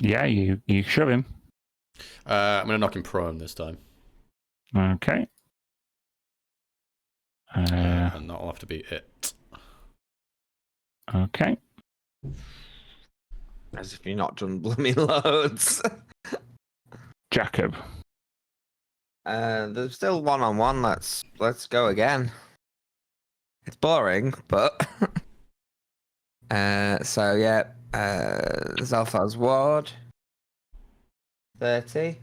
Yeah, you shove him. I'm gonna knock him prone this time. Okay. And that'll have to be it. Okay. As if you're not done blooming loads. Jacob. There's still 1-on-1. Let's go again. It's boring, but so yeah. Zalfar's ward. 30.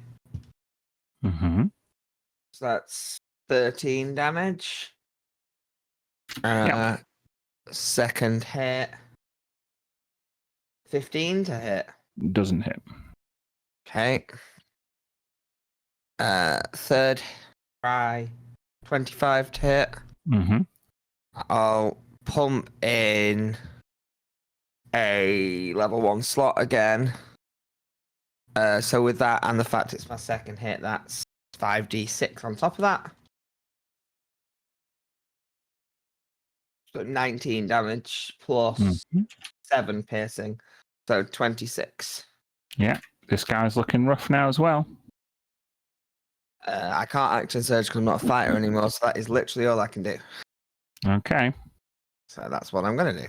Mm-hmm. So that's 13 damage. Yeah. Second hit. 15 to hit. Doesn't hit. Okay. Third try. 25 to hit. Mm-hmm. I'll pump in a level 1 slot again. So with that and the fact it's my second hit, that's 5d6 on top of that. So 19 damage plus 7 piercing. So 26. Yeah. This guy's looking rough now as well. I can't act in surge because I'm not a fighter anymore, so that is literally all I can do. Okay. So that's what I'm going to do.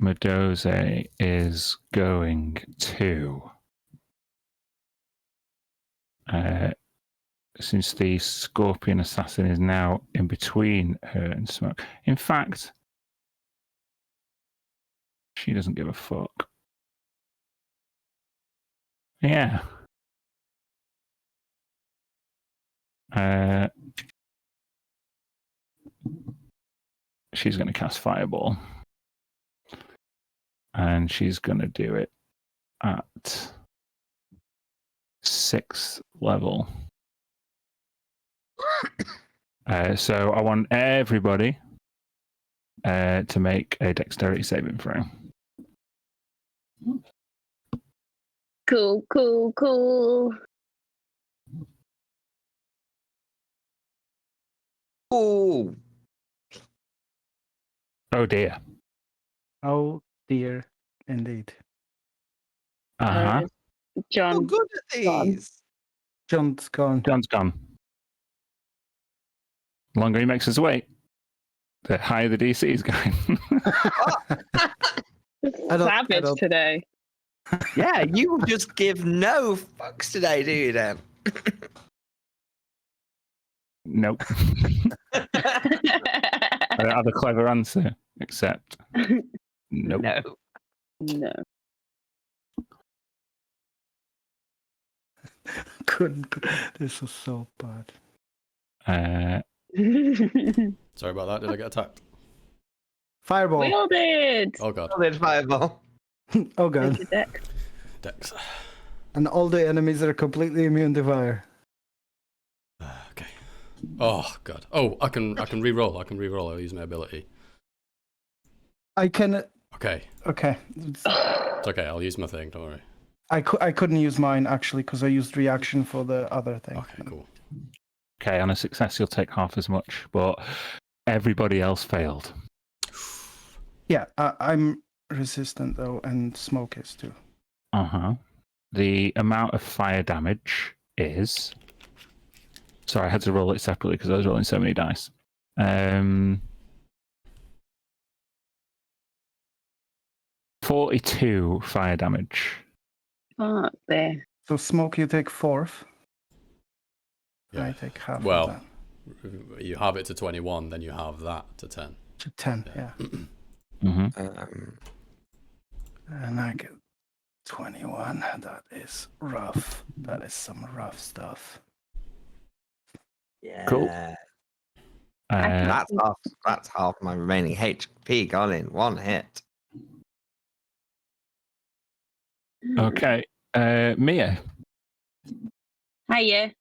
Medoze is going to, since the Scorpion Assassin is now in between her and Smoke. In fact, she doesn't give a fuck. Yeah. She's going to cast Fireball. And she's going to do it at 6th level. So I want everybody to make a dexterity saving throw. Cool, cool, cool. Ooh. Oh dear. Oh dear, indeed. Uh-huh. So John. good at Gone. these. John's gone. John's gone. The longer he makes us wait, the higher the DC is going. Savage don't- today. Yeah, you just give no fucks today, do you, Dan? Nope. I don't have a clever answer, except nope. No. No. Couldn't. This was so bad. Sorry about that. Did I get attacked? Fireball. We all did. Oh god. Solid fireball. Oh god. There's your deck. Dex. And all the enemies are completely immune to fire. Okay. Oh god. Oh, I can re-roll. I can re-roll. I'll use my ability. I can. Okay. Okay. It's okay. I'll use my thing. Don't worry. I couldn't use mine actually because I used reaction for the other thing. Okay. Cool. Okay, on a success, you'll take half as much, but everybody else failed. Yeah, I'm resistant though, and smoke is too. Uh-huh. The amount of fire damage is... Sorry, I had to roll it separately because I was rolling so many dice. 42 fire damage. Fuck there. So smoke, you take fourth. Yeah. I take half Well, of you have it to 21, then you have that to 10. that. To 10, Yeah. yeah. Mm-hmm. And I get 21. That is rough. That is some rough stuff. Yeah. Cool. That's half my remaining HP gone in one hit. Okay. Mia. Hiya.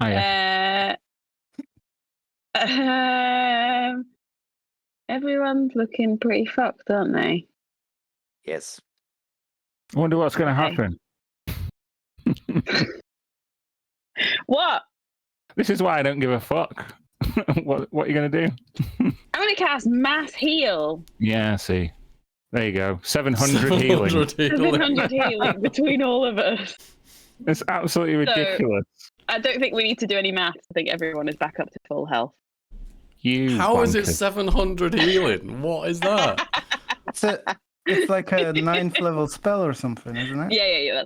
Hiya. Everyone's looking pretty fucked, aren't they? Yes. I wonder what's going to Okay. happen. What? This is why I don't give a fuck. What are you going to do? I'm gonna cast mass heal. Yeah, see. There you go. 700 healing. 700 healing between all of us. It's absolutely ridiculous. I don't think we need to do any maths. I think everyone is back up to full health. How is it bonkers. 700 healing? What is that? It's like a 9th level spell or something, isn't it? Yeah.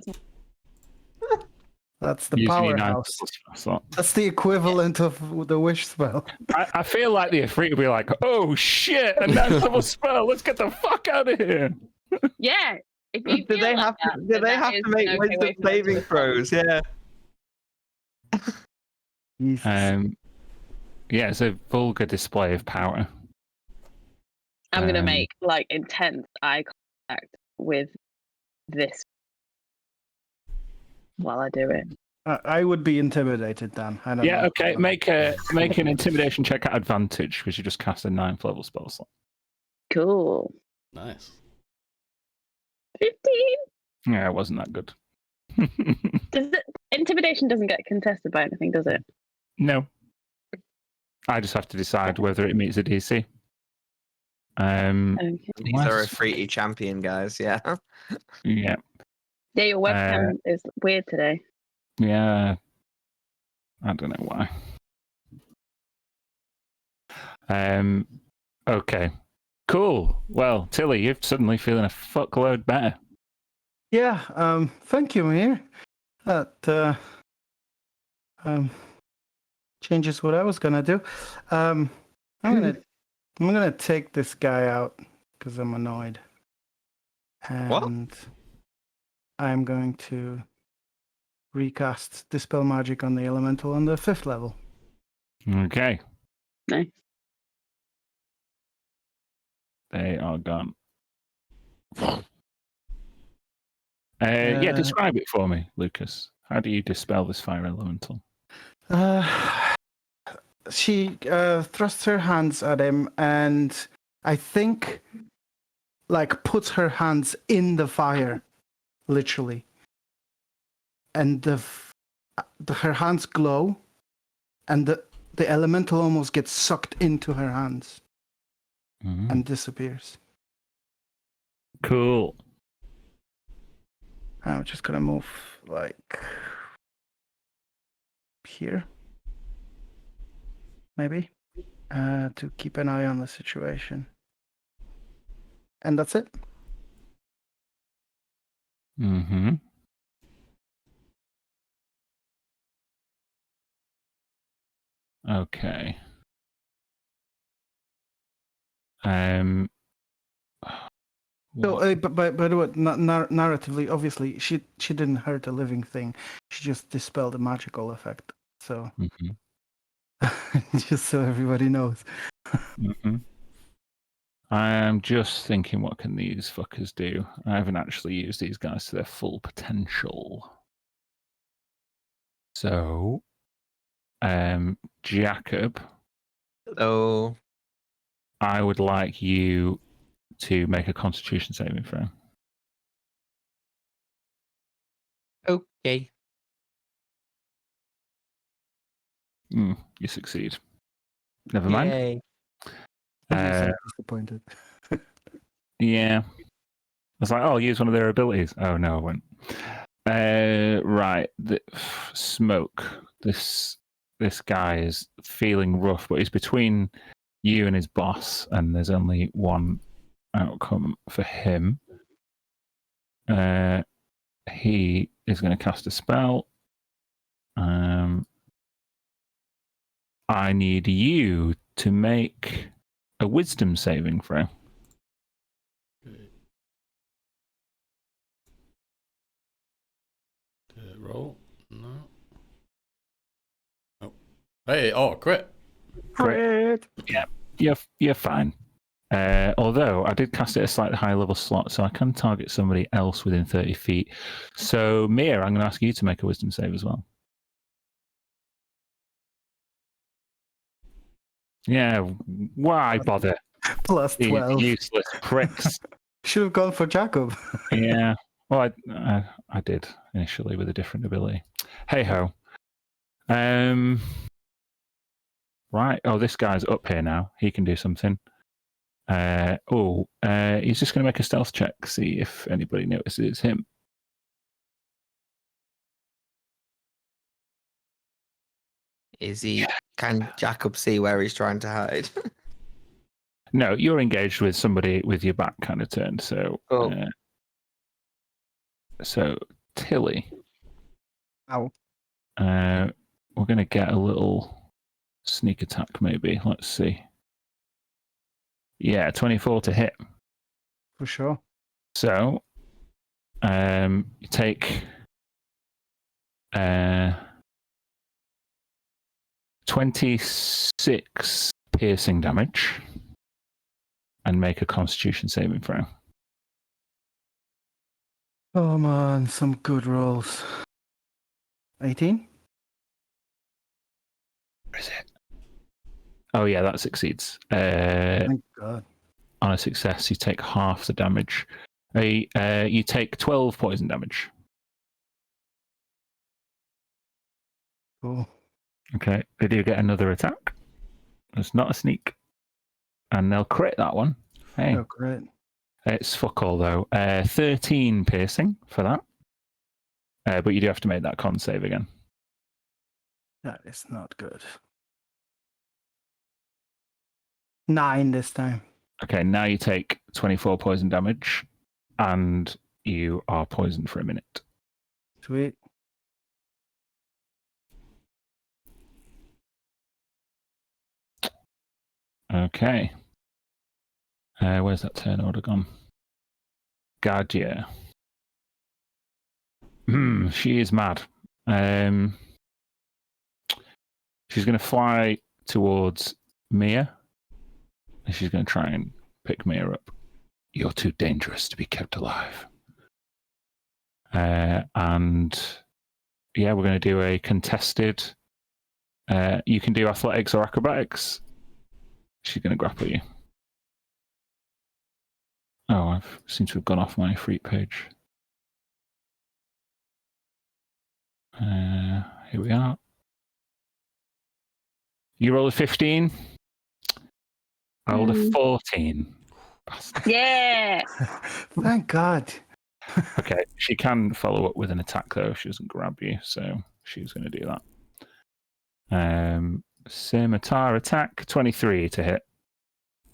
That's the Using your powerhouse. knife slot. That's the equivalent of the wish spell. I feel like the Ifrit will be like, oh shit, a ninth level spell. Let's get the fuck out of here. Yeah. If you Do feel they like have that, to? Do then they that have is to make an okay way wisdom for them to saving respond. throws? Yeah. Jesus. Yeah, it's a vulgar display of power. I'm gonna Um, make like intense eye contact with this while I do it. I would be intimidated, Dan. I don't Yeah, know. okay. Make an intimidation check at advantage because you just cast a 9th level spell slot. Cool. Nice. 15. Yeah, it wasn't that good. Intimidation doesn't get contested by anything, does it? No. I just have to decide whether it meets a DC. Okay. These are a fruity champion, guys. Yeah. Yeah. Yeah, your webcam is weird today. Yeah. I don't know why. Okay. Cool. Well, Tilly, you're suddenly feeling a fuckload better. Yeah, thank you, Mir. That changes what I was gonna do. I'm gonna take this guy out because I'm annoyed. What? And I'm going to recast Dispel Magic on the Elemental on the 5th level. Okay. Nice. They are gone. Yeah, describe it for me, Lucas. How do you dispel this fire elemental? She thrusts her hands at him and I think like puts her hands in the fire literally. And her hands glow, and the elemental almost gets sucked into her hands and disappears. Cool. I'm just gonna move like here, maybe, to keep an eye on the situation. And that's it. Mm-hmm. Okay. So, what- but by the way, narratively, obviously, she didn't hurt a living thing. She just dispelled a magical effect. So, Mhm. just so everybody knows. Mhm. I am just thinking, what can these fuckers do? I haven't actually used these guys to their full potential. So, Jacob, Hello. I would like you to make a Constitution saving throw. Okay. You succeed. Never mind. Yay. I'm so Uh, disappointed. yeah. I was like, oh, I'll use one of their abilities. Oh, no, I won't. Right. Smoke. This guy is feeling rough, but he's between you and his boss, and there's only one outcome for him. He is going to cast a spell. I need you to make a wisdom saving throw. Okay. Roll? No. Oh. Hey, oh, crit. Crit. You're fine. Although I did cast it at a slightly higher level slot, so I can target somebody else within 30 feet. So, Mia, I'm going to ask you to make a wisdom save as well. Yeah, why bother? Plus You 12. useless pricks. Should have gone for Jacob. Yeah, well, I did initially with a different ability. Hey ho. Right. Oh, this guy's up here now. He can do something. He's just going to make a stealth check, see if anybody notices him. Can Jacob see where he's trying to hide? No, you're engaged with somebody with your back kind of turned. So, Oh. so Tilly, Ow. we're going to get a little sneak attack, maybe. Let's see. Yeah, 24 to hit. For sure. So, you take 26 piercing damage and make a Constitution saving throw. Oh man, some good rolls. 18? Where is it? Oh yeah, that succeeds. Thank God. On a success, you take half the damage. You take 12 poison damage. Cool. Okay, they do get another attack. It's not a sneak. And they'll crit that one. Hey, Oh, great. it's fuck all though. 13 piercing for that. But you do have to make that con save again. That is not good. 9 this time. Okay, now you take 24 poison damage and you are poisoned for a minute. Sweet. Okay. Where's that turn order gone? Gardia. She is mad. She's going to fly towards Mia. And she's going to try and pick Mia up. You're too dangerous to be kept alive. And yeah, we're going to do a contested. You can do athletics or acrobatics. She's going to grapple you. Oh, I seem to have gone off my freak page. Here we are. You roll a 15. I rolled a 14. Bastard. Yeah. Thank God. Okay, she can follow up with an attack though if she doesn't grab you, so she's going to do that. Scimitar attack 23 to hit.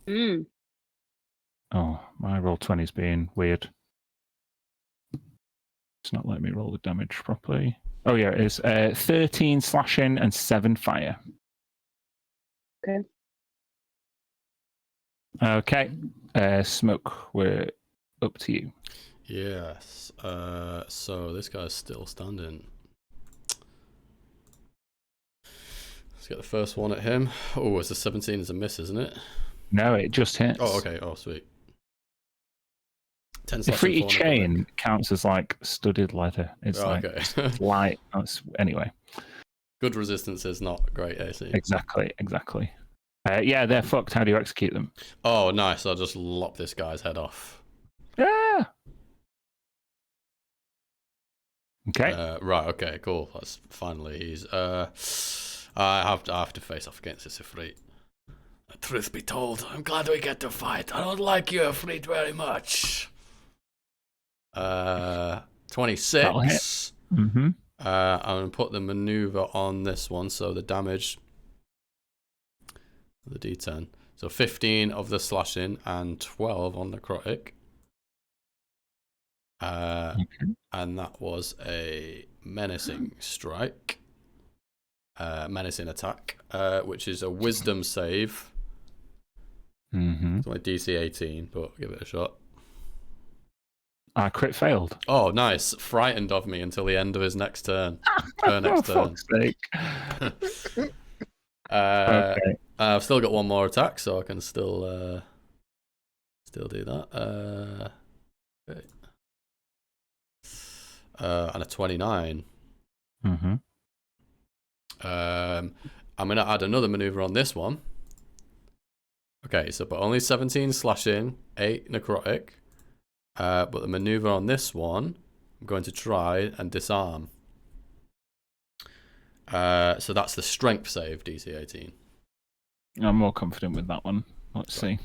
Mm. Oh, my roll 20's being weird. It's not letting me roll the damage properly. Oh yeah, it is 13 slashing and 7 fire. Okay. Okay, Smoke, we're up to you. Yes. So this guy's still standing. Let's get the first one at him. Oh, it's a 17 as a miss, isn't it? No, it just hits. Oh, okay. Oh, sweet. 10 The slashing, fruity 4 chain necrotic. counts as like studded leather. It's Oh, like okay. light. Anyway, Good resistance is not great AC. exactly. Yeah, they're fucked. How do you execute them? Oh, nice. I'll just lop this guy's head off. Yeah. Okay. Right. Okay. Cool. That's finally he's. I have to face off against this Ifrit. Truth be told, I'm glad we get to fight. I don't like you, Ifrit, very much. 26. Mm-hmm. I'm gonna put the maneuver on this one, so the damage. The D10. So 15 of the slashing and 12 on necrotic. And that was a menacing strike. Menacing attack, which is a wisdom save. Mm-hmm. It's my DC 18, but give it a shot. I crit failed. Oh, nice. Frightened of me until the end of his next turn. Her next For turn. fuck's sake. Okay. I've still got one more attack, so I can still do that. Okay. And a 29. Mm-hmm. I'm gonna add another maneuver on this one. Okay, so but only 17 slashing, 8 necrotic. But the maneuver on this one, I'm going to try and disarm. So that's the strength save, DC 18. I'm more confident with that one. Let's see.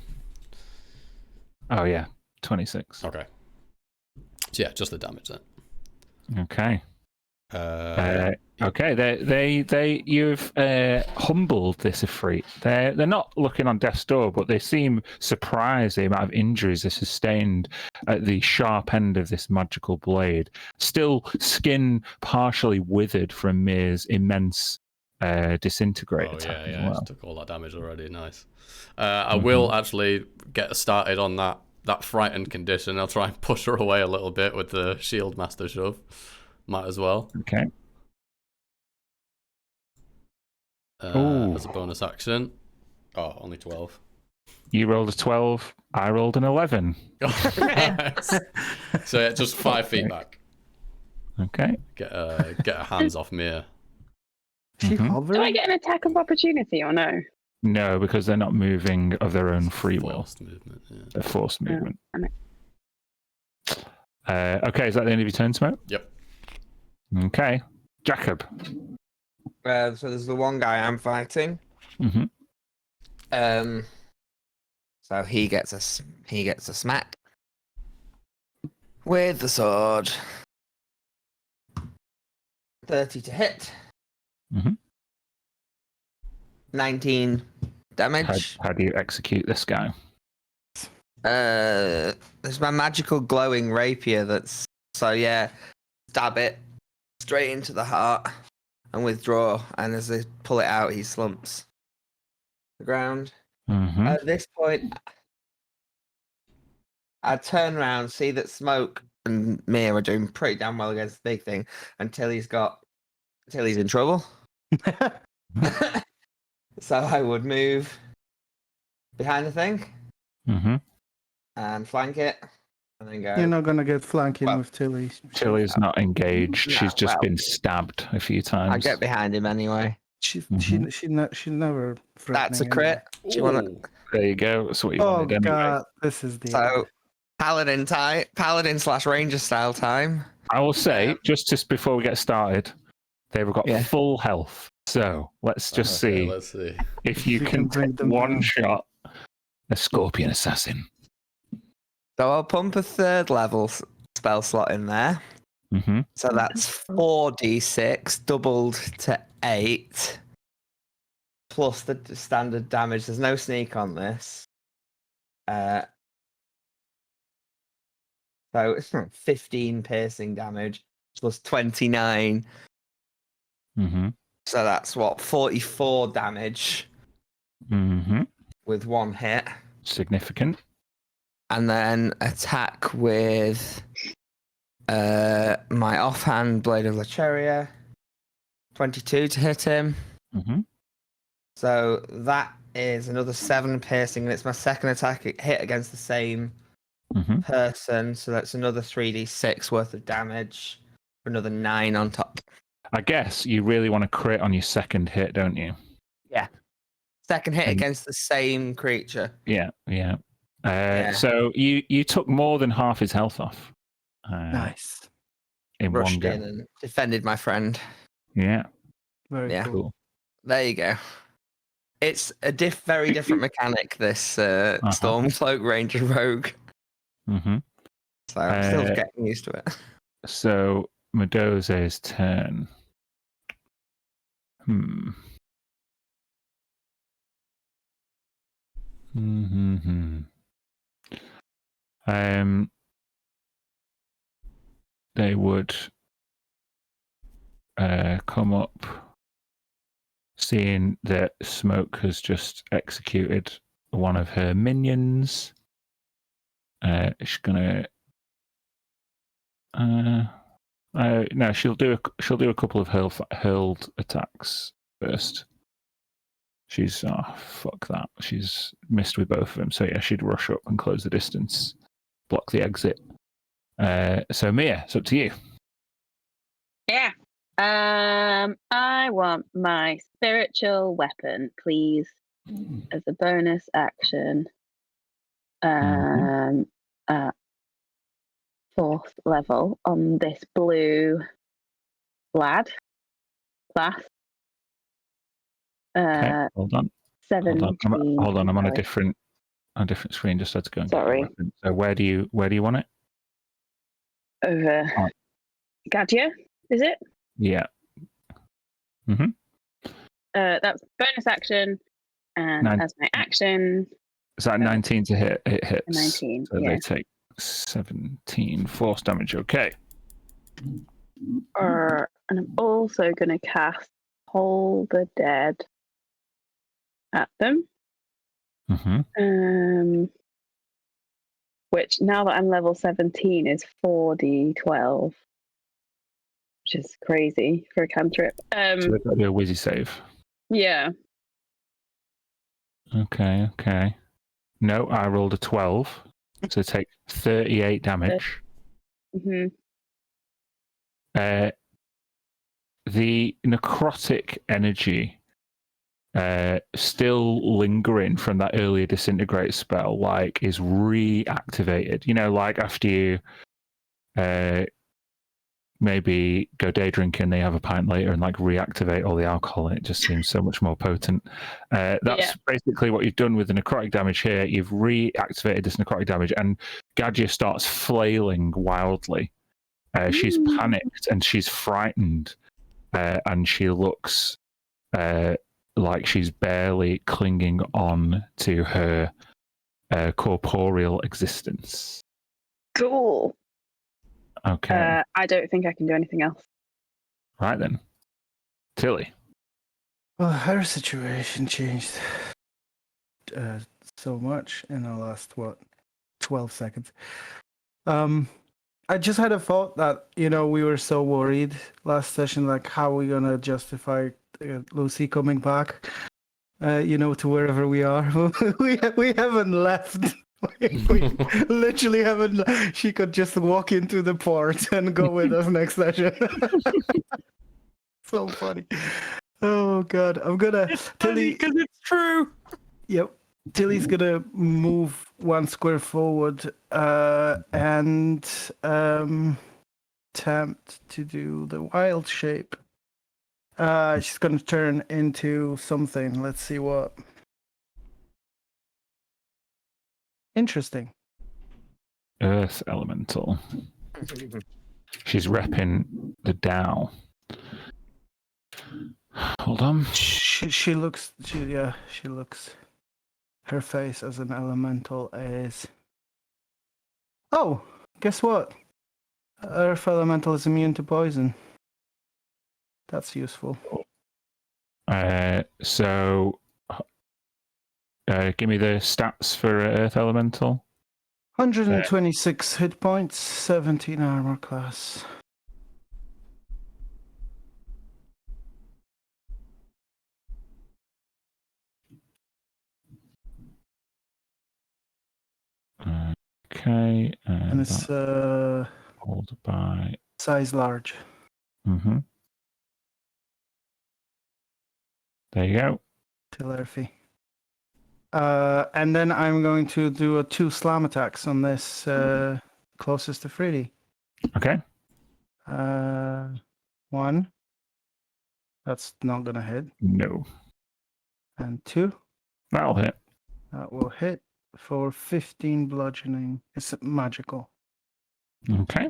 Oh yeah, 26. Okay. So yeah, just the damage then. Okay. Okay. You've humbled this Ifrit. They're not looking on death's door, but they seem surprised the amount of injuries they sustained at the sharp end of this magical blade. Still, skin partially withered from Mir's immense disintegrate Oh attack yeah, as well. Just took all that damage already. Nice. I will actually get started on that frightened condition. I'll try and push her away a little bit with the shield master shove. Might as well. Okay. As a bonus action. Oh, only 12. You rolled a 12. I rolled an 11. Nice. So yeah, just 5 feet back. Okay. Get her hands off Mia. She Mhm. hovering? Do I get an attack of opportunity or no? No, because they're not moving of their own free will. Forced movement. Yeah. They're forced movement. damn it. Okay, is that the end of your turn, Smoke? Yep. Okay. Jacob. So there's the one guy I'm fighting. Mm-hmm. So he gets a smack with the sword. 30 to hit. Mhm. 19 damage. How do you execute this guy? There's my magical glowing rapier that's stab it straight into the heart and withdraw, and as they pull it out he slumps to the ground. Mm-hmm. At this point I turn around, see that Smoke and Mia are doing pretty damn well against the big thing until he's in trouble. So I would move behind the thing Mm-hmm. and flank it, and then go. You're not going to get flanking Well, with Tilly. Tilly's not engaged. No, She's just well, been stabbed a few I times. get behind him anyway. She's Mhm. never. That's a threatening crit. Do you want Ooh. There you go. That's what you Oh wanted anyway. God, this is the. So paladin / ranger style time. I will say, just before we get started, They've got Yeah. full health. So let's just Okay, see let's see. if you can bring take them one down. shot a scorpion assassin. So I'll pump a third level spell slot in there. Mm-hmm. So that's 4d6 doubled to 8 plus the standard damage. There's no sneak on this. So it's 15 piercing damage plus 29. Mm-hmm. So that's what, 44 damage Mm-hmm. with one hit. Significant. And then attack with my offhand Blade of Cerulea. 22 to hit him. Mm-hmm. So that is another 7 piercing, and it's my second attack hit against the same Mm-hmm. person. So that's another 3d6 worth of damage for another 9 on top. I guess you really want to crit on your second hit, don't you? Yeah. Second hit And- against the same creature. Yeah, yeah. Yeah. So you took more than half his health off. Nice. In one Rushed go. in and defended my friend. Yeah. Very Yeah. cool. Cool. There you go. It's a very different mechanic, this Stormcloak Ranger Rogue. Mm-hmm. So I'm still getting used to it. So Medoza's turn. Mm-hmm. They would come up, seeing that Smoke has just executed one of her minions. She's gonna. No, she'll do a couple of hurled attacks first. She's fuck that. She's missed with both of them. So yeah, she'd rush up and close the distance, block the exit. So Mia, it's up to you. Yeah. I want my spiritual weapon, please, as a bonus action. At 4th level on this blue class. Okay, hold on. 17. Hold on. I'm on a sorry. different screen. Just had to go and get Sorry. your weapon. So where do you want it? Over Oh. Gadia, is it? Yeah. That's bonus action, and as my action, Is that 19 to hit? It hits. 19. So yeah. they take 17 force damage. Okay. And I'm also going to cast Hold the Dead at them. Mm-hmm. Which now that I'm level 17 is 4d12, which is crazy for a cantrip. So they've got to do a Wizzy save. Yeah. Okay. No, I rolled a 12. So take 38 damage. Mm-hmm. The necrotic energy still lingering from that earlier disintegrate spell, like, is reactivated. You know, like after you maybe go day drinking, they have a pint later and like reactivate all the alcohol, and it just seems so much more potent. That's basically what you've done with the necrotic damage here. You've reactivated this necrotic damage, and Gadget starts flailing wildly. She's panicked and she's frightened, and she looks like she's barely clinging on to her corporeal existence. Cool. Okay. I don't think I can do anything else. Right then. Tilly. Well, her situation changed so much in the last 12 seconds. I just had a thought that, we were so worried last session, like how are we gonna justify Lucy coming back, to wherever we are. we haven't left. We literally haven't. She could just walk into the port and go with us next session. So funny. Oh god, I'm gonna. Tilly, because it's true. Yep. Tilly's gonna move 1 square forward and attempt to do the wild shape. She's going to turn into something. Let's see what. Interesting. Earth elemental. She's repping the Dow. Hold on. She looks. She looks. Her face as an elemental is. Oh, guess what? Earth elemental is immune to poison. That's useful. So, give me the stats for Earth elemental. 126 hit points, 17 armor class. Okay. And it's Hold by. size large. Mm-hmm. There you go. Telerphy. And then I'm going to do 2 slam attacks on this closest to Freddy. Okay. 1. That's not going to hit. No. And 2. That'll hit. That will hit for 15 bludgeoning. It's magical. Okay.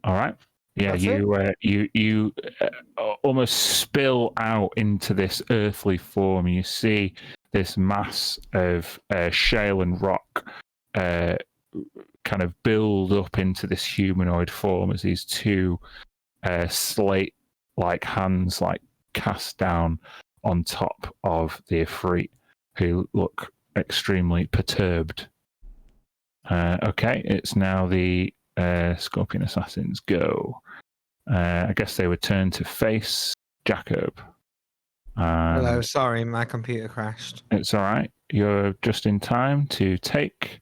All right. Yeah, That's you almost spill out into this earthly form. You see this mass of shale and rock kind of build up into this humanoid form as these 2 slate-like hands cast down on top of the Ifrit, who look extremely perturbed. Okay, it's now the Scorpion Assassins go. I guess they would turn to face Jacob. Hello, sorry, my computer crashed. It's all right. You're just in time to take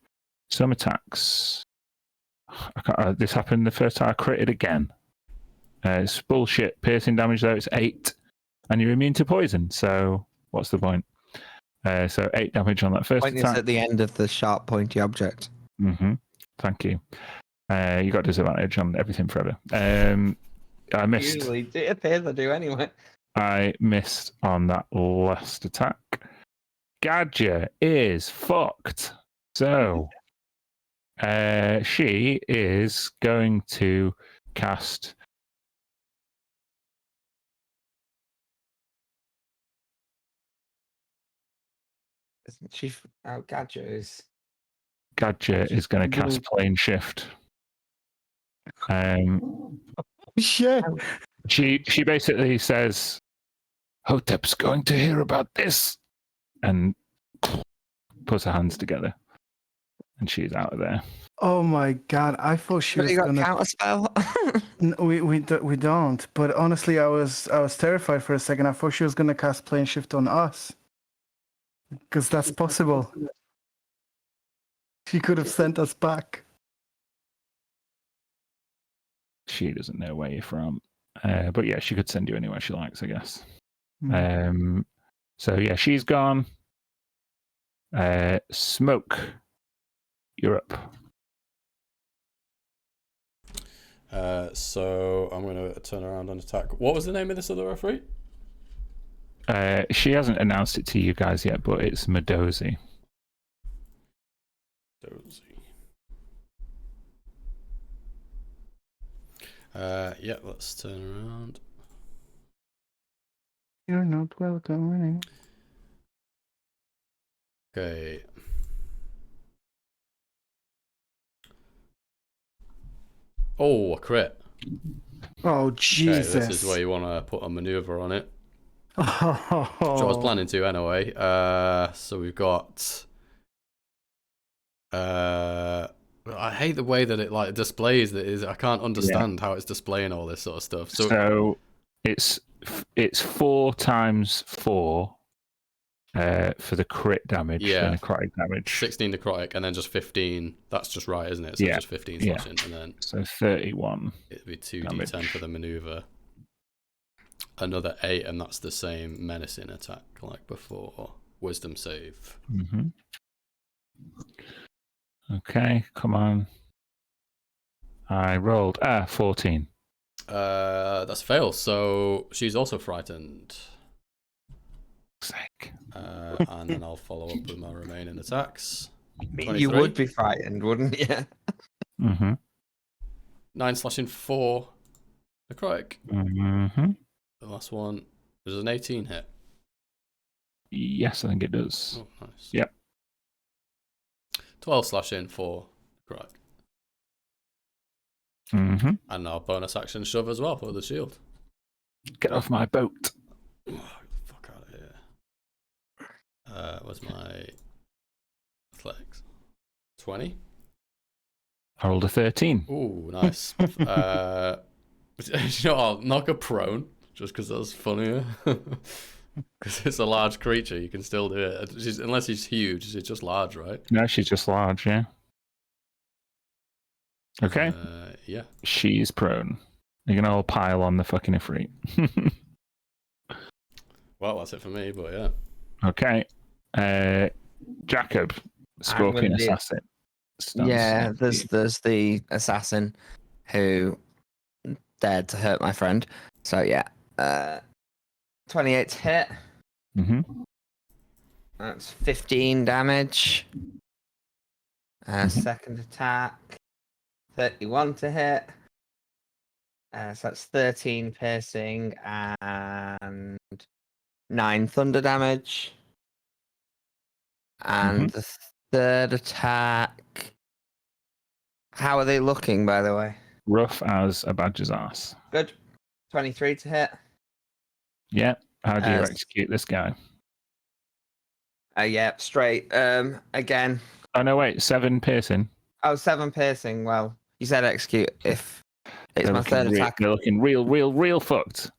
some attacks. This happened the first time I critted again. It's bullshit. Piercing damage, though, it's 8. And you're immune to poison, so what's the point? So 8 damage on that first Point is attack. at the end of the sharp, pointy object. Mm-hmm. Thank you. You got disadvantage on everything forever. I missed. Usually, it appears I do anyway. I missed on that last attack. Gadget is fucked. So she is going to cast Isn't she? Oh, Gadget is. Gadget is going to cast plane shift. Shit. She basically says, Hotep's going to hear about this, and puts her hands together, and she's out of there. Oh my god! I thought she was You got gonna counter spell? We don't. But honestly, I was terrified for a second. I thought she was gonna cast plane shift on us, because that's possible. She could have sent us back. She doesn't know where you're from, but yeah, she could send you anywhere she likes, I guess. So yeah, she's gone. Smoke, you're up. So I'm going to turn around and attack. What was the name of this other referee? She hasn't announced it to you guys yet, but it's Medozi. Yeah, let's turn around. You're not welcome, really. Okay. Oh, a crit. Oh, Jesus. Okay, this is where you want to put a maneuver on it. Oh. Which I was planning to anyway. So we've got... I hate the way that it displays that. I can't understand how it's displaying all this sort of stuff. So it's 4 times 4 for the crit damage, the necrotic damage. 16 necrotic, and then just 15. That's just right, isn't it? So just 15 slashing, and then so 31. It'd be 2d10 for the maneuver. Another 8, and that's the same menacing attack like before. Wisdom save. Mm-hmm. Okay, come on. I rolled 14. That's a fail. So she's also frightened. Sake. And then I'll follow up with my remaining attacks. You 23. would be frightened, wouldn't you? Mm-hmm. 9 slashing 4 necrotic. Mm-hmm. The last one is an 18 hit. Yes, I think it does. Oh, nice. Yep. 12 slashing 4 necrotic. Mm-hmm. And our bonus action shove as well for the shield. Get off my boat. Oh, fuck out of here. Where's my athletics? 20. I rolled a 13. Ooh, nice. You know, I'll knock her prone just because that's funnier. Because it's a large creature, you can still do it. Unless he's huge, she's just large, right? No, she's just large, yeah. Okay. Yeah. She's prone. You're going to all pile on the fucking Ifrit. Well, that's it for me, but yeah. Okay. Jacob, Scorpion do- Assassin. Stands Yeah, next to you. there's the assassin who dared to hurt my friend. So yeah, 28 to hit. Mm-hmm. That's 15 damage. Second attack, 31 to hit. So that's 13 piercing and 9 thunder damage. And the third attack. How are they looking, by the way? Rough as a badger's ass. Good. 23 to hit. Yeah. How do you As- execute this guy? Yeah, straight. Again. Oh, no, wait. 7 piercing. Oh, 7 piercing. Well, you said execute if it's They're my looking third real, attack. They're looking real fucked.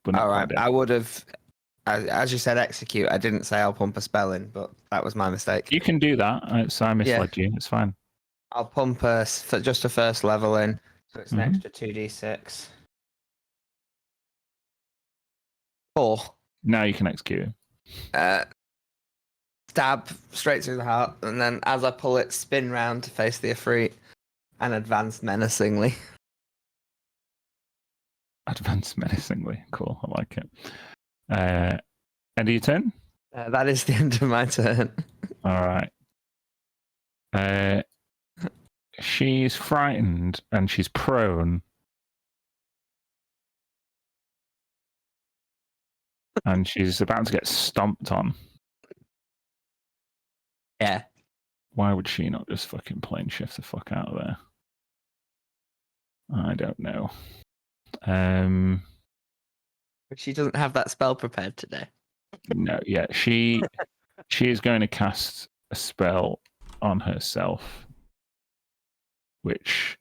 But not All right. quite dead. I would have, as you said, execute. I didn't say I'll pump a spell in, but that was my mistake. You can do that. So I misled you. It's fine. I'll pump just a first level in, so it's an Mhm. extra 2d6. 4. Now you can execute him. Stab straight through the heart, and then as I pull it, spin round to face the Ifrit and advance menacingly. Advance menacingly. Cool. I like it. End of your turn? That is the end of my turn. All right. She's frightened and she's prone. And she's about to get stomped on. Yeah. Why would she not just fucking plane shift the fuck out of there? I don't know. But she doesn't have that spell prepared today. No, yeah, she is going to cast a spell on herself, which,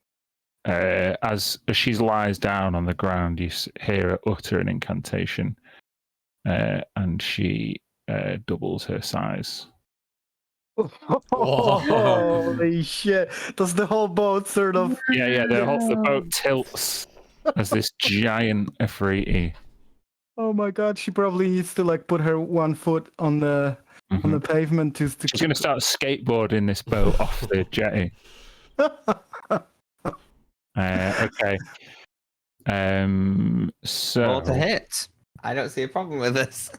as she lies down on the ground, you hear her utter an incantation, and she doubles her size. Holy shit. Does the whole boat sort of... Yeah, the boat tilts as this giant Ifriti. Oh my god, she probably needs to like put her one foot on the pavement to She's going to start skateboarding this boat off the jetty. Okay. So More to hit. I don't see a problem with this.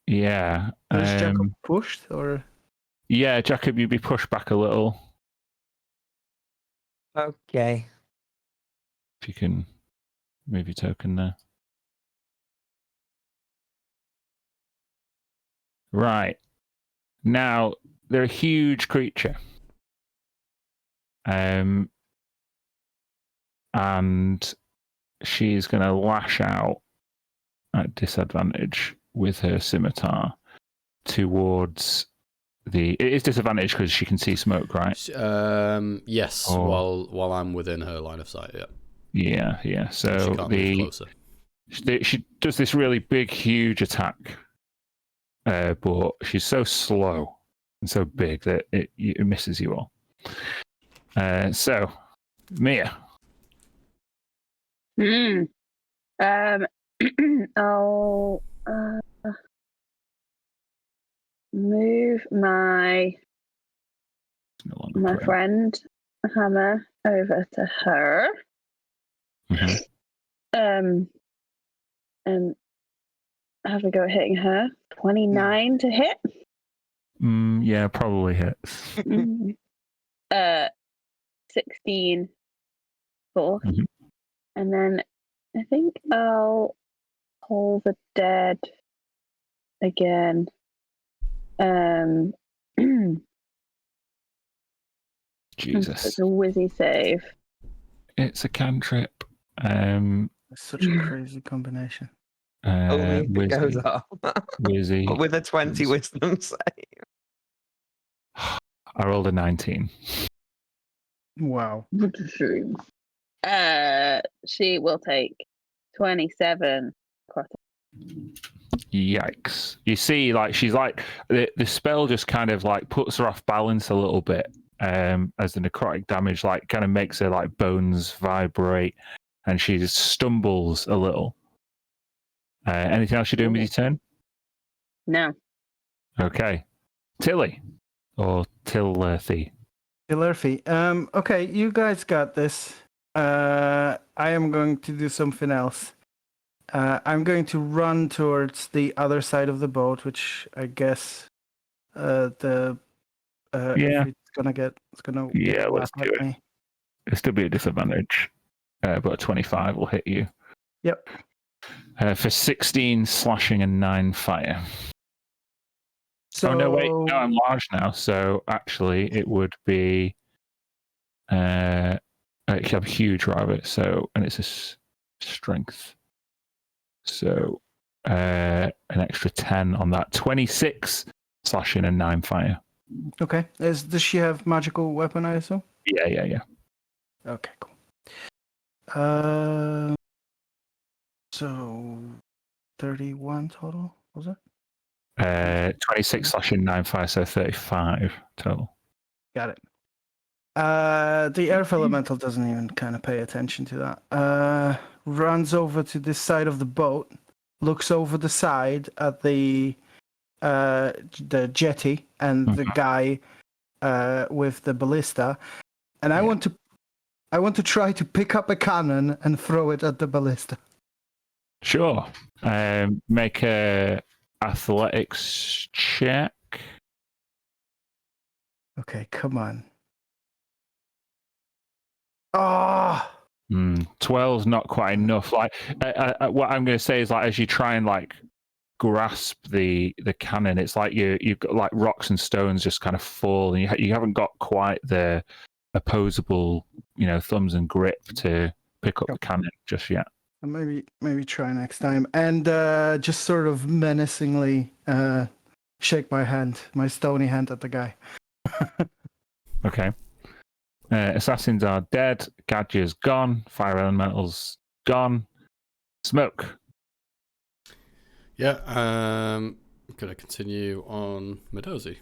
yeah. Is Jacob pushed or? Yeah, Jacob, you'd be pushed back a little. Okay. If you can move your token there. Right. Now, they're a huge creature. And she's going to lash out at disadvantage with her scimitar towards the... It is disadvantage because she can see smoke, right? Yes, Oh. while I'm within her line of sight, yeah. Yeah. She So can't move closer. she does this really big, huge attack, but she's so slow and so big that it misses you all. So, Mia. I'll move my No longer my prone. friend Hammer over to her. Mhm. And have a go at hitting her. 29 to hit. Yeah, probably hits. 16 for. Mhm. And then I think I'll pull the dead again. Jesus. It's a whizzy save. It's a cantrip. It's such a crazy combination. Only if it goes Wizzy. off. Wizzy. With a 20 Whiz. wisdom save. I rolled a 19. Wow. She will take 27. Yikes. You see, like, she's like, the spell just kind of like puts her off balance a little bit as the necrotic damage like kind of makes her like bones vibrate and she just stumbles a little. Anything else you're doing with your turn? No. Okay. Tilly. Or Tilthy. Tilurphy. Okay, you guys got this. I am going to do something else. I'm going to run towards the other side of the boat, which I guess Yeah. if it's gonna get Yeah, let's back do at it. me. It'll still be a disadvantage. But a 25 will hit you. Yep. For 16 slashing and 9 fire. So Oh no, wait, no, I'm large now. So actually, it would be. You have huge rabbit. So and it's a strength. So an extra 10 on that. 26 slashing and 9 fire. okay. Does she have magical weapon? I assume. Yeah. Okay, cool. So 31 total was it? 26 slashing 9 fire, so 35 total. Got it. The earth elemental doesn't even kind of pay attention to that. Runs over to this side of the boat, looks over the side at the jetty and the guy with the ballista, and I want to try to pick up a cannon and throw it at the ballista. Sure. Make a athletics check. Okay, come on. Oh, 12's not quite enough. Like, what I'm going to say is, like, as you try and like grasp the cannon, it's like you've got like rocks and stones just kind of fall, and you haven't got quite the opposable, thumbs and grip to pick up the cannon just yet. maybe try next time. And just sort of menacingly shake my stony hand at the guy. Okay. Assassins are dead. Gadget's gone. Fire elementals gone. Smoke. Yeah, I'm gonna continue on Medozi.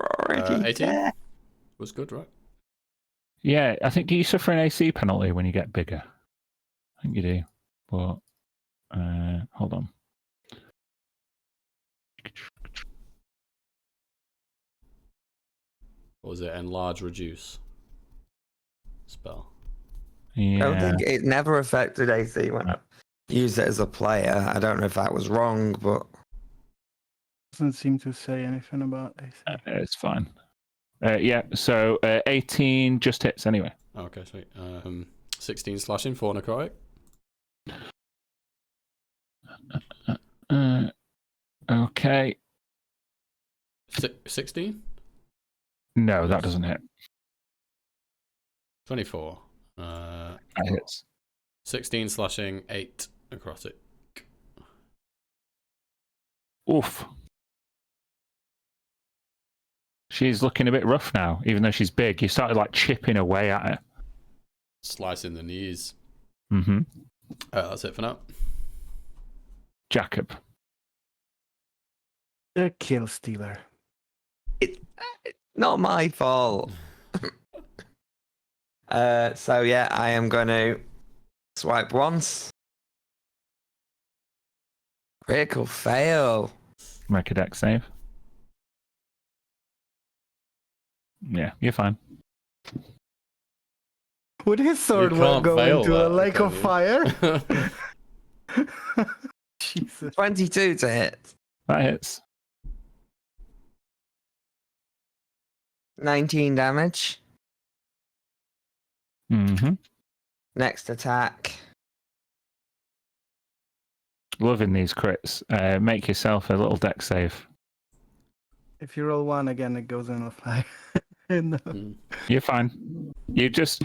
Already 18 there. was good, right? Yeah, I think, do you suffer an AC penalty when you get bigger? I think you do. But hold on. Or was it enlarge reduce spell? Yeah. I don't think it never affected AC when I used it as a player. I don't know if that was wrong, but Doesn't seem to say anything about AC. It's fine. Yeah, so 18 just hits anyway. Okay, sweet. 16 slashing, 4 necrotic. Okay. 16? No, that doesn't hit. 24. That hits. 16 slashing, 8 necrotic. Oof. She's looking a bit rough now, even though she's big. You started like chipping away at her. Slicing the knees. Mm-hmm. That's it for now. Jacob. The kill stealer. it's not my fault. So yeah, I am going to swipe once. Critical fail. Make a dex save. Yeah, you're fine. Would his sword can't go fail into a that, lake can of you? fire? Jesus. 22 to hit. That hits. 19 damage. Mm-hmm. Next attack. Loving these crits. Make yourself a little deck save. If you roll 1 again, it goes in a fire. No. You're fine. You just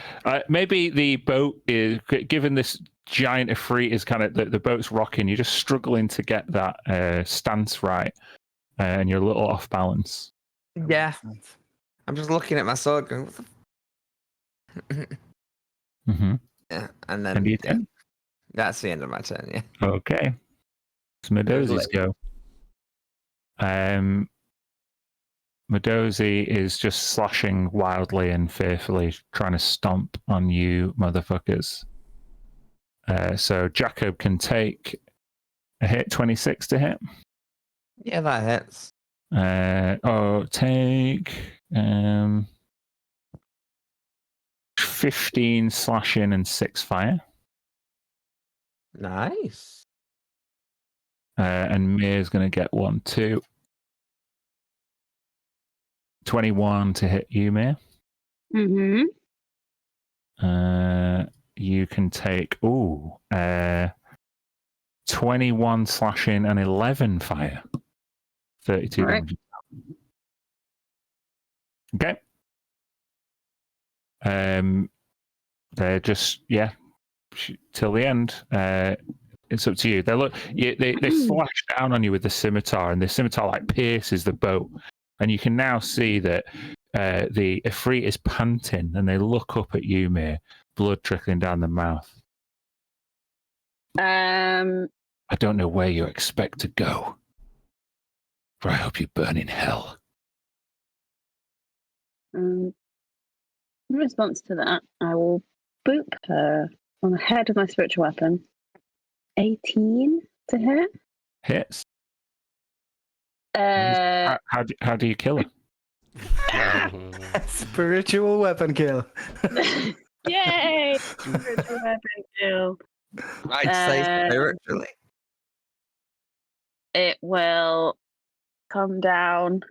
maybe the boat is given this giant Ifrit is kind of the boat's rocking. You're just struggling to get that stance right, and you're a little off balance. Yeah. I'm just looking at my sword going, what the Mm-hmm. yeah, and then And you yeah, that's the end of my turn, yeah. Okay. So Medozi's go. Medozi is just slashing wildly and fearfully, trying to stomp on you motherfuckers. So Jacob can take a hit, 26 to hit. Yeah, that hits. Take 15 slashing and 6 fire. Nice. And Mir's going to get 1 too. 21 to hit you, Mir. Mm-hmm. You can take 21 slashing and 11 fire. 32 Right. damage. Okay. They're just till the end. It's up to you. They slash down on you with the scimitar, and the scimitar like pierces the boat, and you can now see that the Ifrit is panting, and they look up at you, Mir, blood trickling down the mouth. I don't know where you expect to go, but I hope you burn in hell. In response to that, I will boop her on the head with my spiritual weapon. 18 to hit. Hits. How do you kill her? Spiritual weapon kill. Yay! Spiritual weapon kill. I'd say spiritually. It will come down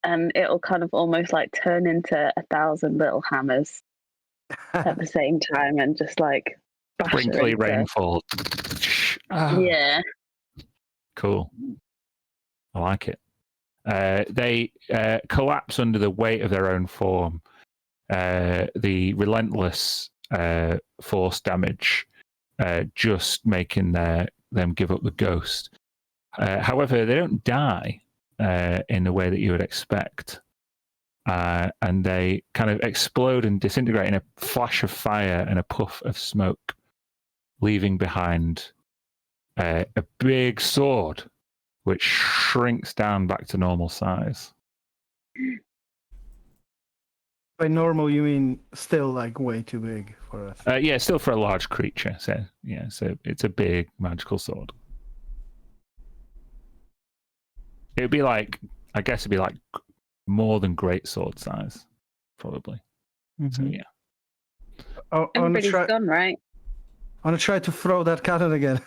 and it'll kind of almost like turn into 1,000 little hammers at the same time and just like bash her Sprinkly into- rainfall. Yeah. Cool. I like it. They collapse under the weight of their own form. The relentless force damage just making them give up the ghost. However, they don't die in the way that you would expect. And they kind of explode and disintegrate in a flash of fire and a puff of smoke, leaving behind a big sword which shrinks down back to normal size. By normal, you mean still like way too big for us? Yeah, still for a large creature. So yeah, so it's a big magical sword. It'd be like, I guess it'd be like more than great sword size, probably. So yeah. Oh, I want Everybody's gone, right? to try to throw that cannon again.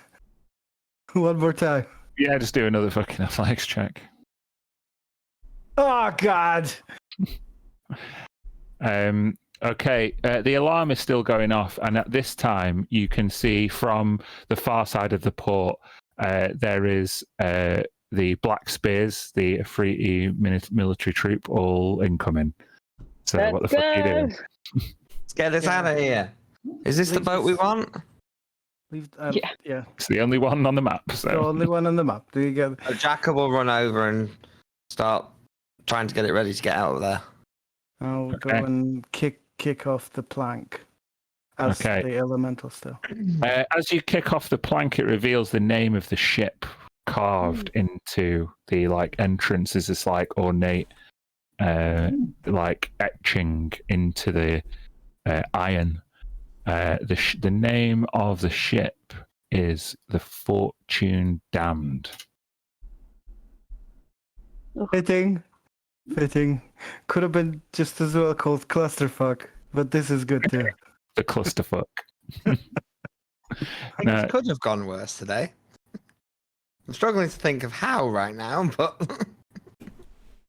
One more time. Yeah, just do another fucking athletics check. Oh God! Okay, the alarm is still going off, and at this time you can see from the far side of the port there is the Black Spears, the Afriti military troop, all incoming. So what the fuck are you doing? Let's get us out of here. Is this the boat we want? Yeah. It's the only one on the map. So The only one on the map. Do you get? Jacob will run over and start trying to get it ready to get out of there. I'll go Okay. and kick off the plank. As Okay. the elemental still. as you kick off the plank, it reveals the name of the ship carved into the like entrance. Is this like ornate, like etching into the iron. The name of the ship is the Fortune Damned. Hitting. Fitting. Could have been just as well called clusterfuck, but this is good too. The clusterfuck. Things No. could have gone worse today. I'm struggling to think of how right now, but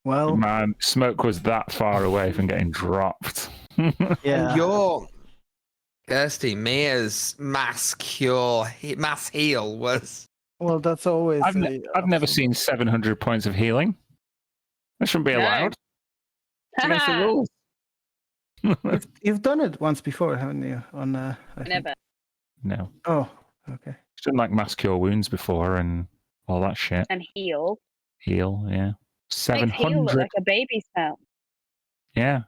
Well, Man, Smoke was that far away from getting dropped. yeah. and your Kirsty, Mia's mass heal was Well, that's always. I've never seen 700 points of healing. That shouldn't be No. allowed. It's against the rules. You've done it once before, haven't you? On I think. Never. No. Oh, okay. She's done like mass cure wounds before and all that shit. And heal. Heal, yeah. Makes heal look 700. like a baby spell. Yeah.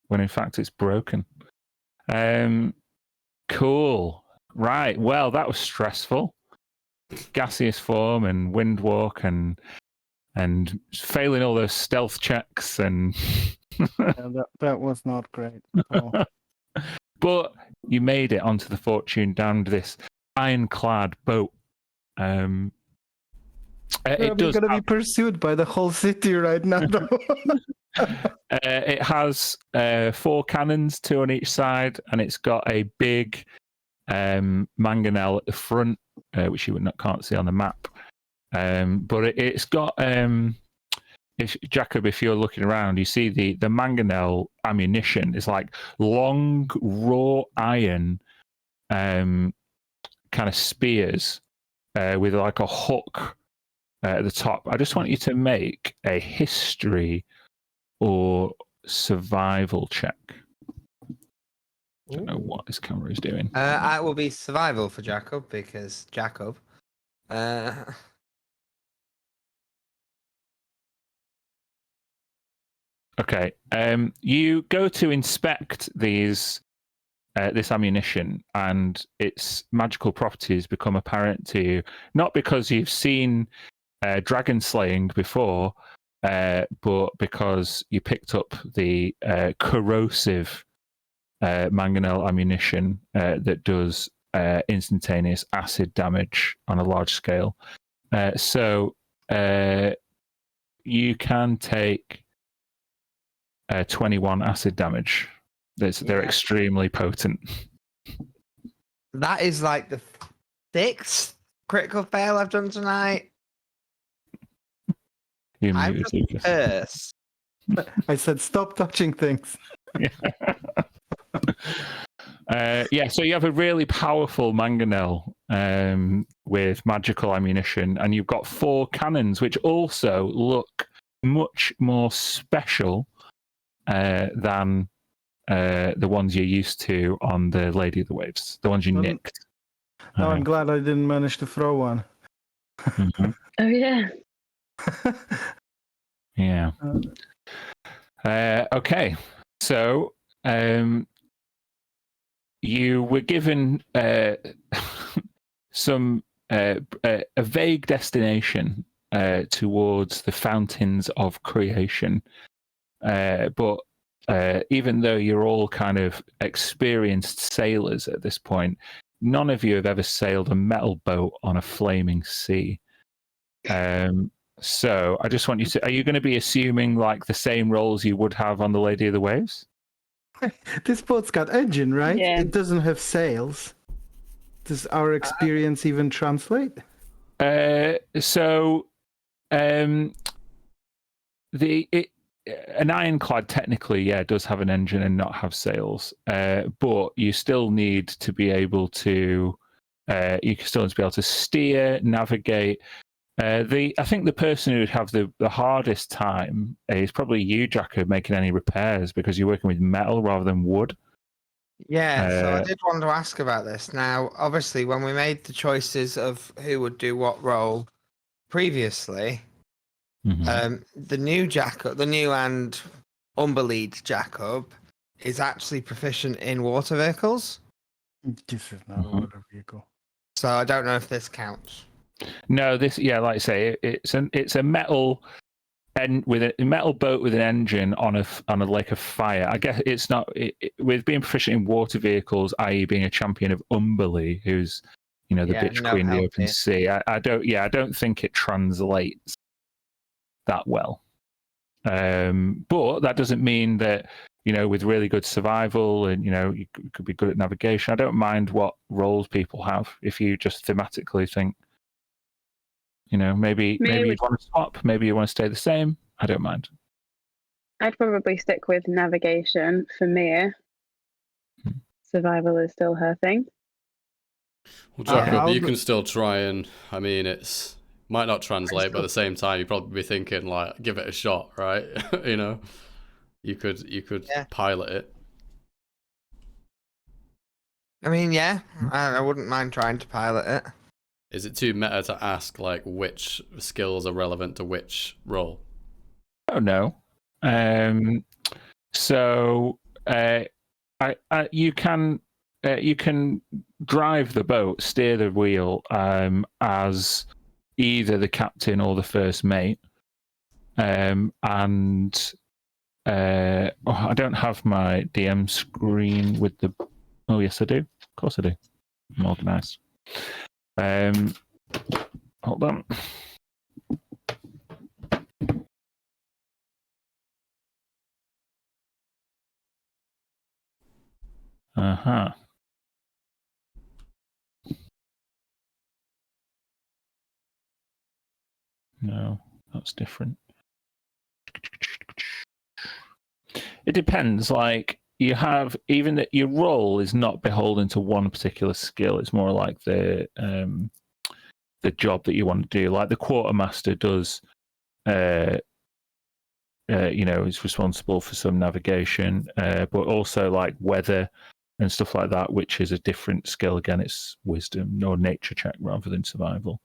When in fact it's broken. Cool. Right. Well, that was stressful. Gaseous form and wind walk and failing all those stealth checks and Yeah, that was not great at all. but you made it onto the Fortune down this ironclad boat. We're It does going to be pursued by the whole city right now. Though. it has 4 cannons, 2 on each side, and it's got a big mangonel at the front, which you can't see on the map. But it's got Jacob, if you're looking around, you see the mangonel ammunition is like long raw iron kind of spears with like a hook at the top. I just want you to make a history or survival check. I don't know what this camera is doing. I will be survival for Jacob because Jacob. Okay. You go to inspect this ammunition, and its magical properties become apparent to you. Not because you've seen dragon slaying before, but because you picked up the corrosive mangonel ammunition that does instantaneous acid damage on a large scale. So you can take 21 acid damage. They're extremely potent. That is like the 6th critical fail I've done tonight. I'm just cursed. I said, stop touching things. So you have a really powerful mangonel with magical ammunition, and you've got 4 cannons, which also look much more special than the ones you're used to on the Lady of the Waves, the ones you nicked. No, I'm glad I didn't manage to throw one. Mm-hmm. Oh, yeah. Yeah. Okay. So you were given some a vague destination towards the fountains of creation, but even though you're all kind of experienced sailors at this point, none of you have ever sailed a metal boat on a flaming sea. So I just want you to, are you going to be assuming like the same roles you would have on the Lady of the Waves? This boat's got engine, right? Yeah. It doesn't have sails. Does our experience even translate? An ironclad technically, does have an engine and not have sails, but you still need to be able to. You still need to be able to steer, navigate. I think the person who would have the hardest time is probably you, Jacob, making any repairs because you're working with metal rather than wood. Yeah, so I did want to ask about this. Now, obviously, when we made the choices of who would do what role previously, the new Jacob, the new and unbelieved Jacob, is actually proficient in water vehicles. This is not a water vehicle. So I don't know if this counts. No, like I say, it's a metal and with a metal boat with an engine on a lake of fire. I guess it's not with being proficient in water vehicles, i.e., being a champion of Umberlee, who's the bitch queen of the open sea. I don't think it translates that well. But that doesn't mean that, with really good survival and, you could be good at navigation. I don't mind what roles people have if you just thematically think, maybe you want to swap, maybe you want to stay the same. I don't mind. I'd probably stick with navigation for Mia. Survival is still her thing. Well, Jacob, I'll you go- can still try and, I mean, it's might not translate, but at the same time, you'd probably be thinking like, give it a shot, right? You could Yeah. pilot it. I mean, yeah, I wouldn't mind trying to pilot it. Is it too meta to ask like which skills are relevant to which role? Oh no. So you can drive the boat, steer the wheel as either the captain or the first mate. And I don't have my DM screen with the. Oh yes, I do. Of course I do. I'm organised. Hold on. Uh-huh. No, that's different. It depends. Like you have, even that your role is not beholden to one particular skill. It's more like the job that you want to do. Like the quartermaster does, is responsible for some navigation, but also like weather and stuff like that, which is a different skill. Again, it's wisdom or nature check rather than survival.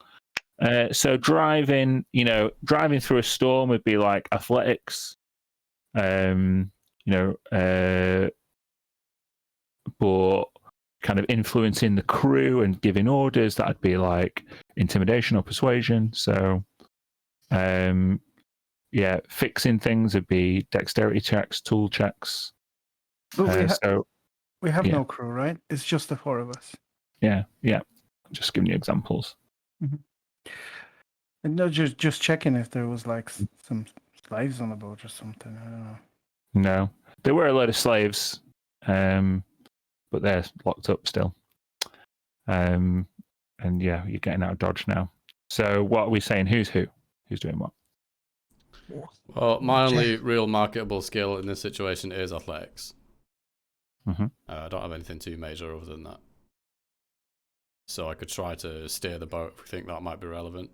So driving through a storm would be like athletics. But kind of influencing the crew and giving orders, that'd be like intimidation or persuasion. So, fixing things would be dexterity checks, tool checks. But we have yeah. no crew, right? It's just the four of us. Yeah. Just giving you examples. Mm-hmm. And no, just checking if there was like some slaves on the boat or something. I don't know. No, there were a load of slaves, but they're locked up still. And yeah, you're getting out of Dodge now. So what are we saying? Who's who? Who's doing what? Well, my only real marketable skill in this situation is athletics. Mm-hmm. I don't have anything too major other than that. So I could try to steer the boat if we think that might be relevant.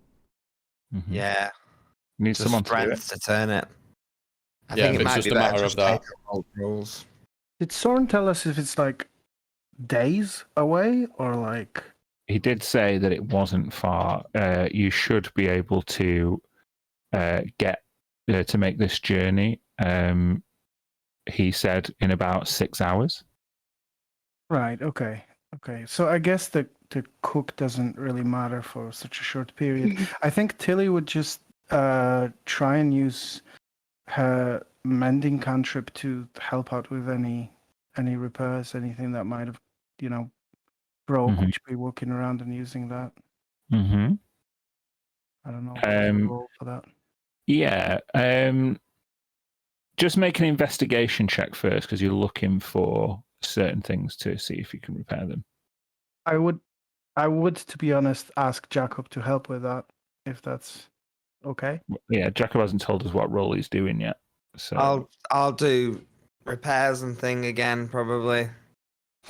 Mm-hmm. Yeah, Need just someone to do it. strength to turn it. I Yeah, think if it it's might just be a better matter of just that. take up old rules. Did Soren tell us if it's like days away or like? He did say that it wasn't far. You should be able to get to make this journey. He said in about 6 hours. Right. Okay. So I guess the cook doesn't really matter for such a short period. I think Tilly would just try and use her mending cantrip to help out with any repairs, anything that might have, broke. Mhm. Would you be walking around and using that? Mm-hmm. I don't know. What's the role for that? Yeah. Just make an investigation check first because you're looking for certain things to see if you can repair them. I would, to be honest, ask Jacob to help with that if that's okay. Yeah, Jacob hasn't told us what role he's doing yet. So I'll do repairs and thing again probably.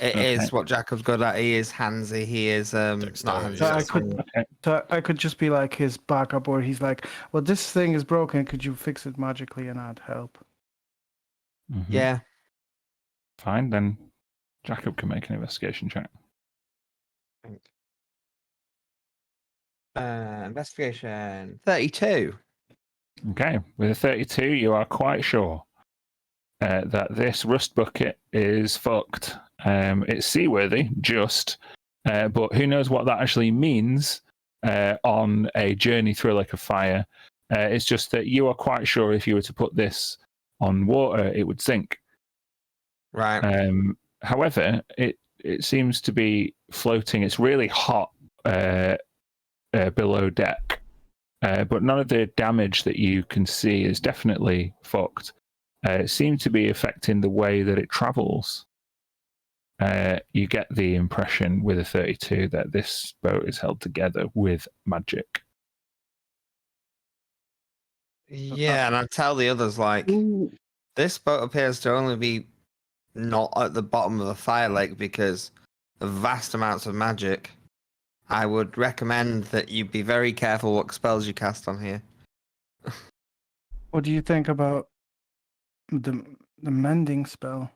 It is what Jacob's good at. He is handsy. He is not Dexterity, handsy. yeah. So I could just be like his backup, or he's like, "Well, this thing is broken. Could you fix it magically?" And I'd help. Mhm. Yeah. Fine, then Jacob can make an investigation check. Investigation 32. Okay, with a 32, you are quite sure that this rust bucket is fucked. It's seaworthy, but who knows what that actually means on a journey through a lake of fire. It's just that you are quite sure if you were to put this on water, it would sink. Right. However, it seems to be floating. It's really hot below deck. but none of the damage that you can see is definitely fucked. It seems to be affecting the way that it travels. You get the impression with a 32 that this boat is held together with magic. Yeah, and I tell the others, like, Ooh. this boat appears to only be not at the bottom of the fire lake because of vast amounts of magic. I would recommend that you be very careful what spells you cast on here. What do you think about the mending spell?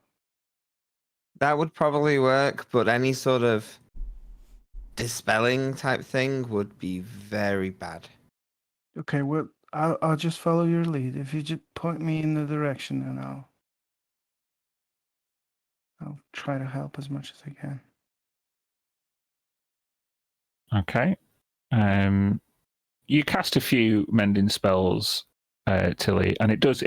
That would probably work, but any sort of dispelling type thing would be very bad. Okay, well, I'll just follow your lead. If you just point me in the direction, and I'll try to help as much as I can. Okay. You cast a few mending spells, Tilly, and it does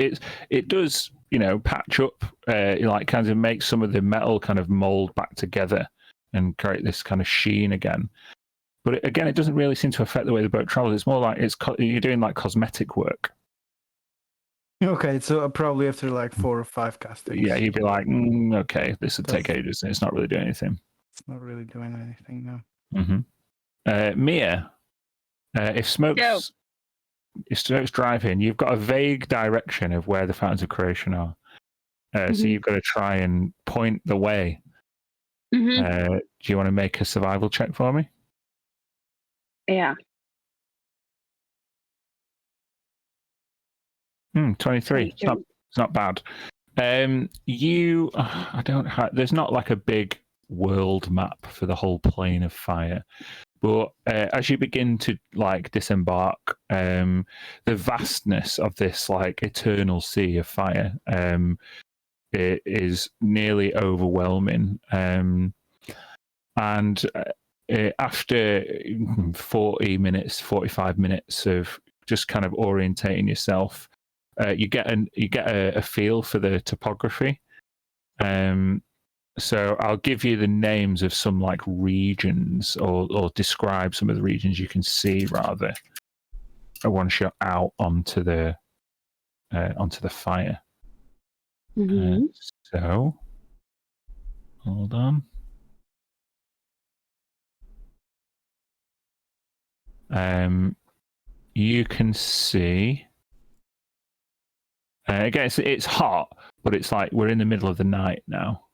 patch up, like kind of make some of the metal kind of mold back together and create this kind of sheen again. But it doesn't really seem to affect the way the boat travels. It's more like you're doing like cosmetic work. Okay, so probably after like 4 or 5 castings. Yeah, you'd be like, okay, this would take ages, and it's not really doing anything. It's not really doing anything now. Mia, if Smoke's driving, you've got a vague direction of where the Fountains of Creation are. So you've got to try and point the way. Do you want to make a survival check for me? Yeah. 23. It's not bad. There's not like a big world map for the whole plane of fire. But as you begin to like disembark, the vastness of this like eternal sea of fire, it is nearly overwhelming. And after 45 minutes of just kind of orientating yourself, you get a feel for the topography. So I'll give you the names of some like regions, or describe some of the regions you can see rather. Once you're out onto the fire. So hold on. You can see. Again, it's hot, but it's like we're in the middle of the night now.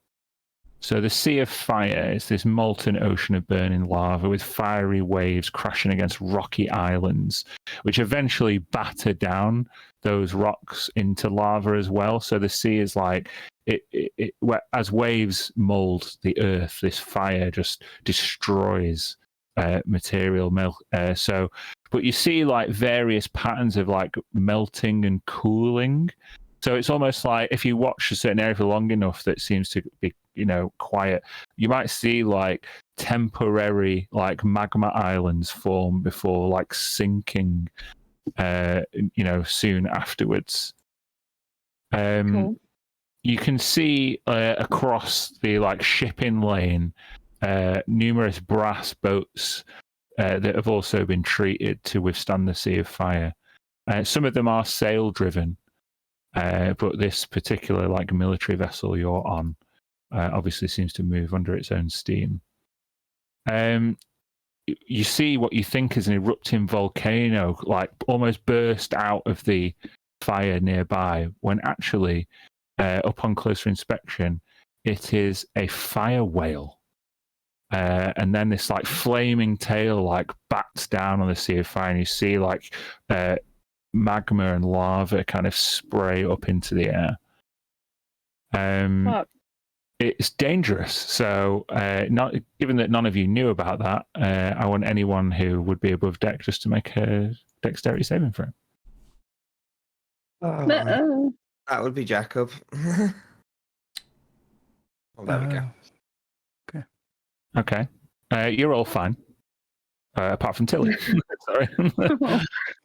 So the Sea of Fire is this molten ocean of burning lava with fiery waves crashing against rocky islands, which eventually batter down those rocks into lava as well. So the sea is like, as waves mold the earth, this fire just destroys material. But you see like various patterns of like melting and cooling. So it's almost like if you watch a certain area for long enough that seems to be, quiet, you might see like temporary like magma islands form before like sinking, soon afterwards. Cool. You can see across the like shipping lane numerous brass boats that have also been treated to withstand the Sea of Fire. Some of them are sail driven. But this particular like military vessel you're on obviously seems to move under its own steam. You see what you think is an erupting volcano like almost burst out of the fire nearby, when actually upon closer inspection it is a fire whale. And then this like flaming tail like bats down on the Sea of Fire, and you see like magma and lava kind of spray up into the air. It's dangerous. So, not given that none of you knew about that, I want anyone who would be above deck just to make a dexterity saving throw. That would be Jacob. Well, there we go. Okay. You're all fine. Apart from Tilly. Sorry.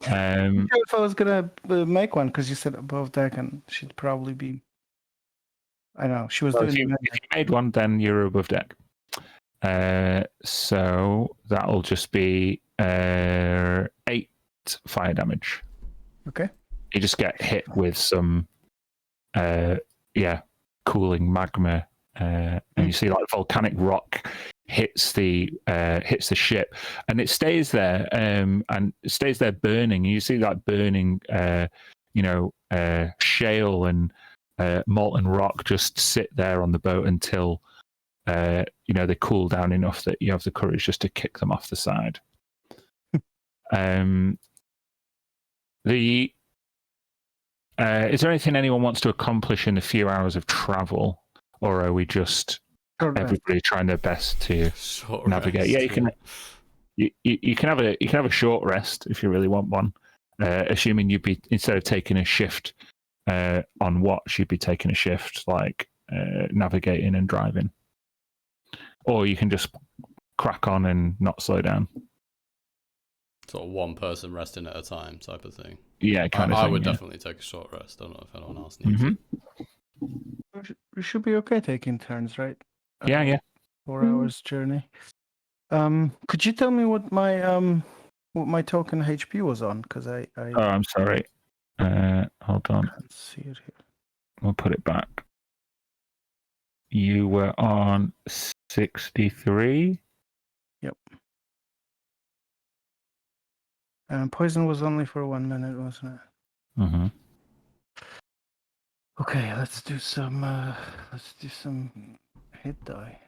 If I was gonna make one, because you said above deck, and she'd probably be. I know she was doing. If you made one, then you're above deck. So that'll just be 8 fire damage. Okay. You just get hit with some, cooling magma, and you see like volcanic rock hits the ship, and it stays there, and it stays there burning. You see that burning, shale and molten rock just sit there on the boat until they cool down enough that you have the courage just to kick them off the side. Is there anything anyone wants to accomplish in the few hours of travel, or are we just everybody trying their best to Short navigate? rest, Yeah, you can. You can have a short rest if you really want one. Assuming you'd be, instead of taking a shift on watch, you'd be taking a shift like navigating and driving, or you can just crack on and not slow down. Sort of one person resting at a time type of thing. Yeah, I would definitely take a short rest. I don't know if anyone else needs it. We should be okay taking turns, right? Yeah. 4 hours journey. Could you tell me what my token HP was on? Because I Oh, I'm sorry. Hold on. Can't see it here. We'll put it back. You were on 63. Yep. And poison was only for 1 minute, wasn't it? Mm-hmm. Okay, let's do some hit die.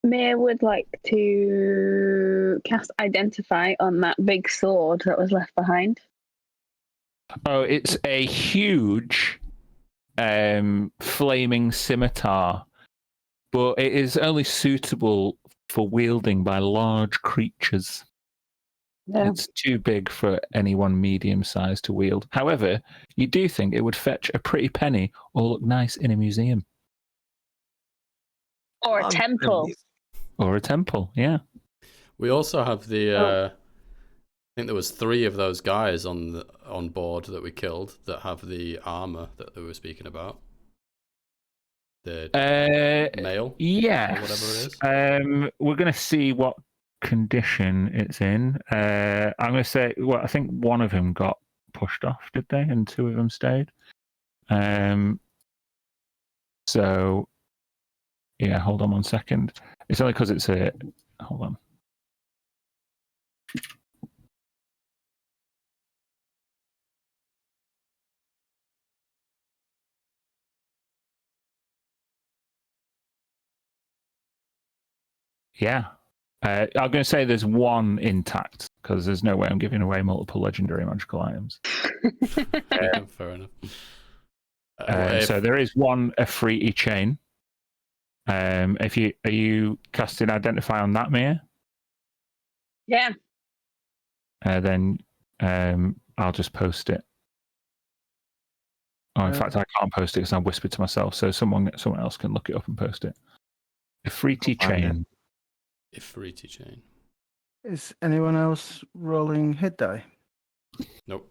Mia would like to cast Identify on that big sword that was left behind. Oh, it's a huge flaming scimitar, but it is only suitable for wielding by large creatures. Yeah. It's too big for anyone medium sized to wield. However, you do think it would fetch a pretty penny or look nice in a museum. Or a temple. Or a temple, yeah. We also have the. I think there was 3 of those guys on board that we killed that have the armor that they were speaking about. The male, yes. or whatever it is. We're going to see what condition it's in. I'm going to say, I think one of them got pushed off, did they? And 2 of them stayed. So, yeah, hold on 1 second. It's only because it's a. Hold on. Yeah. I'm going to say there's 1 intact because there's no way I'm giving away multiple legendary magical items. Yeah, fair enough. So there is 1 Efreeti chain. Are you casting Identify on that, Mia? Yeah. Then I'll just post it. Oh, in fact, I can't post it because I whispered to myself, so someone else can look it up and post it. Efreeti chain. Efreeti chain. Is anyone else rolling hit die? Nope.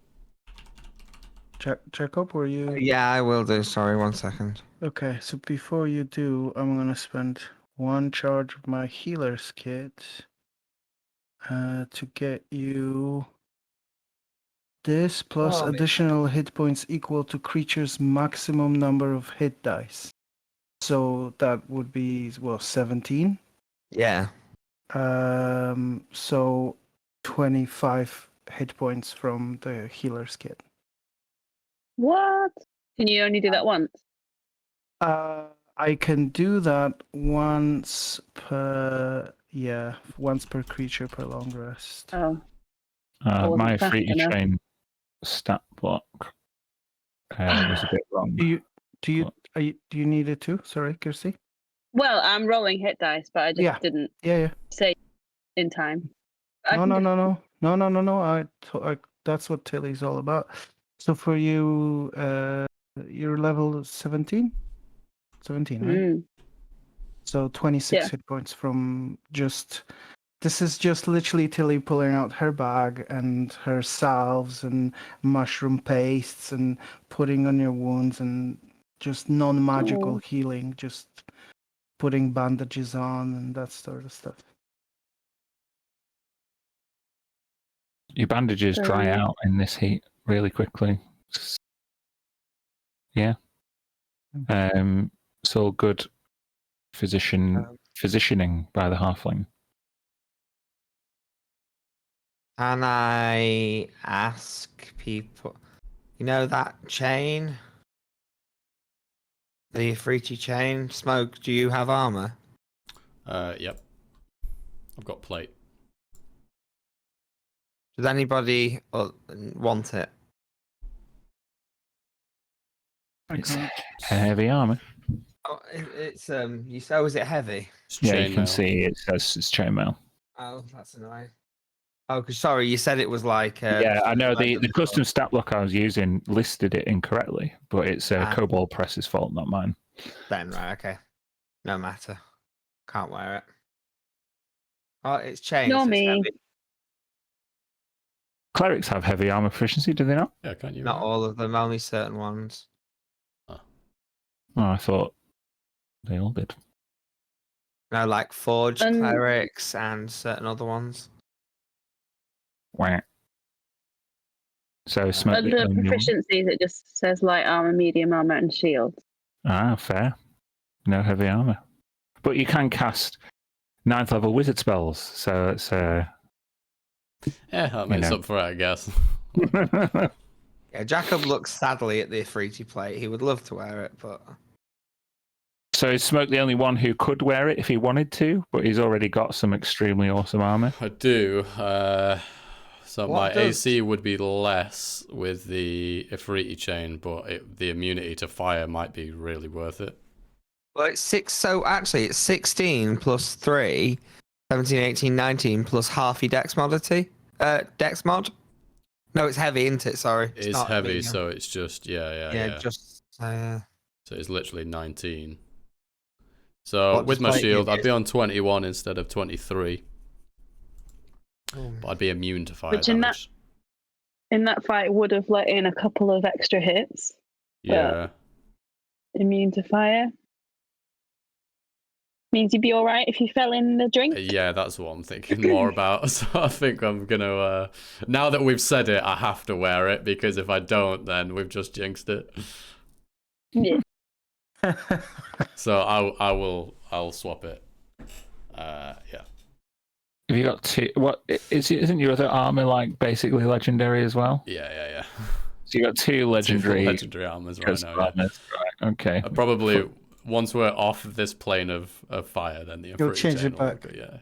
Jacob, were you? Yeah, I will do. Sorry, 1 second. Okay, so before you do, I'm gonna spend 1 charge of my healer's kit to get you this plus additional hit points equal to creature's maximum number of hit dice. So that would be 17. Yeah. So 25 hit points from the healer's kit. What? Can you only do that once? I can do that once per creature per long rest. Oh. My fast Efreeti enough. chain stat block was a bit wrong. Do you need it too? Sorry, Kirsty. Well, I'm rolling hit dice, but I just didn't say in time. No. That's what Tilly's all about. So for you, you're level 17? 17, right? Mm. So 26 hit points from just... This is just literally Tilly pulling out her bag and her salves and mushroom pastes and putting on your wounds and just non-magical healing, just putting bandages on and that sort of stuff. Your bandages dry Right. out in this heat really quickly. Yeah. It's all good physicianing by the halfling. Can I ask people, you know that chain? The Ifriti chain? Smoke, do you have armor? Yep. I've got plate. Does anybody want it? It's heavy armor. Oh, it's you say, was it heavy? It's Yeah, you chainmail. can see it says it's chainmail. Oh, that's annoying. Oh, sorry, you said it was like. Yeah, I know the leather custom before. stat block I was using listed it incorrectly, but it's Cobalt Press's fault, not mine. Then right, okay, no matter. Can't wear it. Oh, it's chains. Nor It's me. heavy. Clerics have heavy armor proficiency, do they not? Yeah, can't you? Not wear it? all of them, only certain ones. Oh, I thought they all did. No, like forged And- clerics and certain other ones. Wah. So smoke But the the only one. proficiencies, it just says light armor, medium armor, and shield. Ah, fair. No heavy armor. But you can cast 9th level wizard spells, so it's Yeah, that makes know. up for it, I guess. Yeah, Jacob looks sadly at the Ifriti plate. He would love to wear it, but So is Smoke the only one who could wear it if he wanted to, but he's already got some extremely awesome armor? I do. So What my does- AC would be less with the Ifriti chain, but the immunity to fire might be really worth it. well, it's 6. So actually, it's 16 plus 3, 17, 18, 19 plus half your dex modity. Dex mod. No, it's heavy, isn't it? Sorry, It's not heavy, medium. so it's just yeah. Just. So it's literally 19. So What with does my plate shield, give I'd you? be on 21 instead of 23, Oh. but I'd be immune to fire Which in damage. In that fight, would have let in a couple of extra hits. Yeah. Immune to fire. Means you'd be all right if you fell in the drink. Yeah, that's what I'm thinking more about. So I think I'm gonna. Now that we've said it, I have to wear it because if I don't, then we've just jinxed it. Yeah. So I'll swap it. Yeah. Have you got two? What isn't your other armor like basically legendary as well? Yeah. So you got two legendary, legendary armors right custom now. Yeah. armors, right? Okay. Probably once we're off this plane of fire, then the You'll Ifriti change chain it will back. look- Yeah.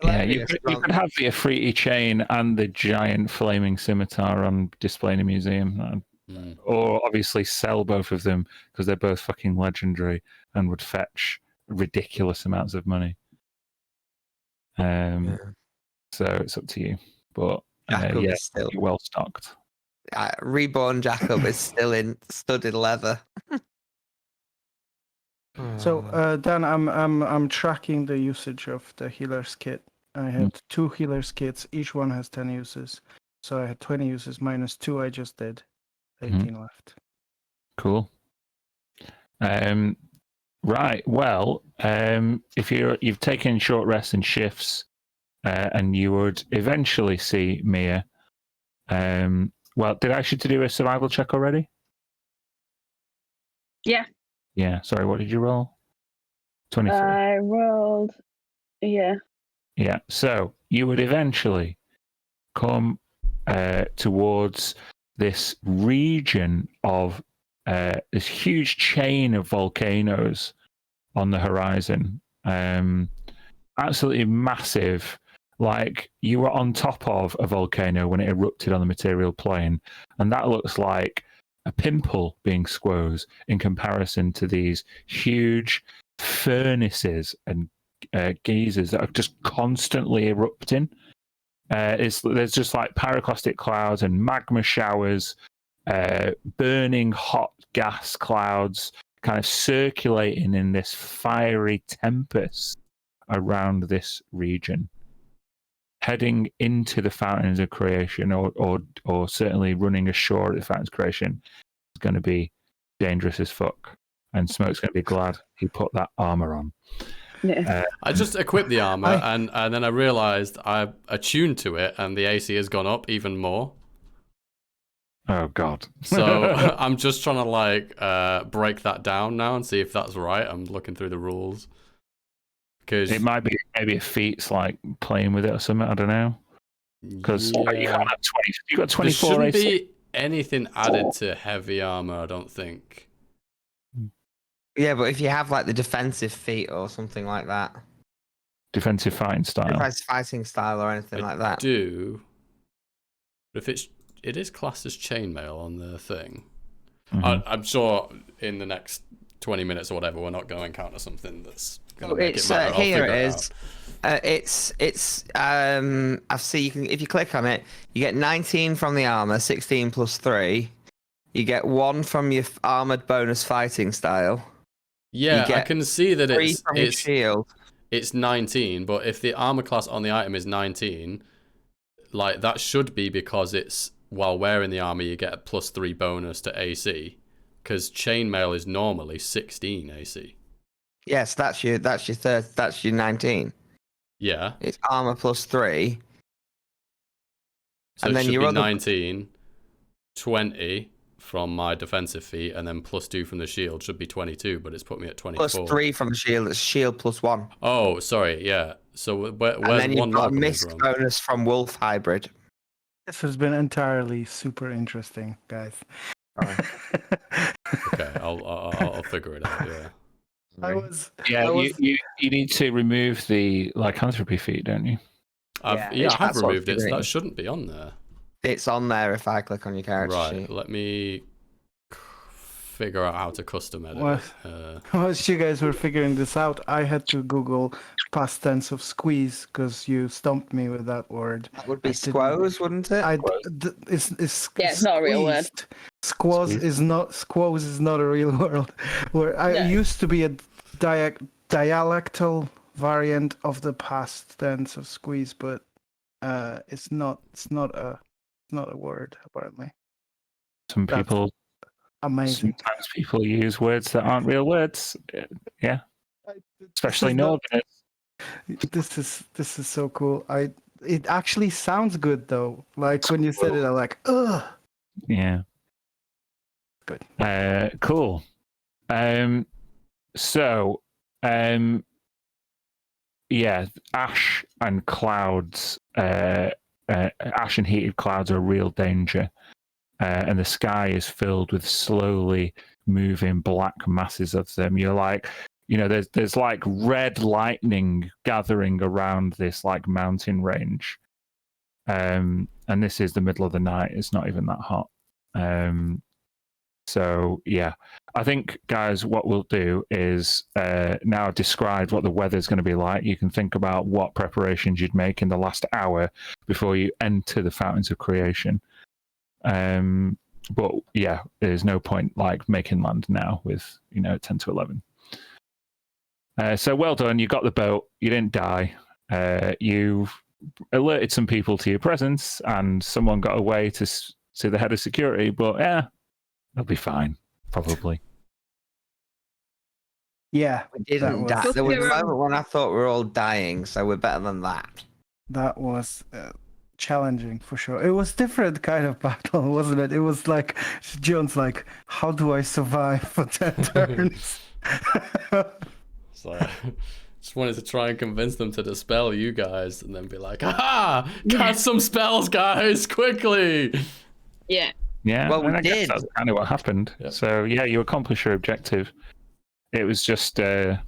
Yeah, you Hilarious, could have the Ifriti chain and the giant flaming scimitar on display in a museum, Mm. or obviously sell both of them because they're both fucking legendary and would fetch ridiculous amounts of money. Yeah. So it's up to you, but Jacob yeah, is still you're well stocked. reborn. Jacob is still in studded leather. So Dan, I'm tracking the usage of the healer's kit. I had 2 healer's kits. Each one has 10 uses. So I had 20 uses minus 2 I just did. 18 left. Cool. Right. Well, if you've taken short rests and shifts, and you would eventually see Mia. Well, did I actually do a survival check already? Yeah. Yeah. Sorry. What did you roll? 23. I rolled. Yeah. Yeah. So you would eventually come towards this region of this huge chain of volcanoes on the horizon. Absolutely massive. Like you were on top of a volcano when it erupted on the material plane, and that looks like a pimple being squoze in comparison to these huge furnaces and geysers that are just constantly erupting. There's just like pyroclastic clouds and magma showers, burning hot gas clouds kind of circulating in this fiery tempest around this region. Heading into the fountains of creation, or certainly running ashore at the fountains of creation, is going to be dangerous as fuck. And Smoke's going to be glad he put that armor on. Yeah. I just equipped the armor, and then I realized I attuned to it, and the AC has gone up even more. Oh God. So I'm just trying to break that down now and see if that's right. I'm looking through the rules because It might be maybe a feat's like playing with it or something. I don't know. Because you can't have 20. You got 24 there shouldn't AC. be anything added to heavy armor. I don't think. Yeah, but if you have like the defensive feat or something like that, Defensive fighting style. defensive fighting style or anything like that. Do. But if it is classed as chainmail on the thing. Mhm. I'm sure in the next 20 minutes or whatever, we're not going to encounter something that's going to make It's it matter. I'll here figure it it is. out. It's I see you can if you click on it, you get 19 from the armor, 16 plus 3. You get 1 from your armored bonus fighting style. Yeah, I get can see that 3 from your shield. it's 19, but if the armor class on the item is 19, like that should be because it's while wearing the armor you get a plus 3 bonus to AC, because chainmail is normally 16 AC. Yes, that's your third. That's your 19. Yeah. It's armor plus 3. So And it then should your be other 19, 20 from my defensive feat, and then plus 2 from the shield should be 22, but it's put me at 24. plus 3 from the shield. It's shield plus 1. Oh, sorry, yeah. So where's And then one you've more got a coming missed from? bonus from wolf hybrid. This has been entirely super interesting, guys. Sorry. Okay, I'll figure it out. Yeah. You need to remove the lycanthropy feat, don't you? I have that's what removed it, so figuring. that shouldn't be on there. It's on there if I click on your character Right, sheet. let me figure out how to custom edit What? it. Whilst you guys were figuring this out, I had to Google past tense of squeeze because you stumped me with that word. That would be I didn't- squoze, wouldn't it? It's not a real word. Squoze is not a real word. Where I No. used to be a dialectal variant of the past tense of squeeze, but it's not a word apparently. Some That's people Amazing. sometimes people use words that aren't real words. Yeah, especially Northerners. This is so cool. It actually sounds good though. Like when you said it, I'm like, ugh. Yeah. Good. Cool. So, yeah, ash and clouds, ash and heated clouds are a real danger. And the sky is filled with slowly moving black masses of them. You're like, there's like red lightning gathering around this like mountain range. And this is the middle of the night. It's not even that hot. So yeah, I think, guys, what we'll do is now I've described what the weather's going to be like. You can think about what preparations you'd make in the last hour before you enter the Fountains of Creation. But yeah, there's no point like making land now with 10 to 11. So well done. You got the boat. You didn't die. You alerted some people to your presence, and someone got away to see the head of security. But yeah, they'll be fine, probably. Yeah, We didn't was- die. There was a moment when I thought we were all dying, so we're better than that. that was challenging for sure. It was different kind of battle, wasn't it? It was like John's like, how do I survive for 10 turns? It's like, just wanted to try and convince them to dispel you guys, and then be like, "Aha! Cast some spells, guys, quickly!" Yeah. Yeah, Well, we and I guess did. that's kind of what happened. Yep. So yeah, you accomplish your objective. It was just a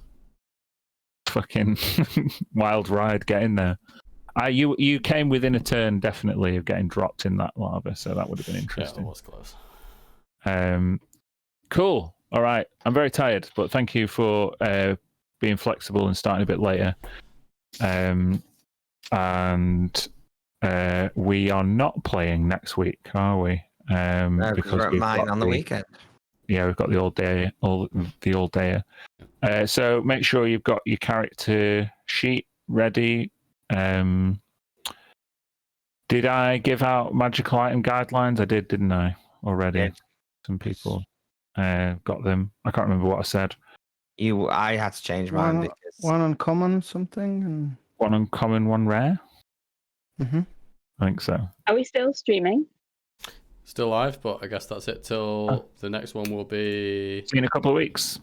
fucking wild ride getting there. You came within a turn, definitely, of getting dropped in that lava, so that would have been Yeah, interesting. it was close. Cool. All right. I'm very tired, but thank you for being flexible and starting a bit later. And we are not playing next week, are we? No, because we're at we've mine got on the weekend. Yeah, we've got the all day, so make sure you've got your character sheet ready. Did I give out magical item guidelines? I did, didn't I? Already. Yeah. Some people got them. I can't remember what I said. I had to change mine One, because one uncommon something, and One uncommon, one rare. Mhm. I think so. Are we still streaming? Still live, but I guess that's it till the next one will be See you in a couple of weeks.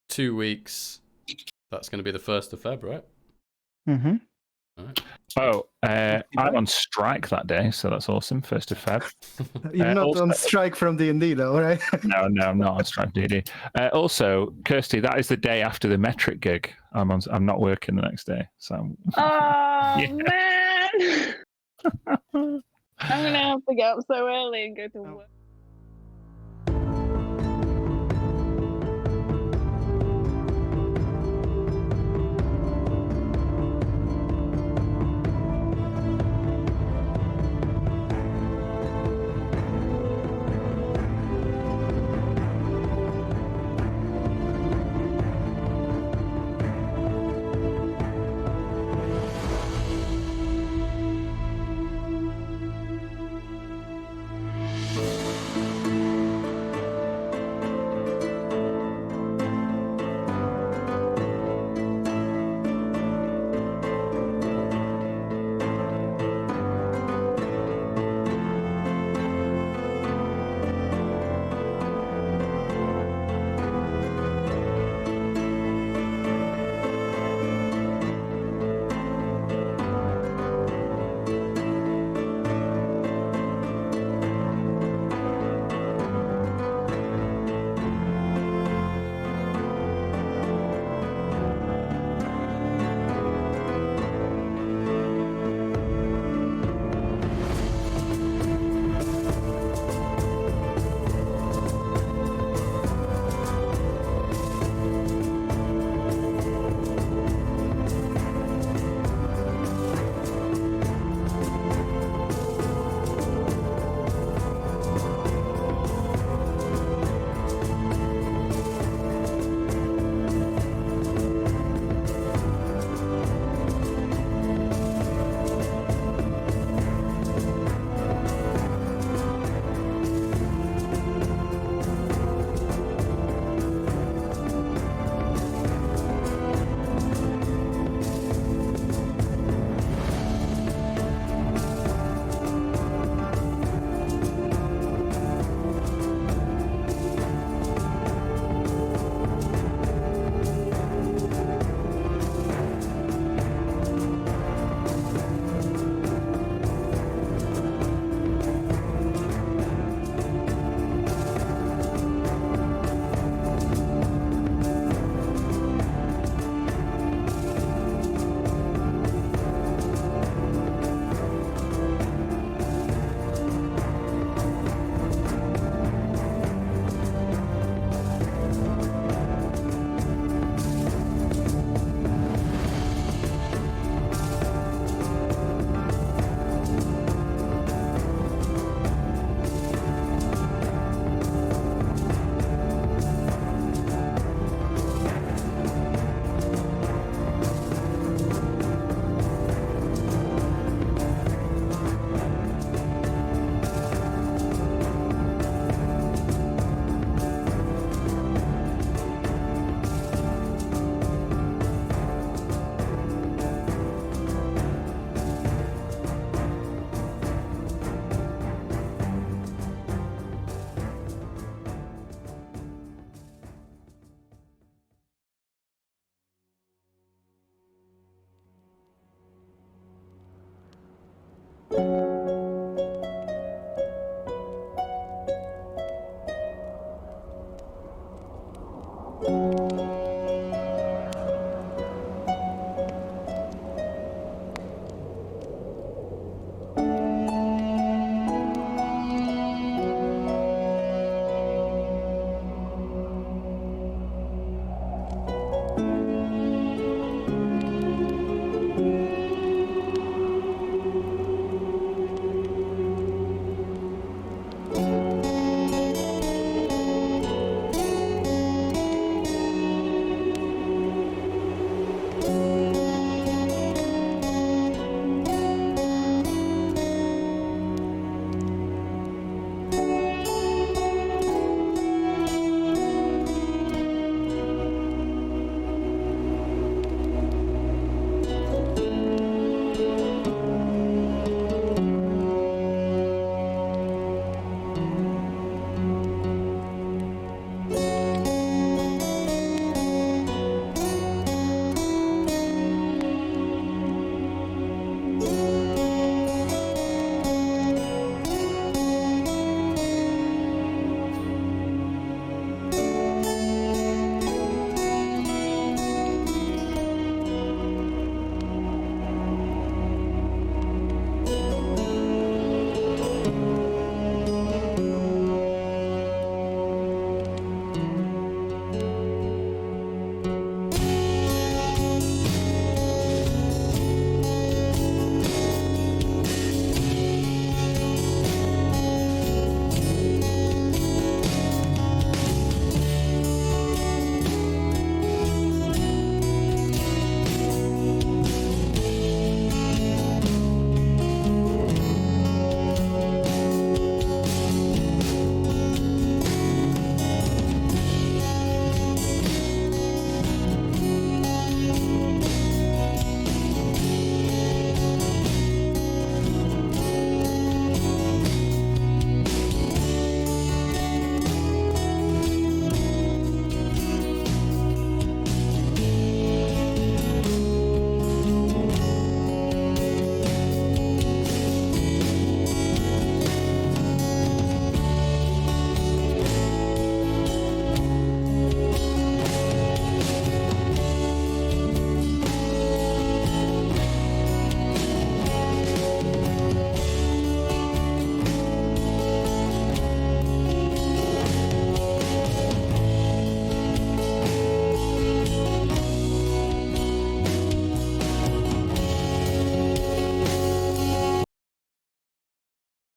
2 weeks. That's going to be the 1st of Feb, right? Mhm. All right. Oh, I'm that. on strike that day, so that's awesome. 1st of Feb. You're not also- on strike from D&D though, right? No, I'm not on strike, DD. Also, Kirsty, that is the day after the metric gig. I'm not working the next day, so Oh Yeah. man! I'm gonna have to get up so early and go to work. you